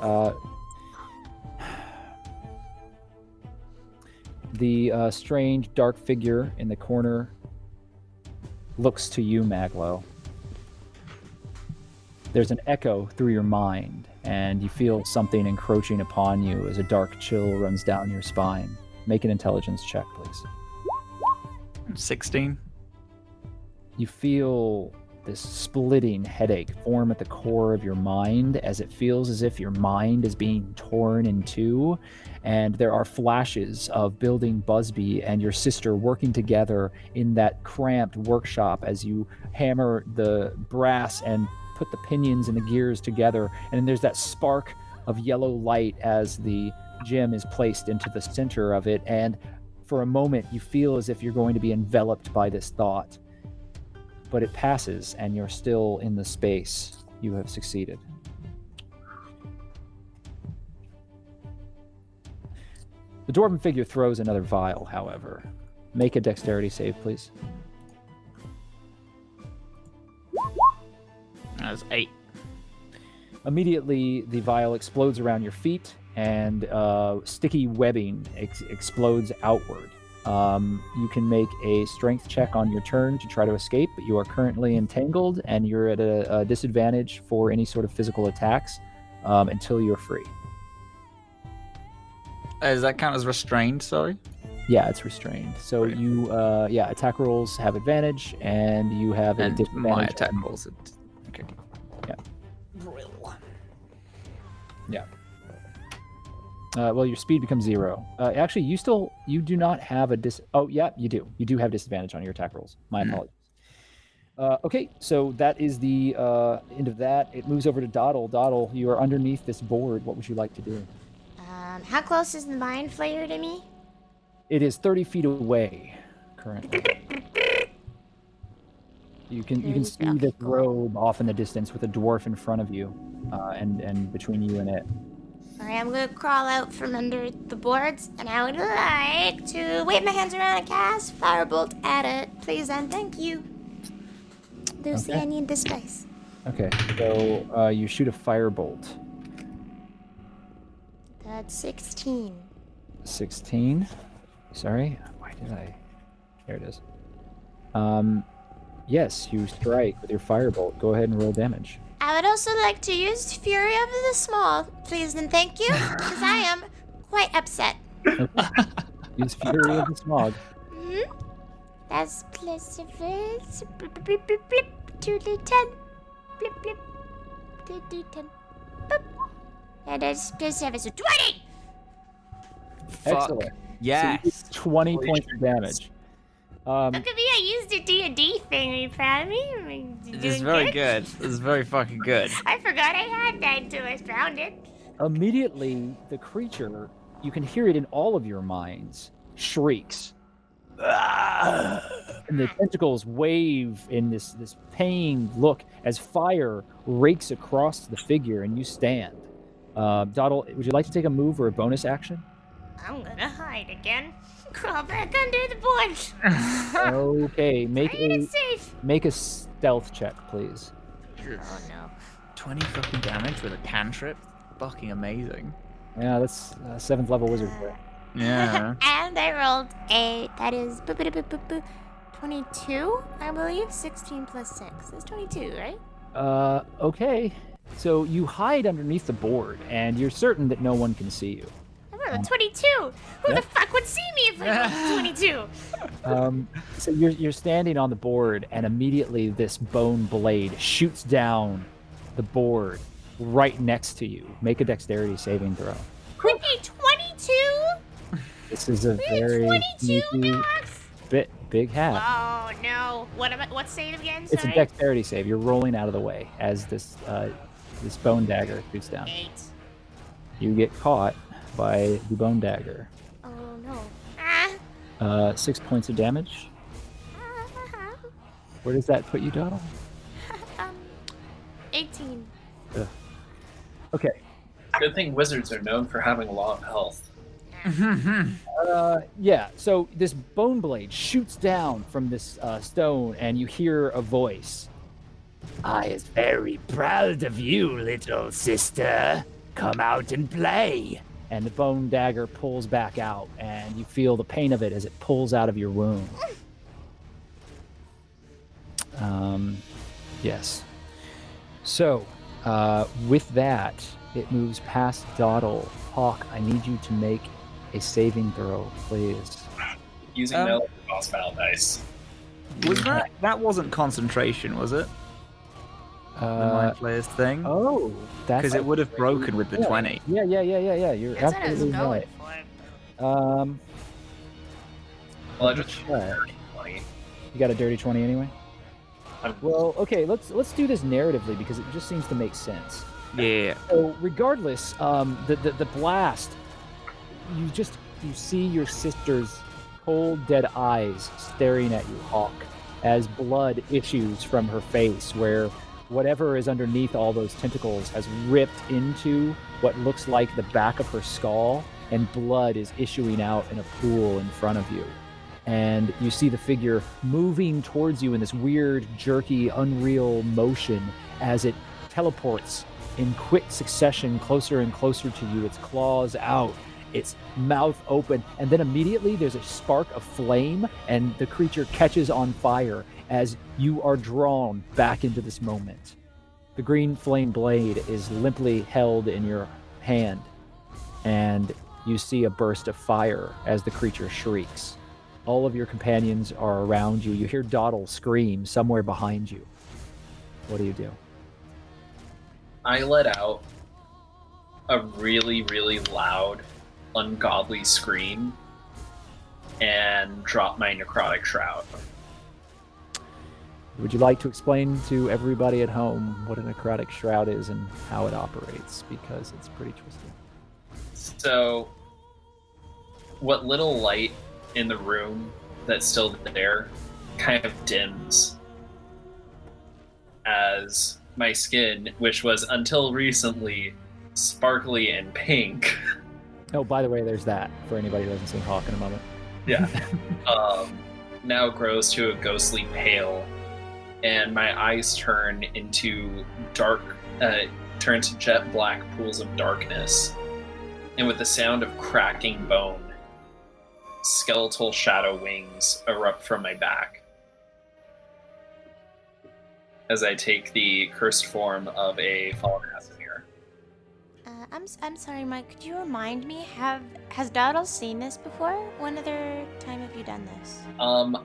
The strange dark figure in the corner looks to you, Maglo. There's an echo through your mind, and you feel something encroaching upon you as a dark chill runs down your spine. Make an intelligence check, please. 16. You feel this splitting headache form at the core of your mind as it feels as if your mind is being torn in two, and there are flashes of building Busby and your sister working together in that cramped workshop as you hammer the brass and put the pinions and the gears together, and then there's that spark of yellow light as the gem is placed into the center of it, and for a moment you feel as if you're going to be enveloped by this thought. But it passes, and you're still in the space. You have succeeded. The dwarven figure throws another vial, however. Make a dexterity save, please. That was 8. Immediately, the vial explodes around your feet, and sticky webbing explodes outward. You can make a strength check on your turn to try to escape, but you are currently entangled, and you're at a disadvantage for any sort of physical attacks until you're free. Does that count as restrained, sorry? Yeah, it's restrained. So Right. you, attack rolls have advantage, and you have a And disadvantage. my attack rolls. Okay. Yeah. Drill. Yeah. Well, your speed becomes 0. Actually, you do not have a Oh, yeah, you do. You do have disadvantage on your attack rolls. My apologies. Okay, so that is the end of that. It moves over to Doddle. Doddle, you are underneath this board. What would you like to do? How close is the mind flayer to me? It is 30 feet away currently. You can see this robe off in the distance with a dwarf in front of you, and between you and it. All Alright, I'm gonna crawl out from under the boards, and I would like to wave my hands around and cast Firebolt at it. Please and thank you. Lucy, Okay. I need this dice. Okay, so you shoot a firebolt. That's 16. 16. Sorry, why did I? There it is. Yes, you strike with your firebolt. Go ahead and roll damage. I would also like to use Fury of the Small, please and thank you, because I am quite upset. Use Fury of the Smog. Mm-hmm. That's plus 2d10. Blip, blip. 2d10. Boop. And that's plus 7, so 20! Excellent. Yes. So 20 points of damage. Look at me, I used a D&D thing. Are you proud of me? This is very good. This is very fucking good. I forgot I had that until I found it. Immediately, the creature, you can hear it in all of your minds, shrieks. And the tentacles wave in this pained look as fire rakes across the figure and you stand. Dottle, would you like to take a move or a bonus action? I'm gonna hide again. Crawl back under the board. Okay, make It's safe. a stealth check, please. Oh no. 20 fucking damage with a cantrip. Fucking amazing. Yeah, that's 7th level wizard. Yeah. And I rolled that is 22, I believe. 16 plus 6. That's 22, right? Okay. So you hide underneath the board, and you're certain that no one can see you. I rolled a 22. Who the fuck would see me if I rolled a 22? So you're standing on the board, and immediately this bone blade shoots down the board right next to you. Make a dexterity saving throw. With a 22? This is a With very 22, sneaky Max? big hat. Oh no. What's save again? It's a Sorry. dexterity save. You're rolling out of the way as this bone dagger shoots down. 8. You get caught by the bone dagger. Oh no. 6 points of damage. Where does that put you, Donald? 18. Okay. Good thing wizards are known for having a lot of health. Yeah, so this bone blade shoots down from this stone, and you hear a voice. I is very proud of you, little sister. Come out and play. And the bone dagger pulls back out, and you feel the pain of it as it pulls out of your wound. Yes. So, with that, it moves past Dottle. Hawke, I need you to make a saving throw, please. Using my boss battle dice. Was that wasn't concentration, was it? The Mind Flayer's thing? Oh, that's Because it would have broken with the 20. Yeah. You're That's what I was absolutely going right. for. Well, I just check. 20. You got a dirty 20 anyway? I'm- Well, okay, let's do this narratively because it just seems to make sense. Yeah. So regardless, the blast, you see your sister's cold, dead eyes staring at you, Hawke, as blood issues from her face, where whatever is underneath all those tentacles has ripped into what looks like the back of her skull, and blood is issuing out in a pool in front of you. And you see the figure moving towards you in this weird, jerky, unreal motion as it teleports in quick succession closer and closer to you, its claws out, its mouth open, and then immediately there's a spark of flame and the creature catches on fire as you are drawn back into this moment. The green flame blade is limply held in your hand, and you see a burst of fire as the creature shrieks. All of your companions are around you. You hear Dottle scream somewhere behind you. What do you do? I let out a really, really loud, ungodly scream and drop my necrotic shroud. Would you like to explain to everybody at home what a necrotic shroud is and how it operates? Because it's pretty twisted. So, what little light in the room that's still there kind of dims as my skin, which was until recently sparkly and pink. Oh, by the way, there's that for anybody who hasn't seen Hawke in a moment. Yeah. Now grows to a ghostly pale, and my eyes turn into turn to jet black pools of darkness, and with the sound of cracking bone, skeletal shadow wings erupt from my back as I take the cursed form of a fallen Casimir. I'm sorry, Mike. Could you remind me? Has Doddle seen this before? When other time have you done this?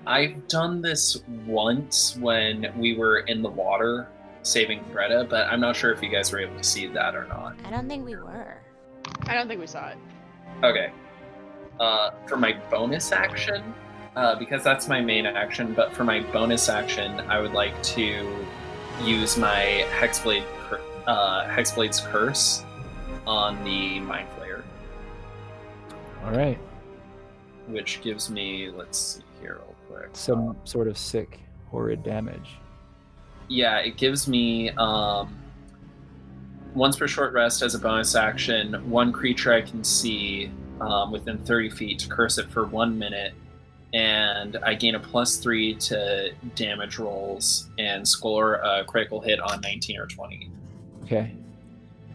I've done this once when we were in the water saving Greta, but I'm not sure if you guys were able to see that or not. I don't think we were. I don't think we saw it. Okay. For my bonus action, because that's my main action, but for my bonus action, I would like to use my Hexblade's Curse on the Mind Flayer. All right. Which gives me, let's see here real quick. Some sort of sick, horrid damage. Yeah, it gives me, once per short rest as a bonus action, one creature I can see within 30 feet to curse it for 1 minute, and I gain a +3 to damage rolls and score a critical hit on 19 or 20. Okay.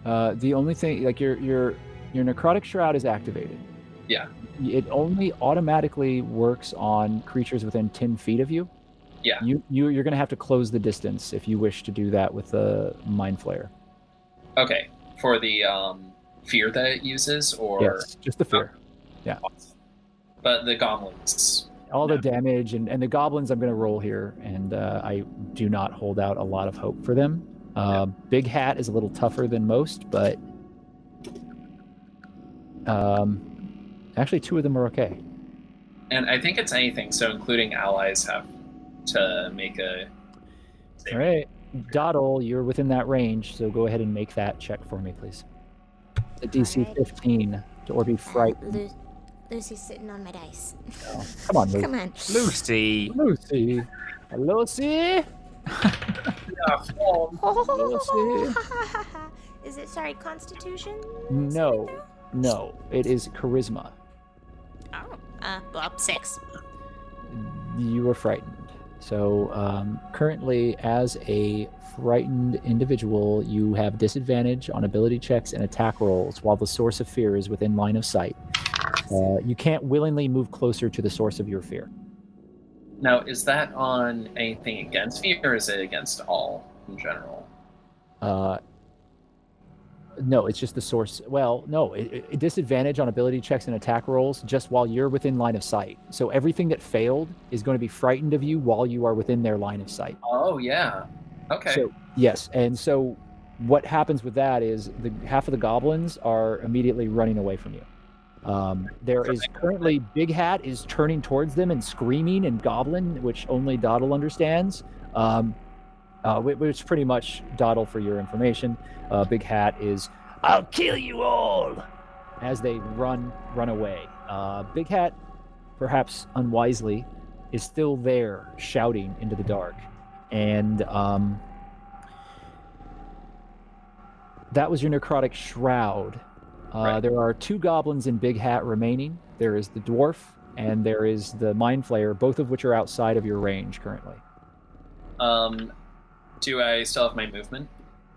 The only thing, like your necrotic shroud is activated. Yeah. It only automatically works on creatures within 10 feet of you. Yeah. You're going to have to close the distance if you wish to do that with the Mind Flayer. Okay. For the fear that it uses, or yes, just the fear. Yeah. But the goblins. All the damage and the goblins I'm going to roll here, and I do not hold out a lot of hope for them. Big Hat is a little tougher than most, but actually 2 of them are okay. And I think it's anything, so including allies have to make a... All right. Doddle, you're within that range, so go ahead and make that check for me, please. The DC 15 or be frightened. Lucy's sitting on my dice. Oh, come on, Lucy. Come on. Lucy. Lucy. Lucy. Lucy. Is it, Constitution? No. It is Charisma. Oh. Well, 6. You were frightened. So currently, as a frightened individual, you have disadvantage on ability checks and attack rolls while the source of fear is within line of sight. You can't willingly move closer to the source of your fear. Now, is that on anything against me, or is it against all in general? No, it's just the source. Well, no, disadvantage on ability checks and attack rolls just while you're within line of sight. So everything that failed is going to be frightened of you while you are within their line of sight. Oh, yeah. Okay. So, yes, and so what happens with that is half of the goblins are immediately running away from you. There is currently Big Hat is turning towards them and screaming in Goblin, which only Doddle understands. Which pretty much Doddle for your information. Big Hat is, "I'll kill you all," as they run away. Big Hat, perhaps unwisely, is still there shouting into the dark, and that was your necrotic shroud. Right. There are 2 goblins in Big Hat remaining. There is the dwarf and there is the Mind Flayer, both of which are outside of your range currently. Do I still have my movement?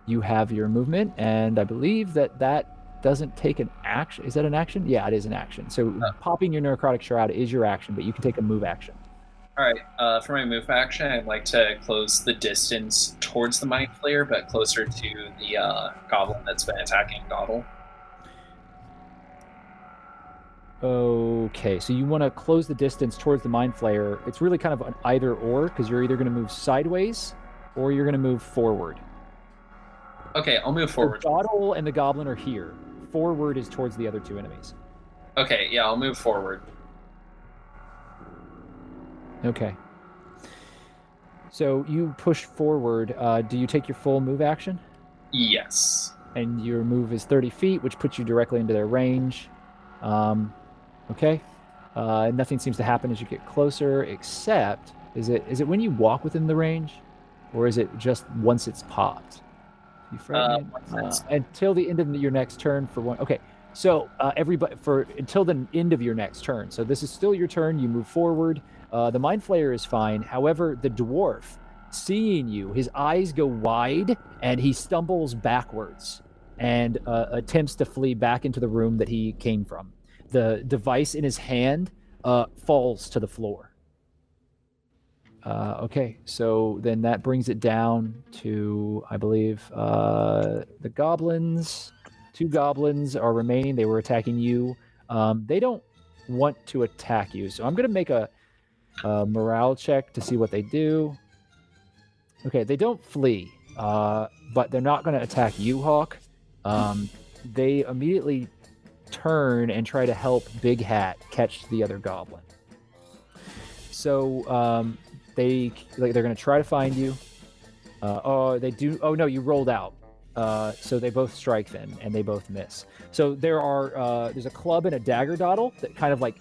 You have your movement, and I believe that doesn't take an action. Is that an action? Yeah, it is an action. So popping your necrotic shroud is your action, but you can take a move action. All right. For my move action, I'd like to close the distance towards the Mind Flayer, but closer to the goblin that's been attacking Doddle. Okay, so you want to close the distance towards the Mind Flayer. It's really kind of an either or, because you're either going to move sideways or you're going to move forward. Okay, I'll move forward. The Doddle and the Goblin are here. Forward is towards the other 2 enemies. Okay, yeah, I'll move forward. Okay. So you push forward. Do you take your full move action? Yes. And your move is 30 feet, which puts you directly into their range. Okay. Nothing seems to happen as you get closer, except is it when you walk within the range, or is it just once it's popped? You fragment What's until the end of your next turn for one. Okay, so everybody for until the end of your next turn. So this is still your turn. You move forward. The Mind Flayer is fine. However, the dwarf, seeing you, his eyes go wide and he stumbles backwards and attempts to flee back into the room that he came from. The device in his hand falls to the floor. Okay, so then that brings it down to, I believe, the goblins. 2 goblins are remaining. They were attacking you. They don't want to attack you, so I'm going to make a morale check to see what they do. Okay, they don't flee, but they're not going to attack you, Hawke. They immediately turn and try to help Big Hat catch the other goblin. So they're going to try to find you. They do. Oh no, you rolled out. So they both strike then, and they both miss. So there's a club and a dagger dottle that kind of like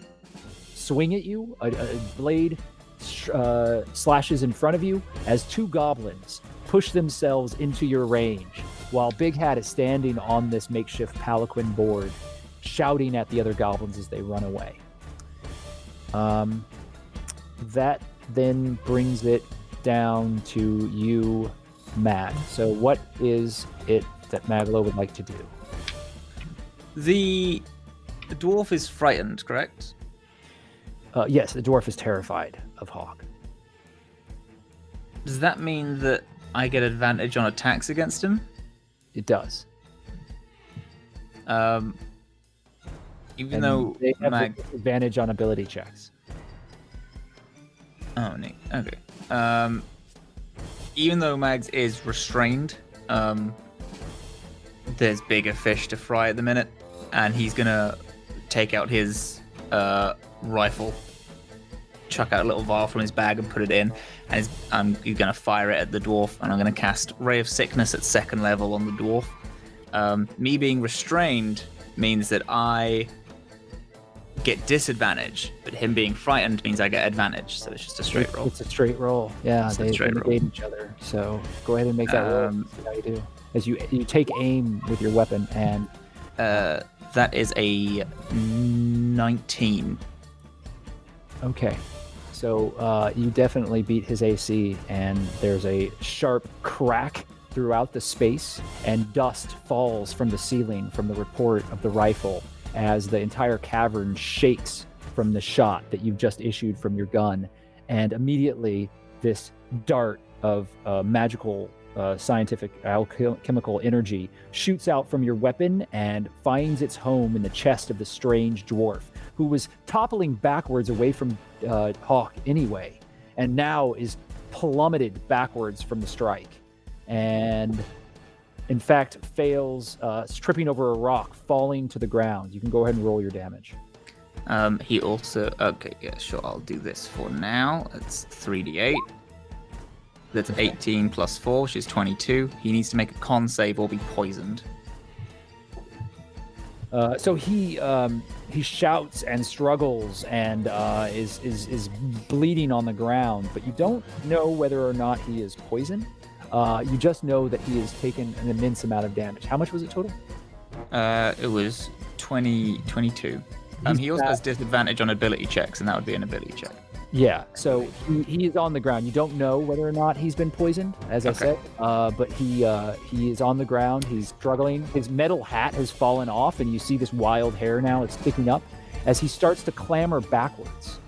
swing at you. A blade slashes in front of you as 2 goblins push themselves into your range, while Big Hat is standing on this makeshift palanquin board, shouting at the other goblins as they run away. That then brings it down to you, Matt. So what is it that Maglo would like to do? The dwarf is frightened, correct? Yes, the dwarf is terrified of Hawke. Does that mean that I get advantage on attacks against him? It does. Even though they have advantage on ability checks. Oh, neat. Okay. Even though Mags is restrained, there's bigger fish to fry at the minute, and he's gonna take out his rifle, chuck out a little vial from his bag and put it in, and he's gonna fire it at the dwarf, and I'm gonna cast Ray of Sickness at 2nd level on the dwarf. Me being restrained means that I get disadvantage, but him being frightened means I get advantage, so it's just a straight roll. It's a straight roll. Yeah, they negate each other. So go ahead and make that roll. See how you do. As you take aim with your weapon, and that is a 19. Okay, so you definitely beat his AC, and there's a sharp crack throughout the space, and dust falls from the ceiling from the report of the rifle as the entire cavern shakes from the shot that you've just issued from your gun. And immediately this dart of magical scientific alchemical energy shoots out from your weapon and finds its home in the chest of the strange dwarf, who was toppling backwards away from Hawke anyway, and now is plummeted backwards from the strike. And in fact, fails, tripping over a rock, falling to the ground. You can go ahead and roll your damage. He also... Okay, yeah, sure, I'll do this for now. It's 3d8. That's 18 plus 4, which is 22. He needs to make a con save or be poisoned. So he shouts and struggles and is bleeding on the ground, but you don't know whether or not he is poisoned. You just know that he has taken an immense amount of damage. How much was it total? It was 22. He also has disadvantage on ability checks, and that would be an ability check. Yeah, so he is on the ground. You don't know whether or not he's been poisoned, as I said, but he is on the ground. He's struggling. His metal hat has fallen off, and you see this wild hair now. It's sticking up as he starts to clamber backwards.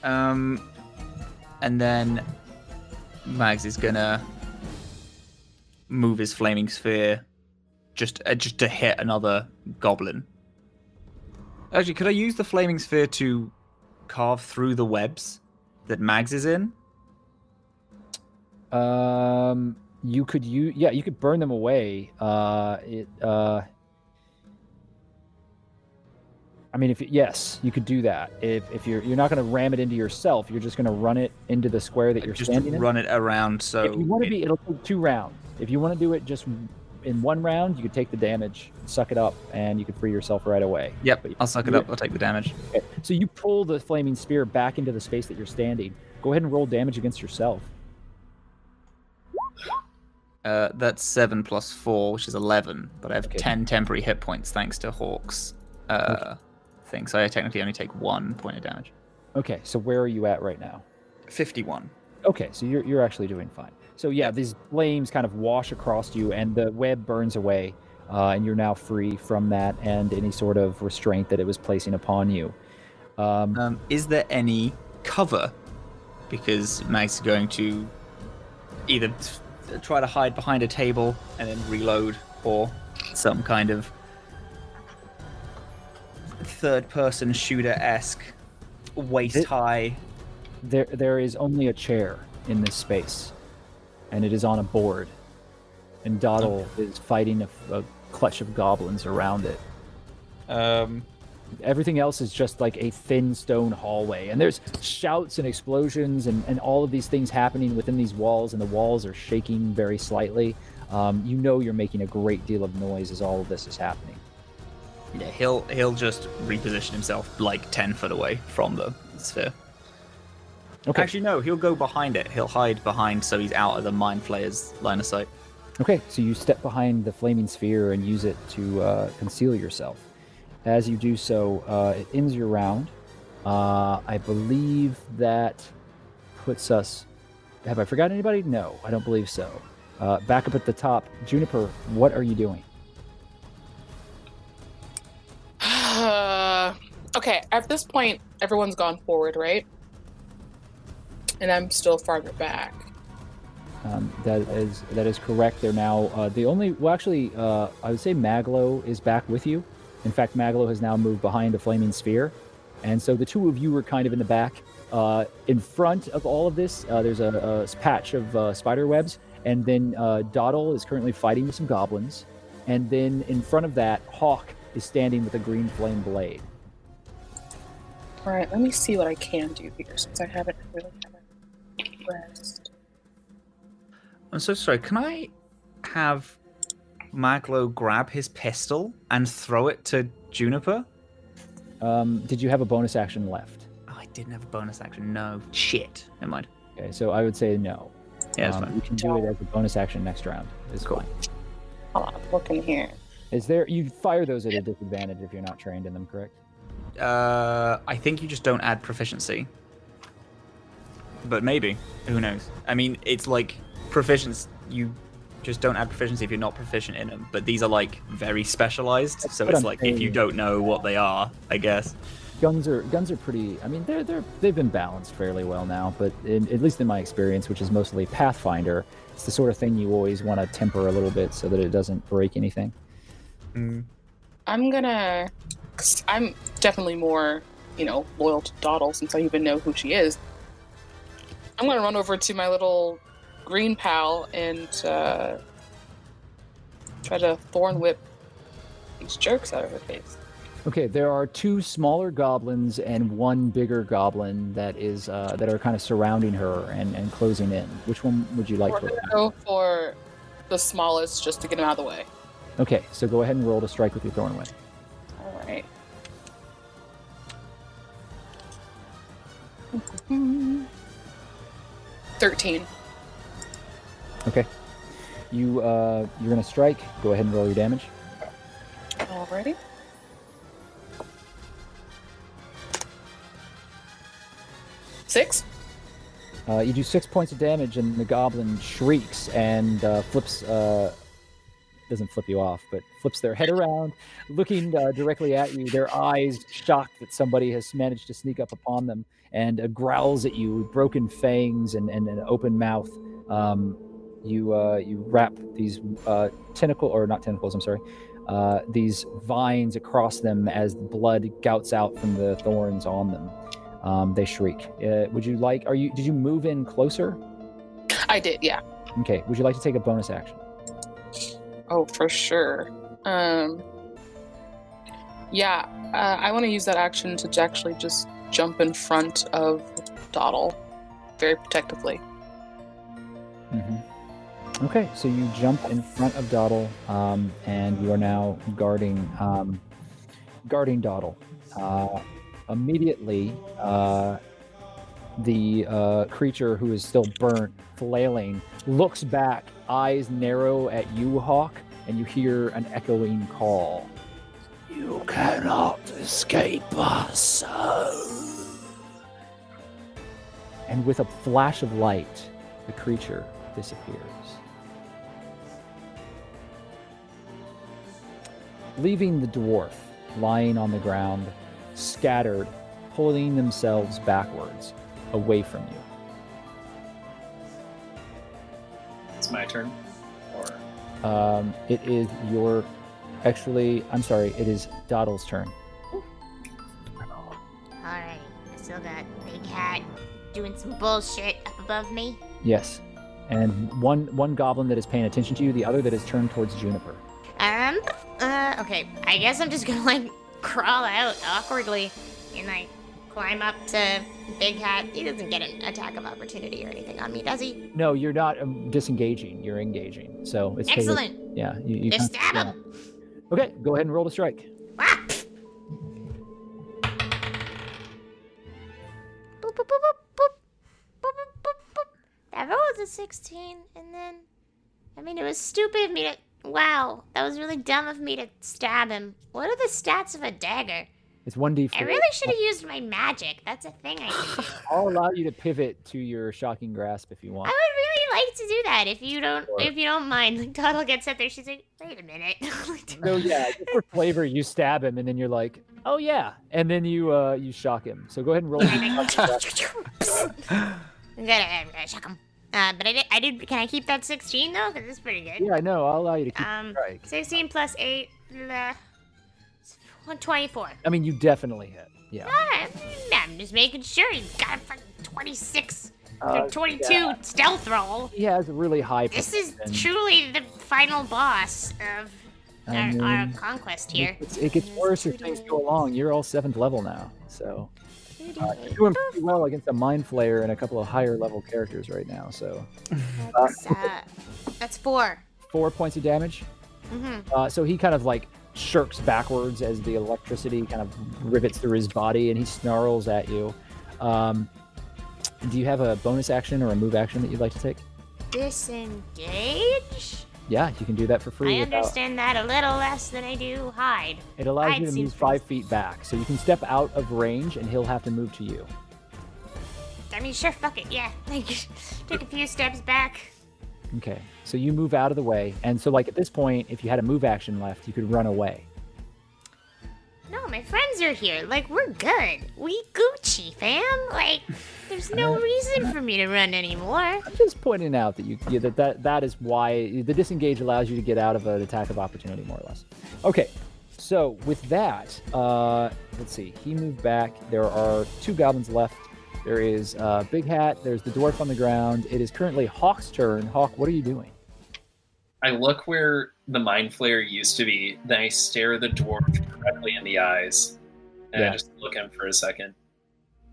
And then Mags is gonna move his flaming sphere just to hit another goblin. Actually, could I use the flaming sphere to carve through the webs that Mags is in? You could you could burn them away. I mean, yes, you could do that. If you're not going to ram it into yourself, you're just going to run it into the square that you're standing in. Just run it around. So if you want to it'll take 2 rounds. If you want to do it just in 1 round, you could take the damage, suck it up, and you could free yourself right away. Yep, I'll suck it up. I'll take the damage. Okay. So you pull the flaming spear back into the space that you're standing. Go ahead and roll damage against yourself. That's 7 plus 4, which is 11. But I have 10 temporary hit points thanks to Hawke's thing. So I technically only take 1 point of damage. Okay, so where are you at right now? 51. Okay, so you're actually doing fine. So yeah, these flames kind of wash across you, and the web burns away, and you're now free from that and any sort of restraint that it was placing upon you. Is there any cover? Because Mag's going to either try to hide behind a table and then reload, or some kind of third-person shooter-esque, waist-high. There is only a chair in this space, and it is on a board, and Dottle is fighting a clutch of goblins around it. Everything else is just like a thin stone hallway, and there's shouts and explosions and all of these things happening within these walls, and the walls are shaking very slightly. You know you're making a great deal of noise as all of this is happening. Yeah, he'll just reposition himself like 10 foot away from the sphere. Okay. Actually, no, he'll go behind it. He'll hide behind so he's out of the mind flayer's line of sight. Okay, so you step behind the flaming sphere and use it to conceal yourself. As you do so, it ends your round. I believe that puts us... Have I forgotten anybody? No, I don't believe so. Back up at the top, Juniper, what are you doing? Okay, at this point, everyone's gone forward, right? And I'm still farther back. That is correct. They're now the only... Well, actually, I would say Maglo is back with you. In fact, Maglo has now moved behind the flaming sphere. And so the two of you were kind of in the back. In front of all of this, there's a patch of spider webs. And then Dottle is currently fighting with some goblins. And then in front of that, Hawke is standing with a green flame blade. All right, let me see what I can do here, since I haven't really had a rest. I'm so sorry. Can I have Maglo grab his pistol and throw it to Juniper? Did you have a bonus action left? Oh, I didn't have a bonus action. No. Shit. Never mind. Okay, so I would say no. Yeah, that's fine. You can do it as a bonus action next round. It's cool. Fine. Hold on, I'm looking here. Is there... You fire those at a disadvantage if you're not trained in them, correct? I think you just don't add proficiency. But maybe. Who knows? I mean, it's like proficiency. You just don't add proficiency if you're not proficient in them. But these are like very specialized, so it's like if you don't know what they are, I guess. Guns are pretty... I mean, they've been balanced fairly well now, but at least in my experience, which is mostly Pathfinder, it's the sort of thing you always want to temper a little bit so that it doesn't break anything. I'm definitely more, loyal to Dottle since I even know who she is. I'm gonna run over to my little green pal and try to thorn whip these jerks out of her face. Okay, there are two smaller goblins and one bigger goblin that are kind of surrounding her and closing in. Which one would you like We're to gonna go for the smallest just to get him out of the way. Okay, so go ahead and roll to strike with your thorn whip. All right. 13. Okay. You're gonna strike. Go ahead and roll your damage. Alrighty. Six. You do 6 points of damage, and the goblin shrieks and flips. Doesn't flip you off, but flips their head around, looking directly at you. Their eyes shocked that somebody has managed to sneak up upon them, and growls at you with broken fangs and an open mouth. You wrap these these vines across them as blood gouts out from the thorns on them. They shriek. Would you like? Did you move in closer? I did, yeah. Okay. Would you like to take a bonus action? Oh, for sure. Yeah, I want to use that action to actually just jump in front of Dottle very protectively. Mm-hmm. Okay, so you jump in front of Dottle, and you are now guarding Dottle. Immediately, The creature who is still burnt, flailing, looks back, eyes narrow at you, Hawke, and you hear an echoing call. You cannot escape us. And with a flash of light, the creature disappears. Leaving the dwarf lying on the ground, scattered, pulling themselves backwards, away from you. It's my turn? Or It is your... Actually, I'm sorry, it is Doddle's turn. Alright, I still got Big Hat doing some bullshit up above me. Yes. And one goblin that is paying attention to you, the other that is turned towards Juniper. Okay, I guess I'm just gonna, like, crawl out awkwardly and, like, climb up to Big Hat. He doesn't get an attack of opportunity or anything on me, does he? No, you're not disengaging, you're engaging. So it's Excellent. Yeah. You Just stab yeah. him. Okay, go ahead and roll the strike. Ah! Boop, boop, boop, boop, boop. Boop, boop, boop, boop. That roll was a 16, and then... I mean, it was stupid of me to... Wow, that was really dumb of me to stab him. What are the stats of a dagger? It's 1d4. I really should have used my magic. That's a thing I can do. I'll allow you to pivot to your shocking grasp if you want. I would really like to do that if you don't mind. Like, Toddle gets up there, she's like, wait a minute. So yeah, just for flavor, you stab him, and then you're like, oh yeah, and then you shock him. So go ahead and roll. I'm gonna shock him. But I did. Can I keep that 16 though? Because it's pretty good. Yeah, no, I'll allow you to keep the strike. 16 plus 8, 24. I mean, you definitely hit. Yeah. I'm just making sure you got a fucking 26 or 22 yeah. stealth roll. He has a really high. This is truly the final boss of our conquest here. It gets worse as things go along. You're all 7th level now, so you're doing pretty well against a mind flayer and a couple of higher level characters right now. So that's 4. 4 points of damage. Mm-hmm. So he kind of like shirks backwards as the electricity kind of rivets through his body, and he snarls at you. Do you have a bonus action or a move action that you'd like to take? Disengage? Yeah, you can do that for free. I understand that a little less than I do hide. It allows Hide you to move seems 5 feet back, so you can step out of range, and he'll have to move to you. I mean, sure, fuck it, yeah. Like, take a few steps back. Okay, so you move out of the way, and so like at this point, if you had a move action left, you could run away. No, my friends are here. Like, we're good. We Gucci, fam. Like, there's no reason for me to run anymore. I'm just pointing out that that is why the disengage allows you to get out of an attack of opportunity, more or less. Okay, so with that, let's see. He moved back. There are 2 goblins left. There is Big Hat. There's the dwarf on the ground. It is currently Hawke's turn. Hawke, what are you doing? I look where the mind flayer used to be, then I stare the dwarf directly in the eyes, and I just look at him for a second.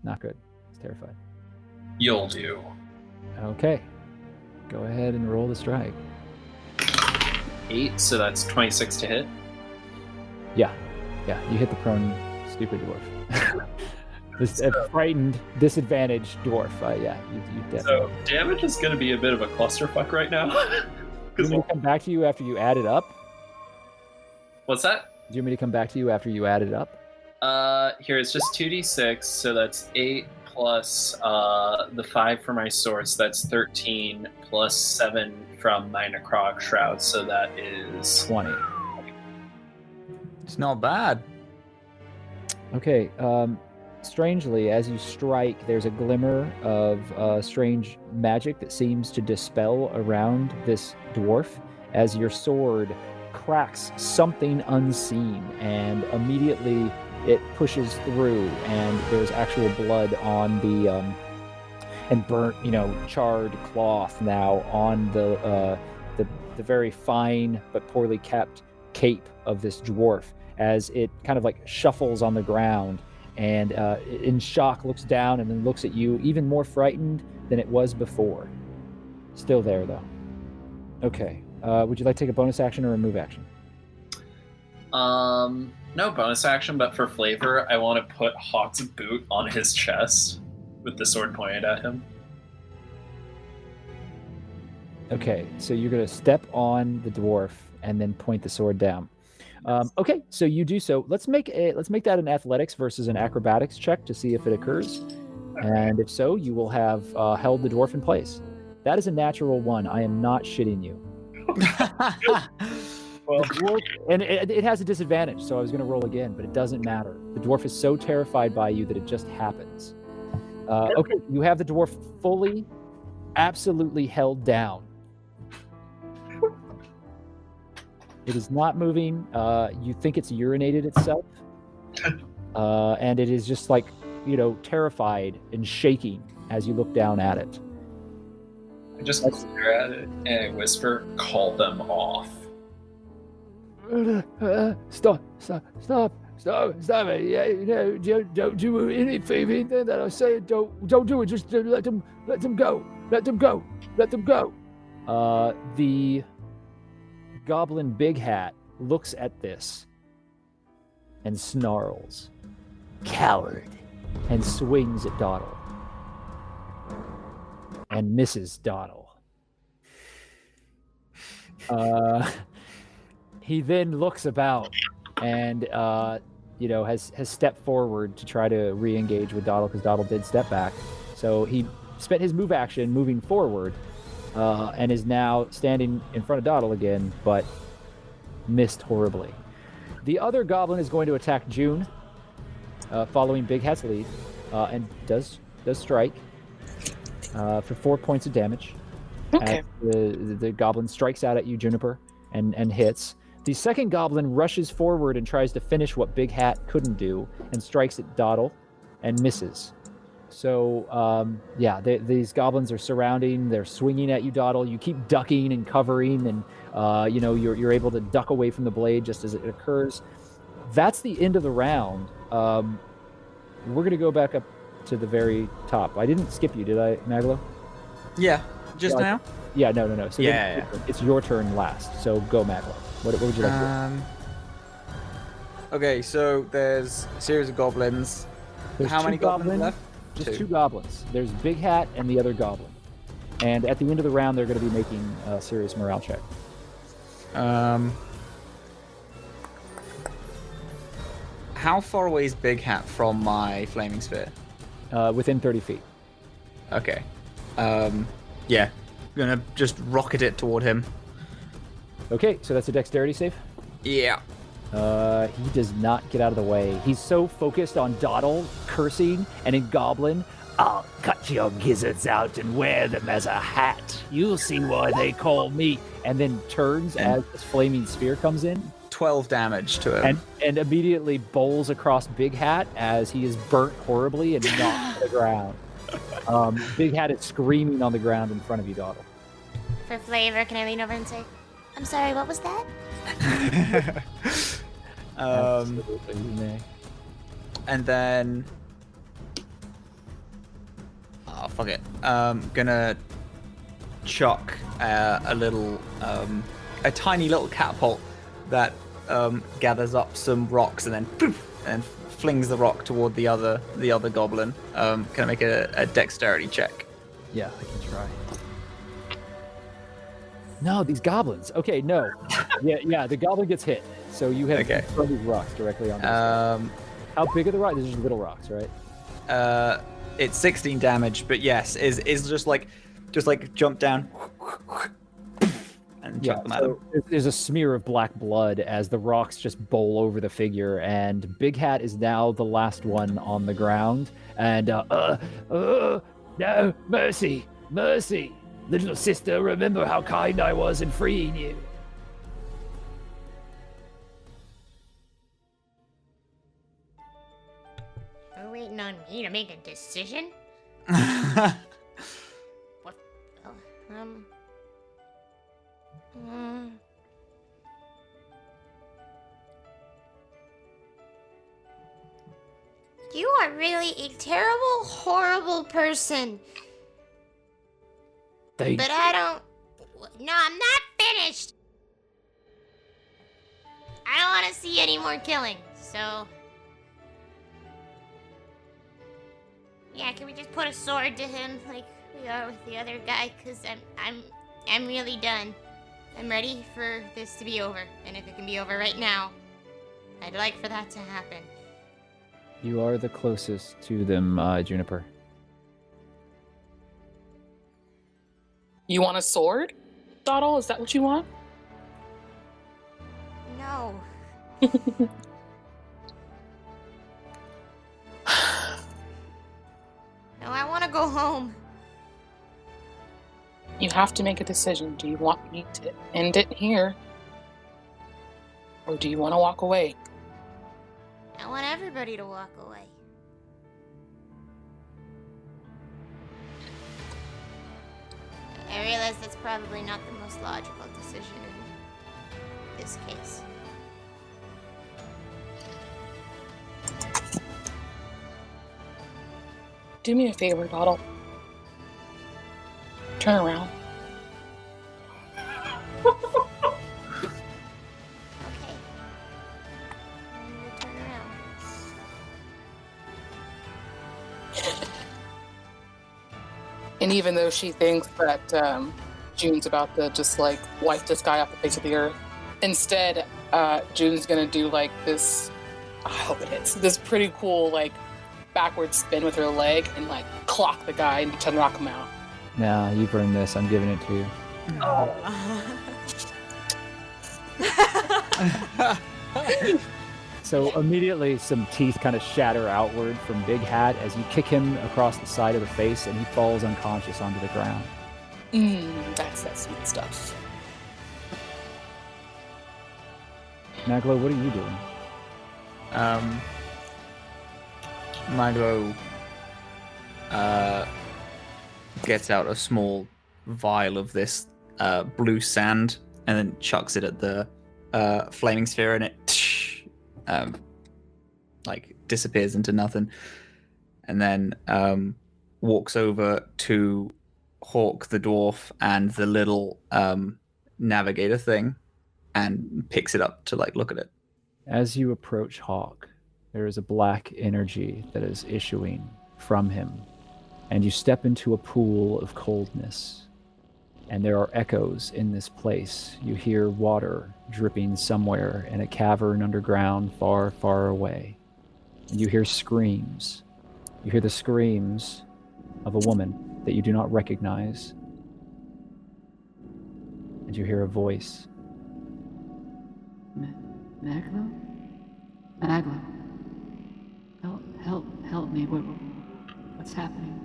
Not good. He's terrified. You'll do. Okay. Go ahead and roll the strike. 8, so that's 26 to hit. Yeah, you hit the prone, stupid dwarf. This frightened, disadvantaged dwarf. You definitely. So damage is going to be a bit of a clusterfuck right now. Do you want me to come back to you after you add it up? What's that? Do you want me to come back to you after you add it up? Here, it's just 2d6, so that's 8 plus the 5 for my source, that's 13, plus 7 from my necrotic shroud, so that is 20. It's not bad. Okay, strangely, as you strike, there's a glimmer of strange magic that seems to dispel around this dwarf as your sword cracks something unseen, and immediately it pushes through, and there's actual blood on the and burnt, charred cloth now on the very fine but poorly kept cape of this dwarf as it kind of like shuffles on the ground. And in shock looks down and then looks at you, even more frightened than it was before. Still there, though. Okay. Would you like to take a bonus action or a move action? No bonus action, but for flavor, I want to put Hawke's boot on his chest. with the sword pointed at him. Okay, so you're gonna step on the dwarf and then point the sword down. Okay, so you do so. Let's make that an athletics versus an acrobatics check to see if it occurs. And if so, you will have held the dwarf in place. That is a natural 1. I am not shitting you. Well, dwarf, and it has a disadvantage, so I was going to roll again, but it doesn't matter. The dwarf is so terrified by you that it just happens. Okay, you have the dwarf fully, absolutely held down. It is not moving. You think it's urinated itself. And it is just like, terrified and shaking as you look down at it. I just glare at it and I whisper, "Call them off." Stop it. Yeah, don't do anything that I say. Don't do it. Just let them go. Let them go. The goblin Big Hat looks at this and snarls, "Coward," and swings at Dawdle. And misses Dawdle. He then looks about and has stepped forward to try to re-engage with Dawdle because Dawdle did step back. So he spent his move action moving forward and is now standing in front of Dawdle again, but missed horribly. The other goblin is going to attack June, following Big Hat's lead, and does strike for 4 points of damage. Okay. As the goblin strikes out at you, Juniper, and hits. The second goblin rushes forward and tries to finish what Big Hat couldn't do and strikes at Dawdle and misses. So, these goblins are surrounding. They're swinging at you, Dawdle. You keep ducking and covering, and you're able to duck away from the blade just as it occurs. That's the end of the round. We're going to go back up to the very top. I didn't skip you, did I, Maglo? Yeah, just now? Yeah, no. So yeah. It's your turn last. So go, Maglo. What would you like to do? Okay, so there's a series of goblins. There's How many goblins left? Just two goblins. There's Big Hat and the other goblin. And at the end of the round, they're going to be making a serious morale check. How far away is Big Hat from my flaming spear? Within 30 feet. Okay. Yeah. Gonna just rocket it toward him. Okay, so that's a dexterity save? Yeah. He does not get out of the way. He's so focused on Dawdle cursing and in Goblin. "I'll cut your gizzards out and wear them as a hat. You'll see why they call me." And then turns as his flaming spear comes in. 12 damage to him. And immediately bowls across Big Hat as he is burnt horribly and knocked to the ground. Big Hat is screaming on the ground in front of you, Dawdle. For flavor, can I lean over and say, "I'm sorry, what was that?" Absolutely, you may. And then... Oh, fuck it. Gonna chuck a tiny little catapult that gathers up some rocks and then poof, and flings the rock toward the other goblin. Can I make a dexterity check? Yeah, I can try. No, these goblins. Okay, no. Yeah, the goblin gets hit. So you have throw these rocks directly on this. How big are the rocks? These are just little rocks, right? It's 16 damage, but yes, is just like jump down and chuck them at him. There's a smear of black blood as the rocks just bowl over the figure, and Big Hat is now the last one on the ground. And No, mercy. Little sister, remember how kind I was in freeing you. You're waiting on me to make a decision? What? You are really a terrible, horrible person. Thanks. But I don't... No, I'm not finished. I don't want to see any more killing, so... Yeah, can we just put a sword to him like we are with the other guy? Cause I'm really done. I'm ready for this to be over, and if it can be over right now, I'd like for that to happen. You are the closest to them, Juniper. You want a sword, Dottle? Is that what you want? No. No, I want to go home. You have to make a decision. Do you want me to end it here? Or do you want to walk away? I want everybody to walk away. I realize that's probably not the most logical decision in this case. Do me a favor, Dottle. Turn around. Okay. I'm gonna turn around. And even though she thinks that June's about to just like wipe this guy off the face of the earth, instead, June's gonna do like this. I hope it hits this pretty cool like backward spin with her leg and like clock the guy and to knock him out. Nah, you've earned this. I'm giving it to you. So immediately some teeth kind of shatter outward from Big Hat as you kick him across the side of the face and he falls unconscious onto the ground. That's that sweet stuff. Maglo, what are you doing? Maglo gets out a small vial of this blue sand and then chucks it at the flaming sphere, and it like disappears into nothing. And then walks over to Hawke the dwarf and the little navigator thing and picks it up to like look at it. As you approach Hawke, there is a black energy that is issuing from him, and you step into a pool of coldness. And there are echoes in this place. You hear water dripping somewhere in a cavern underground far, far away. And you hear screams. You hear the screams of a woman that you do not recognize. And you hear a voice. Maglo? Maglo. Help me. What's happening?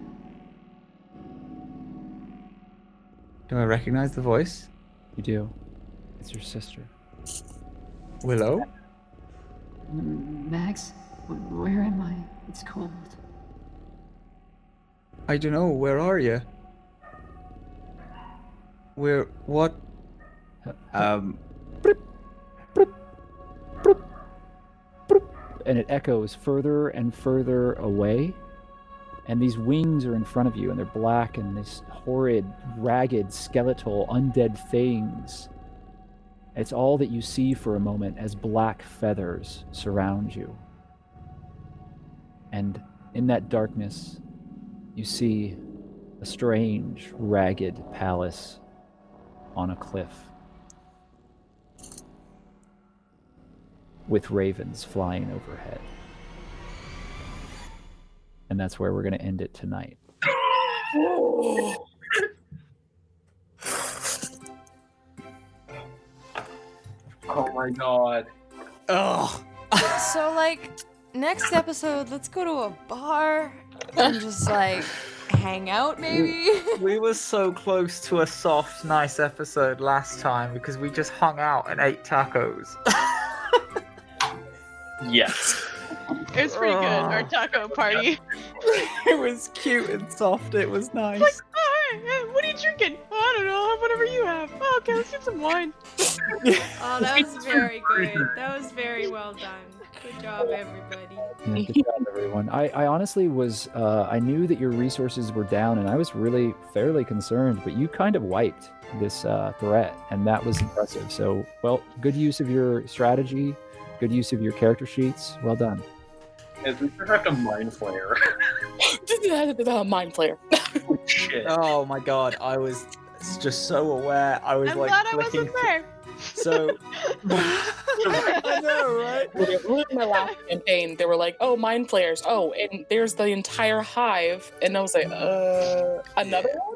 Do I recognize the voice? You do. It's your sister. Willow? Max, where am I? It's cold. I don't know. Where are you? What? And it echoes further and further away. And these wings are in front of you, and they're black, and these horrid, ragged, skeletal, undead things. It's all that you see for a moment as black feathers surround you. And in that darkness, you see a strange, ragged palace on a cliff with ravens flying overhead. And that's where we're going to end it tonight. Oh my god. Oh. So, like, next episode, let's go to a bar and just, like, hang out, maybe? We were so close to a soft, nice episode last time because we just hung out and ate tacos. Yes. It was pretty good, our taco party. It was cute and soft. It was nice. Like, oh, hey, what are you drinking? Oh, I don't know. I'll have whatever you have. Oh, okay, let's get some wine. Oh, that was very good. That was very well done. Good job, everybody. Yeah, good job, everyone. I honestly was, I knew that your resources were down, and I was really fairly concerned, but you kind of wiped this threat, and that was impressive. So, well, good use of your strategy, good use of your character sheets. Well done. We have a mind flayer. Mind flayer. Shit. Oh my god, I was just so aware. I was I'm like glad I flicking. wasn't there. So I know, right? In my last campaign, they were like, "Oh, mind flayers. Oh, and there's the entire hive." And I was like, another one?